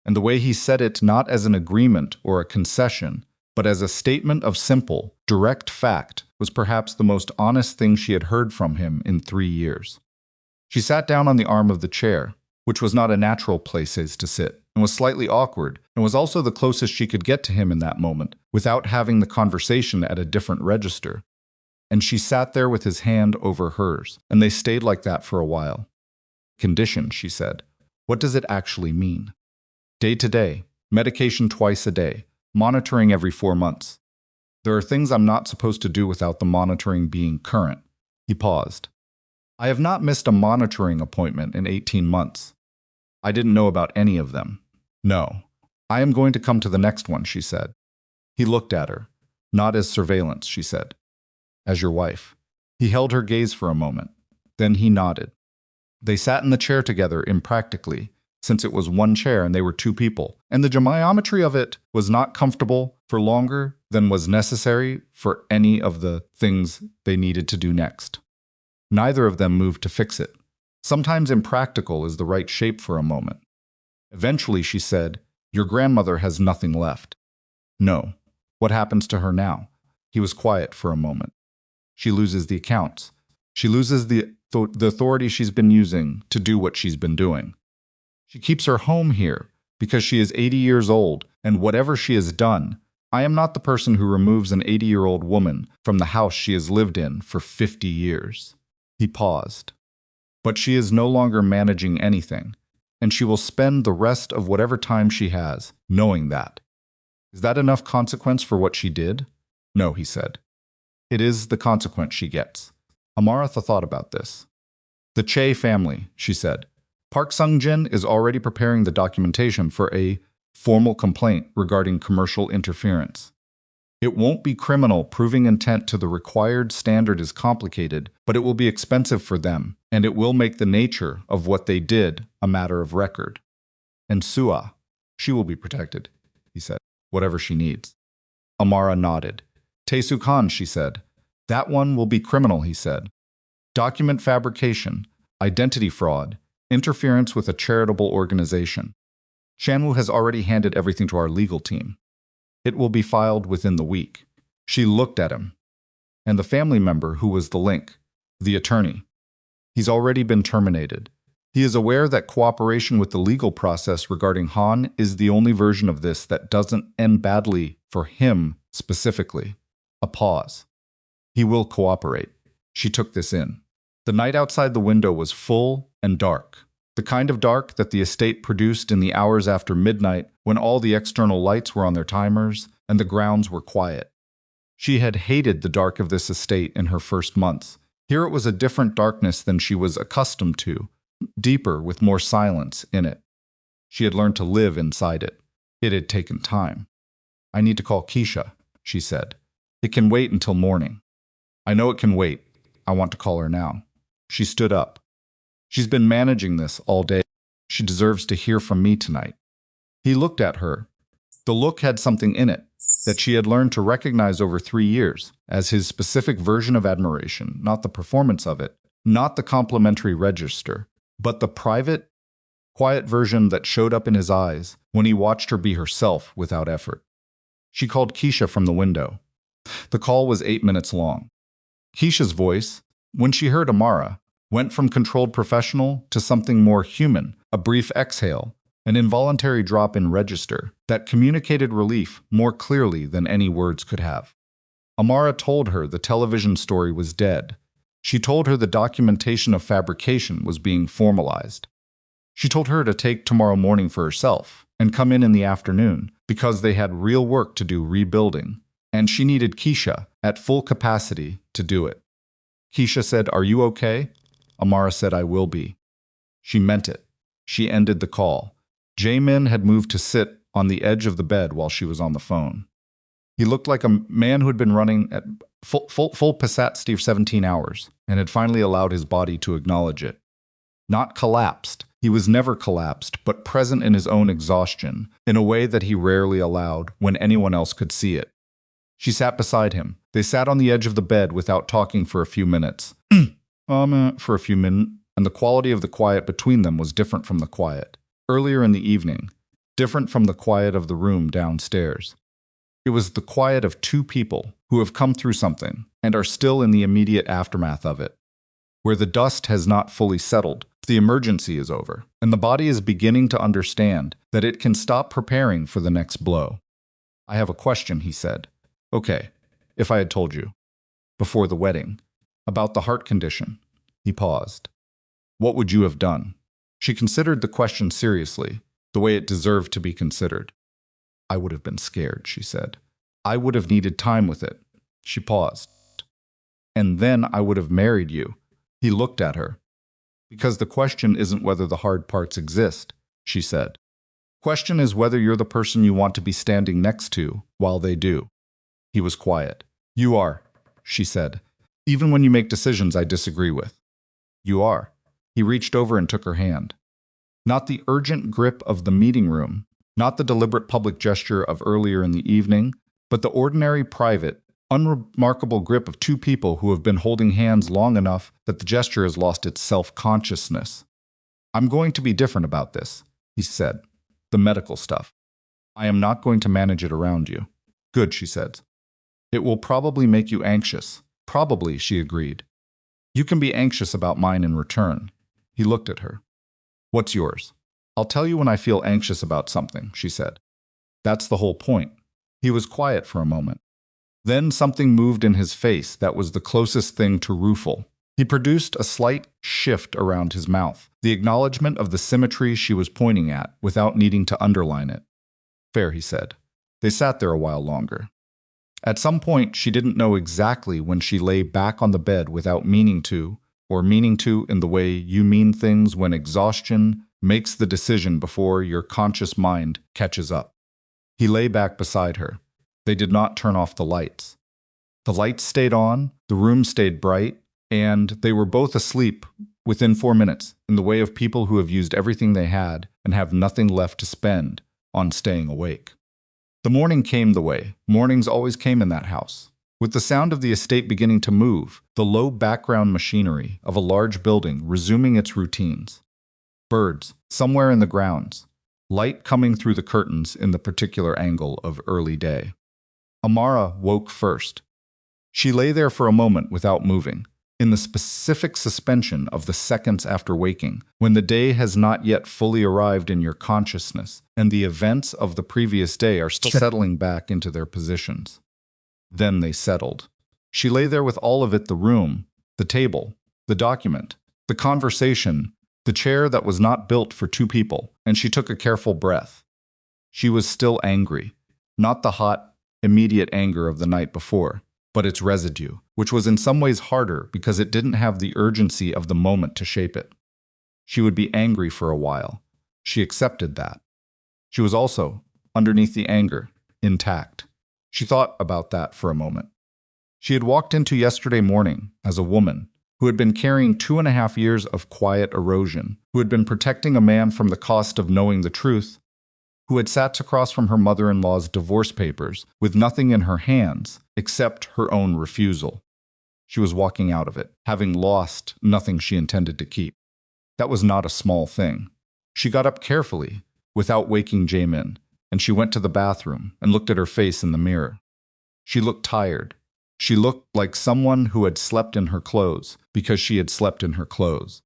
And the way he said it not as an agreement or a concession, but as a statement of simple, direct fact, was perhaps the most honest thing she had heard from him in 3 years. She sat down on the arm of the chair, which was not a natural place to sit, and was slightly awkward, and was also the closest she could get to him in that moment, without having the conversation at a different register. And she sat there with his hand over hers, and they stayed like that for a while. "Condition," she said. "What does it actually mean?" "Day to day, medication twice a day, monitoring every 4 months. There are things I'm not supposed to do without the monitoring being current." He paused. "I have not missed a monitoring appointment in 18 months. I didn't know about any of them." "No. I am going to come to the next one," she said. He looked at her. "Not as surveillance," she said. "As your wife." He held her gaze for a moment. Then he nodded. They sat in the chair together impractically, since it was one chair and they were 2 people, and the geometry of it was not comfortable for longer than was necessary for any of the things they needed to do next. Neither of them moved to fix it. Sometimes impractical is the right shape for a moment. Eventually she said, "Your grandmother has nothing left." "No. What happens to her now?" He was quiet for a moment. "She loses the accounts. She loses the authority she's been using to do what she's been doing. She keeps her home here because she is 80 years old, and whatever she has done, I am not the person who removes an 80-year-old woman from the house she has lived in for 50 years. He paused. "But she is no longer managing anything, and she will spend the rest of whatever time she has knowing that. Is that enough consequence for what she did?" "No," he said. "It is the consequence she gets." Amara thought about this. "The Che family," she said. "Park Sung-jin is already preparing the documentation for a formal complaint regarding commercial interference. It won't be criminal. Proving intent to the required standard is complicated, but it will be expensive for them, and it will make the nature of what they did a matter of record. And Sua, she will be protected," he said, "whatever she needs." Amara nodded. "Tae-soo-kan," she said. "That one will be criminal," he said. "Document fabrication, identity fraud, interference with a charitable organization. Chanwoo has already handed everything to our legal team. It will be filed within the week." She looked at him. "And the family member who was the link, the attorney. He's already been terminated. He is aware that cooperation with the legal process regarding Han is the only version of this that doesn't end badly for him specifically. A pause. He will cooperate. She took this in. The night outside the window was full and dark. The kind of dark that the estate produced in the hours after midnight when all the external lights were on their timers and the grounds were quiet. She had hated the dark of this estate in her first months. Here it was a different darkness than she was accustomed to, deeper with more silence in it. She had learned to live inside it. It had taken time. "I need to call Keisha," she said. "It can wait until morning." "I know it can wait. I want to call her now." She stood up. "She's been managing this all day. She deserves to hear from me tonight." He looked at her. The look had something in it that she had learned to recognize over 3 years as his specific version of admiration, not the performance of it, not the complimentary register, but the private, quiet version that showed up in his eyes when he watched her be herself without effort. She called Keisha from the window. The call was 8 minutes long. Keisha's voice, when she heard Amara, went from controlled professional to something more human, a brief exhale, an involuntary drop in register that communicated relief more clearly than any words could have. Amara told her the television story was dead. She told her the documentation of fabrication was being formalized. She told her to take tomorrow morning for herself and come in the afternoon because they had real work to do rebuilding, and she needed Keisha at full capacity to do it. Keisha said, "Are you okay?" Amara said, "I will be." She meant it. She ended the call. Jae-min had moved to sit on the edge of the bed while she was on the phone. He looked like a man who had been running at full capacity for 17 hours and had finally allowed his body to acknowledge it. Not collapsed. He was never collapsed, but present in his own exhaustion in a way that he rarely allowed when anyone else could see it. She sat beside him. They sat on the edge of the bed without talking for a few minutes. For a few minutes, and the quality of the quiet between them was different from the quiet earlier in the evening, different from the quiet of the room downstairs. It was the quiet of two people who have come through something and are still in the immediate aftermath of it, where the dust has not fully settled, the emergency is over, and the body is beginning to understand that it can stop preparing for the next blow. "I have a question," he said. "Okay, if I had told you, before the wedding, about the heart condition." He paused. "What would you have done?" She considered the question seriously, the way it deserved to be considered. "I would have been scared," she said. "I would have needed time with it." She paused. "And then I would have married you." He looked at her. "Because the question isn't whether the hard parts exist," she said. "Question is whether you're the person you want to be standing next to while they do." He was quiet. "You are," she said. "Even when you make decisions I disagree with." "You are." He reached over and took her hand. Not the urgent grip of the meeting room, not the deliberate public gesture of earlier in the evening, but the ordinary, private, unremarkable grip of two people who have been holding hands long enough that the gesture has lost its self-consciousness. "I'm going to be different about this," he said. "The medical stuff. I am not going to manage it around you." "Good," she said. "It will probably make you anxious." "Probably," she agreed. "You can be anxious about mine in return." He looked at her. "What's yours?" "I'll tell you when I feel anxious about something," she said. "That's the whole point." He was quiet for a moment. Then something moved in his face that was the closest thing to rueful. He produced a slight shift around his mouth, the acknowledgement of the symmetry she was pointing at without needing to underline it. "Fair," he said. They sat there a while longer. At some point, she didn't know exactly when she lay back on the bed without meaning to, or meaning to in the way you mean things when exhaustion makes the decision before your conscious mind catches up. He lay back beside her. They did not turn off the lights. The lights stayed on, the room stayed bright, and they were both asleep within 4 minutes, in the way of people who have used everything they had and have nothing left to spend on staying awake. The morning came the way mornings always came in that house, with the sound of the estate beginning to move, the low background machinery of a large building resuming its routines. Birds, somewhere in the grounds, light coming through the curtains in the particular angle of early day. Amara woke first. She lay there for a moment without moving, in the specific suspension of the seconds after waking, when the day has not yet fully arrived in your consciousness, and the events of the previous day are still settling back into their positions. Then they settled. She lay there with all of it: the room, the table, the document, the conversation, the chair that was not built for two people, and she took a careful breath. She was still angry, not the hot, immediate anger of the night before, but its residue, which was in some ways harder because it didn't have the urgency of the moment to shape it. She would be angry for a while. She accepted that. She was also, underneath the anger, intact. She thought about that for a moment. She had walked into yesterday morning as a woman who had been carrying 2.5 years of quiet erosion, who had been protecting a man from the cost of knowing the truth, who had sat across from her mother-in-law's divorce papers with nothing in her hands except her own refusal. She was walking out of it, having lost nothing she intended to keep. That was not a small thing. She got up carefully, without waking Jae-min, and she went to the bathroom and looked at her face in the mirror. She looked tired. She looked like someone who had slept in her clothes because she had slept in her clothes.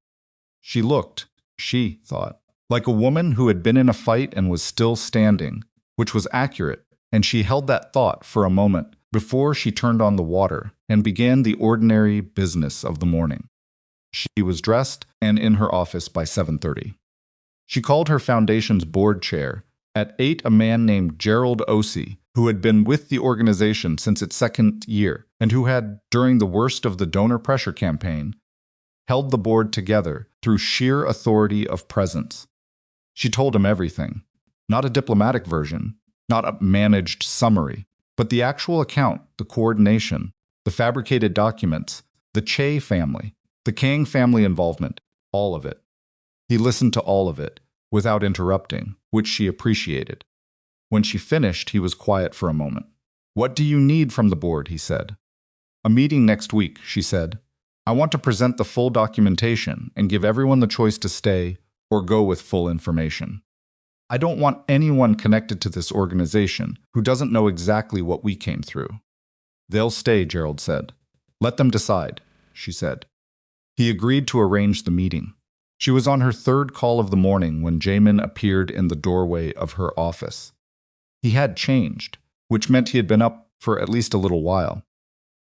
She looked, she thought, like a woman who had been in a fight and was still standing, which was accurate, and she held that thought for a moment before she turned on the water and began the ordinary business of the morning. She was dressed and in her office by 7:30. She called her foundation's board chair. At 8, a man named Gerald Ossie, who had been with the organization since its second year and who had, during the worst of the donor pressure campaign, held the board together through sheer authority of presence. She told him everything, not a diplomatic version, not a managed summary, but the actual account, the coordination, the fabricated documents, the Che family, the Kang family involvement, all of it. He listened to all of it, without interrupting, which she appreciated. When she finished, he was quiet for a moment. "What do you need from the board?" he said. "A meeting next week," she said. "I want to present the full documentation and give everyone the choice to stay or go with full information. I don't want anyone connected to this organization who doesn't know exactly what we came through." "They'll stay," Gerald said. "Let them decide," she said. He agreed to arrange the meeting. She was on her 3rd call of the morning when Jae-min appeared in the doorway of her office. He had changed, which meant he had been up for at least a little while.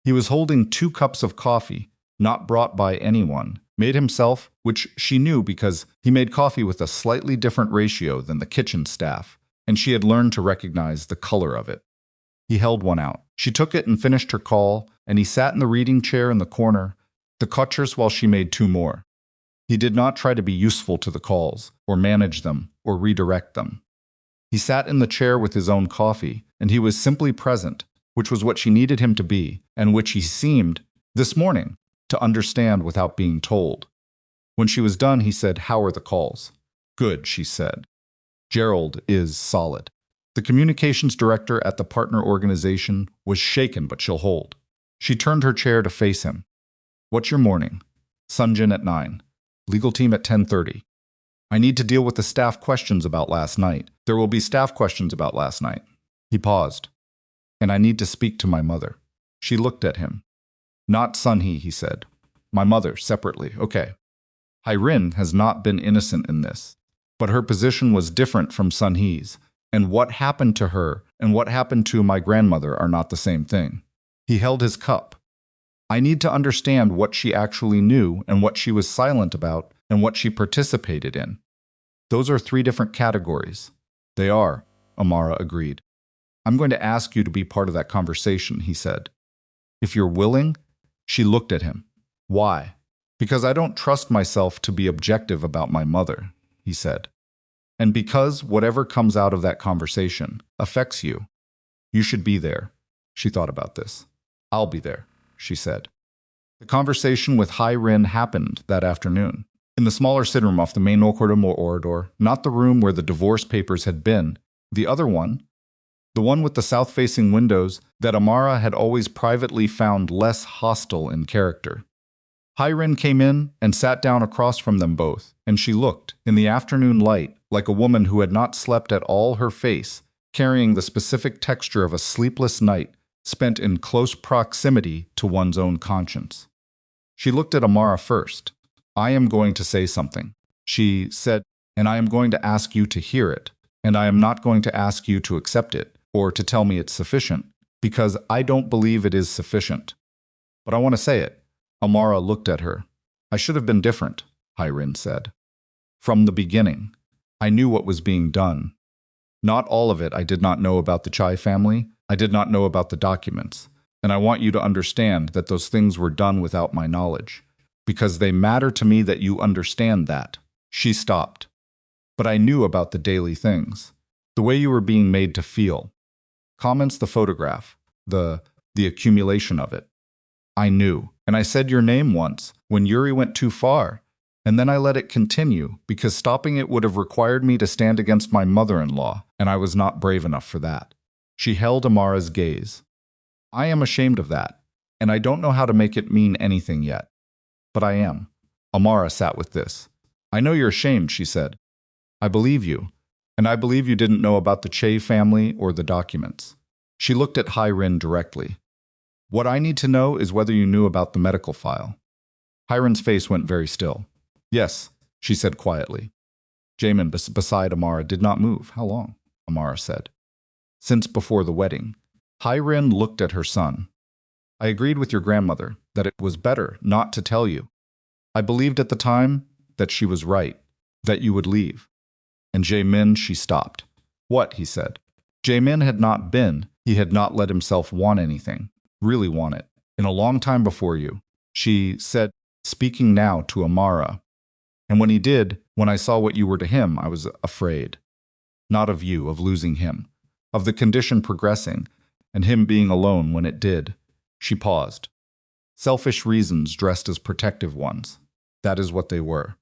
He was holding 2 cups of coffee, not brought by anyone, made himself, which she knew because he made coffee with a slightly different ratio than the kitchen staff, and she had learned to recognize the color of it. He held one out. She took it and finished her call, and he sat in the reading chair in the corner, the crutches, while she made 2 more. He did not try to be useful to the calls, or manage them, or redirect them. He sat in the chair with his own coffee, and he was simply present, which was what she needed him to be, and which he seemed, this morning, to understand without being told. When she was done, he said, "How are the calls?" "Good," she said. "Gerald is solid." The communications director at the partner organization was shaken, but she'll hold. She turned her chair to face him. "What's your morning?" "Sunjin at 9. Legal team at 10:30. I need to deal with the staff questions about last night. There will be staff questions about last night." He paused. "And I need to speak to my mother." She looked at him. "Not Sunhee," he said. "My mother, separately, okay. Hyrin has not been innocent in this, but her position was different from Sunhee's, and what happened to her and what happened to my grandmother are not the same thing." He held his cup. "I need to understand what she actually knew and what she was silent about and what she participated in. Those are 3 different categories." "They are," Amara agreed. "I'm going to ask you to be part of that conversation," he said. "If you're willing." She looked at him. "Why?" "Because I don't trust myself to be objective about my mother," he said. "And because whatever comes out of that conversation affects you. You should be there." She thought about this. "I'll be there," she said. The conversation with Hyrin happened that afternoon, in the smaller sitting room off the main corridor, not the room where the divorce papers had been, the other one, the one with the south-facing windows that Amara had always privately found less hostile in character. Hyrin came in and sat down across from them both, and she looked, in the afternoon light, like a woman who had not slept at all, her face carrying the specific texture of a sleepless night spent in close proximity to one's own conscience. She looked at Amara first. "I am going to say something," she said, "and I am going to ask you to hear it, and I am not going to ask you to accept it, or to tell me it's sufficient, because I don't believe it is sufficient. But I want to say it. Amara looked at her. I should have been different, Hyrin said. From the beginning, I knew what was being done. Not all of it I did not know about the Chai family. I did not know about the documents. And I want you to understand that those things were done without my knowledge. Because they matter to me that you understand that. She stopped. But I knew about the daily things. The way you were being made to feel. Comments the photograph. The accumulation of it. I knew. And I said your name once, when Yuri went too far. And then I let it continue, because stopping it would have required me to stand against my mother-in-law, and I was not brave enough for that. She held Amara's gaze. I am ashamed of that, and I don't know how to make it mean anything yet. But I am. Amara sat with this. I know you're ashamed, she said. I believe you, and I believe you didn't know about the Che family or the documents. She looked at Hyrin directly. What I need to know is whether you knew about the medical file. Hyrin's face went very still. Yes, she said quietly. Jae-min beside Amara did not move. How long? Amara said. Since before the wedding. Hyrin looked at her son. I agreed with your grandmother that it was better not to tell you. I believed at the time that she was right, that you would leave. And Jae-min, she stopped. What? He said. Jae-min had not been. He had not let himself want anything, really want it, in a long time before you. She said, speaking now to Amara. And when he did, when I saw what you were to him, I was afraid. Not of you, of losing him, of the condition progressing, and him being alone when it did. She paused. Selfish reasons dressed as protective ones. That is what they were.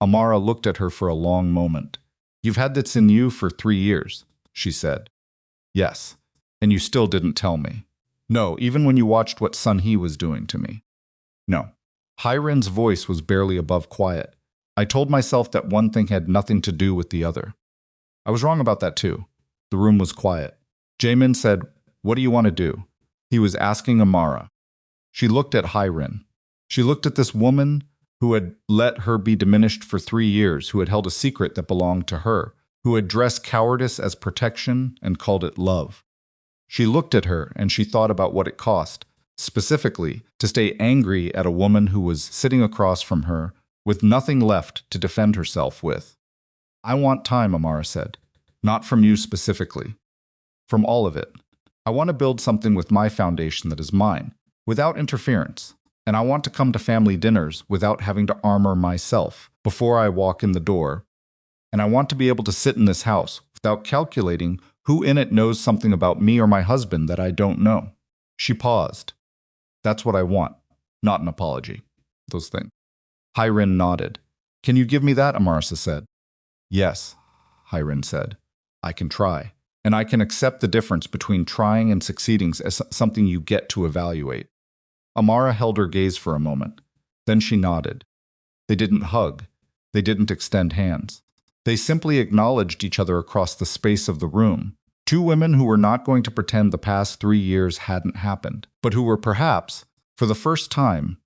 Amara looked at her for a long moment. You've had this in you for 3 years, she said. Yes, and you still didn't tell me. No, even when you watched what Sun-hee was doing to me. No. Hyrin's voice was barely above quiet. I told myself that one thing had nothing to do with the other. I was wrong about that too. The room was quiet. Jae-min said, What do you want to do? He was asking Amara. She looked at Hyrin. She looked at this woman who had let her be diminished for 3 years, who had held a secret that belonged to her, who had dressed cowardice as protection and called it love. She looked at her and she thought about what it cost, specifically to stay angry at a woman who was sitting across from her with nothing left to defend herself with. I want time, Amara said. Not from you specifically. From all of it. I want to build something with my foundation that is mine, without interference. And I want to come to family dinners without having to armor myself before I walk in the door. And I want to be able to sit in this house without calculating who in it knows something about me or my husband that I don't know. She paused. That's what I want, not an apology. Those things. Hyrin nodded. Can you give me that? Amara said. Yes, Hyrin said. I can try. And I can accept the difference between trying and succeeding as something you get to evaluate. Amara held her gaze for a moment. Then she nodded. They didn't hug. They didn't extend hands. They simply acknowledged each other across the space of the room. Two women who were not going to pretend the past 3 years hadn't happened, but who were perhaps, for the first time,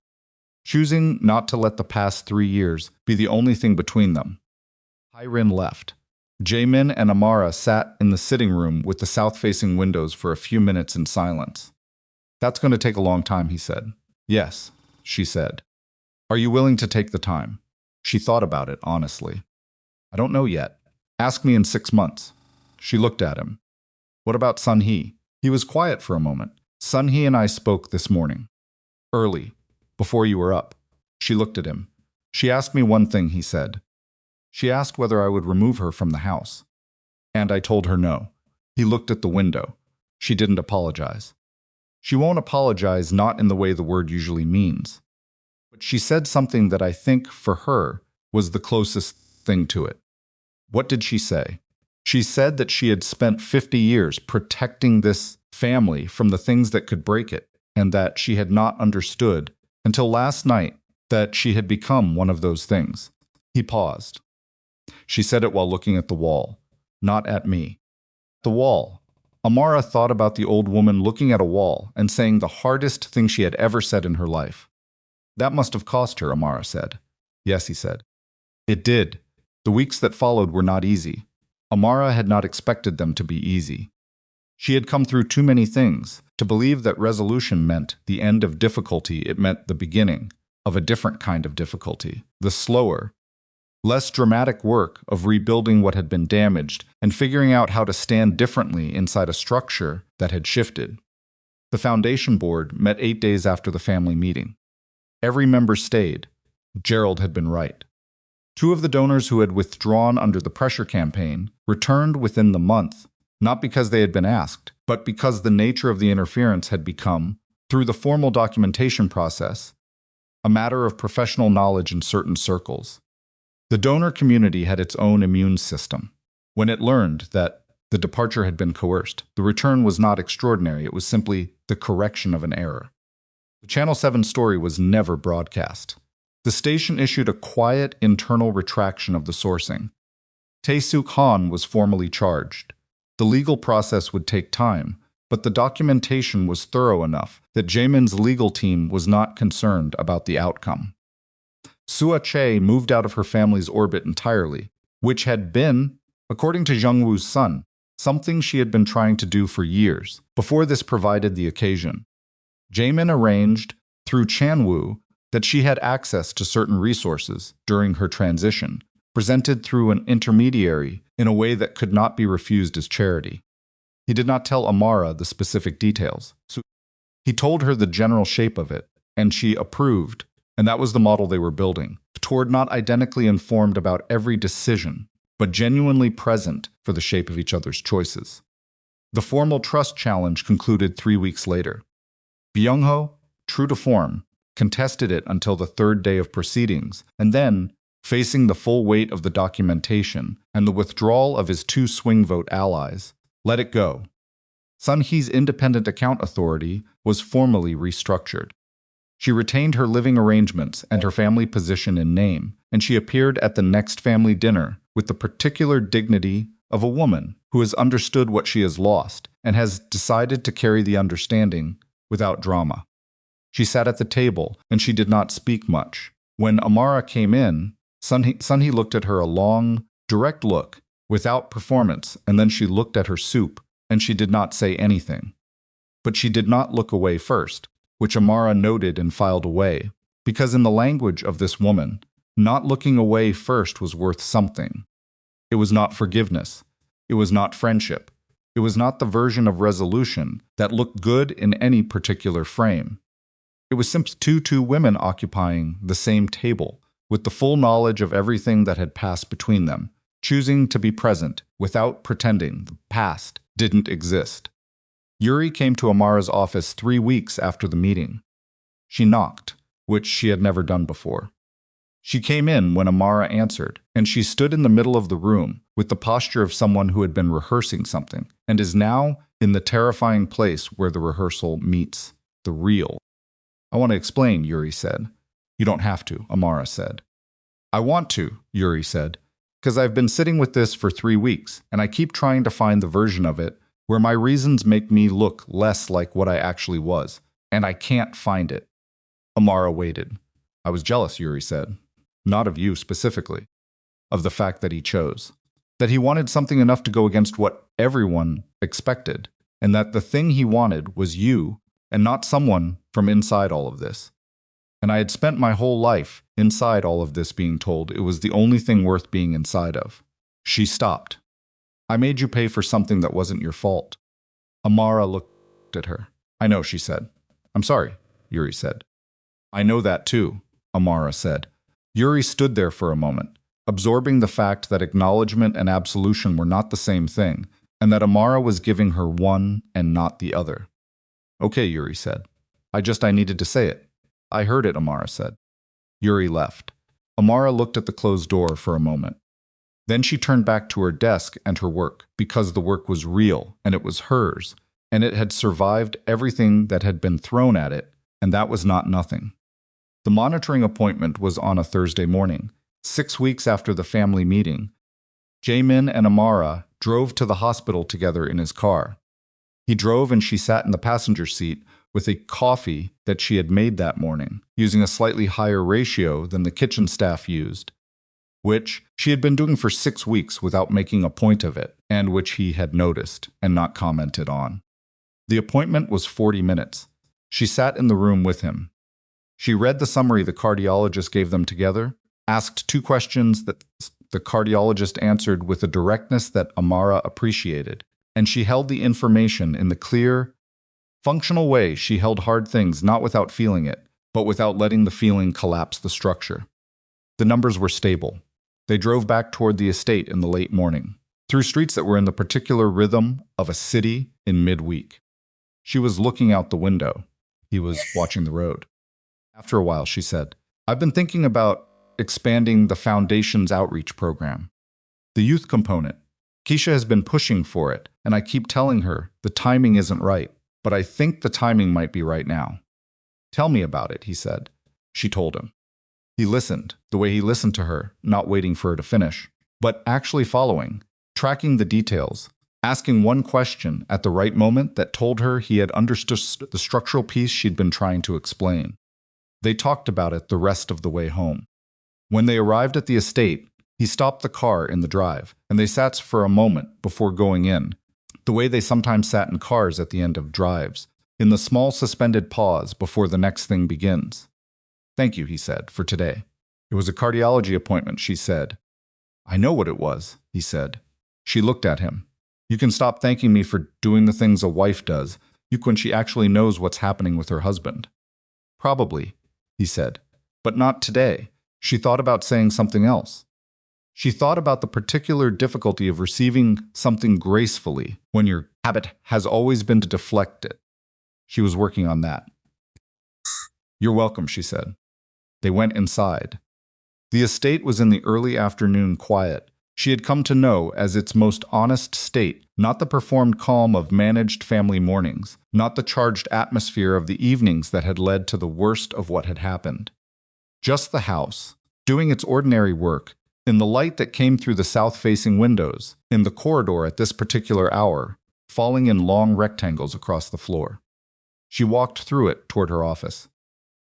choosing not to let the past 3 years be the only thing between them. Hyrin left. Jae-min and Amara sat in the sitting room with the south-facing windows for a few minutes in silence. That's going to take a long time, he said. Yes, she said. Are you willing to take the time? She thought about it, honestly. I don't know yet. Ask me in 6 months. She looked at him. What about Sun-hee? He was quiet for a moment. Sun-hee and I spoke this morning. Early, before you were up. She looked at him. She asked me one thing, he said. She asked whether I would remove her from the house. And I told her no. He looked at the window. She didn't apologize. She won't apologize, not in the way the word usually means. But she said something that I think, for her, was the closest thing to it. What did she say? She said that she had spent 50 years protecting this family from the things that could break it, and that she had not understood, until last night, that she had become one of those things. He paused. She said it while looking at the wall, not at me. The wall. Amara thought about the old woman looking at a wall and saying the hardest thing she had ever said in her life. That must have cost her, Amara said. Yes, he said. It did. The weeks that followed were not easy. Amara had not expected them to be easy. She had come through too many things to believe that resolution meant the end of difficulty. It meant the beginning of a different kind of difficulty, the slower, less dramatic work of rebuilding what had been damaged and figuring out how to stand differently inside a structure that had shifted. The foundation board met 8 days after the family meeting. Every member stayed. Gerald had been right. 2 of the donors who had withdrawn under the pressure campaign returned within the month, not because they had been asked, but because the nature of the interference had become, through the formal documentation process, a matter of professional knowledge in certain circles. The donor community had its own immune system. When it learned that the departure had been coerced, the return was not extraordinary, it was simply the correction of an error. The Channel 7 story was never broadcast. The station issued a quiet internal retraction of the sourcing. Tae-suk Han was formally charged. The legal process would take time, but the documentation was thorough enough that Jae-min's legal team was not concerned about the outcome. Sua Che moved out of her family's orbit entirely, which had been, according to Jung-woo's son, something she had been trying to do for years, before this provided the occasion. Jae-min arranged, through Chan-woo, that she had access to certain resources during her transition, presented through an intermediary in a way that could not be refused as charity. He did not tell Amara the specific details. So he told her the general shape of it, and she approved, and that was the model they were building, toward not identically informed about every decision, but genuinely present for the shape of each other's choices. The formal trust challenge concluded 3 weeks later. Byung-ho, true to form, contested it until the 3rd day of proceedings, and then, facing the full weight of the documentation and the withdrawal of his 2 swing vote allies, let it go. Sun-hee's independent account authority was formally restructured. She retained her living arrangements and her family position in name, and she appeared at the next family dinner with the particular dignity of a woman who has understood what she has lost and has decided to carry the understanding without drama. She sat at the table, and she did not speak much. When Amara came in, Sun-hee looked at her a long, direct look, without performance, and then she looked at her soup, and she did not say anything. But she did not look away first, which Amara noted and filed away, because in the language of this woman, not looking away first was worth something. It was not forgiveness. It was not friendship. It was not the version of resolution that looked good in any particular frame. It was simply two women occupying the same table, with the full knowledge of everything that had passed between them, choosing to be present without pretending the past didn't exist. Yuri came to Amara's office 3 weeks after the meeting. She knocked, which she had never done before. She came in when Amara answered, and she stood in the middle of the room with the posture of someone who had been rehearsing something and is now in the terrifying place where the rehearsal meets the real. "I want to explain," Yuri said. "You don't have to," Amara said. "I want to," Yuri said, "because I've been sitting with this for 3 weeks, and I keep trying to find the version of it where my reasons make me look less like what I actually was, and I can't find it." Amara waited. "I was jealous," Yuri said. "Not of you specifically. Of the fact that he chose. That he wanted something enough to go against what everyone expected, and that the thing he wanted was you, and not someone from inside all of this. And I had spent my whole life inside all of this being told it was the only thing worth being inside of." She stopped. "I made you pay for something that wasn't your fault." Amara looked at her. "I know," she said. "I'm sorry," Yuri said. "I know that too," Amara said. Yuri stood there for a moment, absorbing the fact that acknowledgement and absolution were not the same thing, and that Amara was giving her one and not the other. "Okay," Yuri said. I needed to say it." "I heard it," Amara said. Yuri left. Amara looked at the closed door for a moment. Then she turned back to her desk and her work, because the work was real, and it was hers, and it had survived everything that had been thrown at it, and that was not nothing. The monitoring appointment was on a Thursday morning, 6 weeks after the family meeting. Jae-min and Amara drove to the hospital together in his car. He drove and she sat in the passenger seat with a coffee that she had made that morning, using a slightly higher ratio than the kitchen staff used. which she had been doing for 6 weeks without making a point of it, and which he had noticed and not commented on. The appointment was 40 minutes. She sat in the room with him. She read the summary the cardiologist gave them together, asked 2 questions that the cardiologist answered with a directness that Amara appreciated, and she held the information in the clear, functional way she held hard things not without feeling it, but without letting the feeling collapse the structure. The numbers were stable. They drove back toward the estate in the late morning, through streets that were in the particular rhythm of a city in midweek. She was looking out the window. He was watching the road. After a while, she said, "I've been thinking about expanding the Foundation's outreach program. The youth component. Keisha has been pushing for it, and I keep telling her the timing isn't right, but I think the timing might be right now." "Tell me about it," he said. She told him. He listened, the way he listened to her, not waiting for her to finish, but actually following, tracking the details, asking one question at the right moment that told her he had understood the structural piece she'd been trying to explain. They talked about it the rest of the way home. When they arrived at the estate, he stopped the car in the drive, and they sat for a moment before going in, the way they sometimes sat in cars at the end of drives, in the small suspended pause before the next thing begins. "Thank you," he said, "for today." "It was a cardiology appointment," she said. "I know what it was," he said. She looked at him. "You can stop thanking me for doing the things a wife does, when she actually knows what's happening with her husband." "Probably," he said, "but not today." She thought about saying something else. She thought about the particular difficulty of receiving something gracefully when your habit has always been to deflect it. She was working on that. "You're welcome," she said. They went inside. The estate was in the early afternoon quiet she had come to know as its most honest state, not the performed calm of managed family mornings, not the charged atmosphere of the evenings that had led to the worst of what had happened. Just the house, doing its ordinary work, in the light that came through the south-facing windows, in the corridor at this particular hour, falling in long rectangles across the floor. She walked through it toward her office.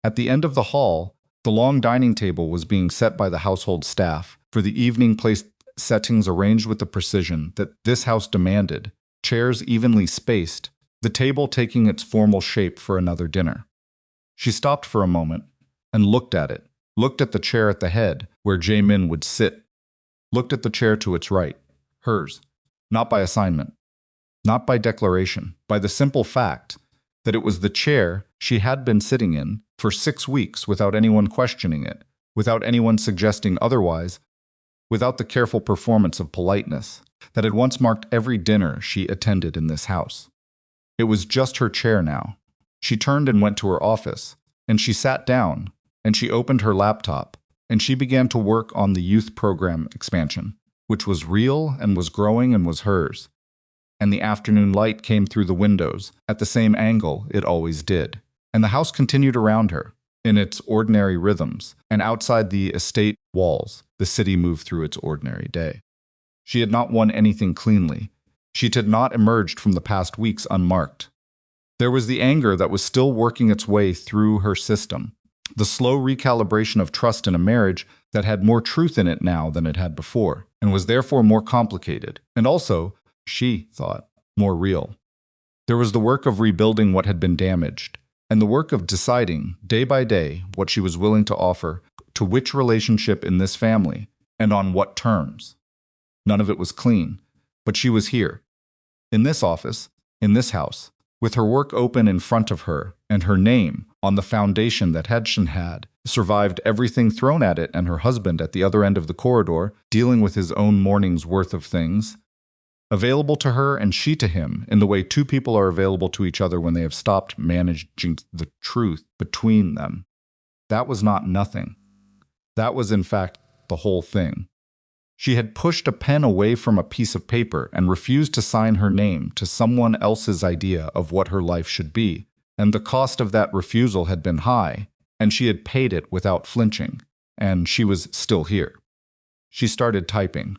At the end of the hall, the long dining table was being set by the household staff for the evening place settings arranged with the precision that this house demanded, chairs evenly spaced, the table taking its formal shape for another dinner. She stopped for a moment and looked at it, looked at the chair at the head where Jae-min would sit, looked at the chair to its right, hers, not by assignment, not by declaration, by the simple fact that it was the chair she had been sitting in for 6 weeks without anyone questioning it, without anyone suggesting otherwise, without the careful performance of politeness that had once marked every dinner she attended in this house. It was just her chair now. She turned and went to her office, and she sat down, and she opened her laptop, and she began to work on the youth program expansion, which was real and was growing and was hers. And the afternoon light came through the windows at the same angle it always did, and the house continued around her, in its ordinary rhythms, and outside the estate walls, the city moved through its ordinary day. She had not won anything cleanly. She had not emerged from the past weeks unmarked. There was the anger that was still working its way through her system, the slow recalibration of trust in a marriage that had more truth in it now than it had before, and was therefore more complicated, and also, she thought, more real. There was the work of rebuilding what had been damaged, and the work of deciding, day by day, what she was willing to offer to which relationship in this family, and on what terms. None of it was clean, but she was here, in this office, in this house, with her work open in front of her, and her name on the foundation that had survived everything thrown at it, and her husband at the other end of the corridor, dealing with his own morning's worth of things, available to her and she to him in the way 2 people are available to each other when they have stopped managing the truth between them. That was not nothing. That was, in fact, the whole thing. She had pushed a pen away from a piece of paper and refused to sign her name to someone else's idea of what her life should be, and the cost of that refusal had been high, and she had paid it without flinching, and she was still here. She started typing.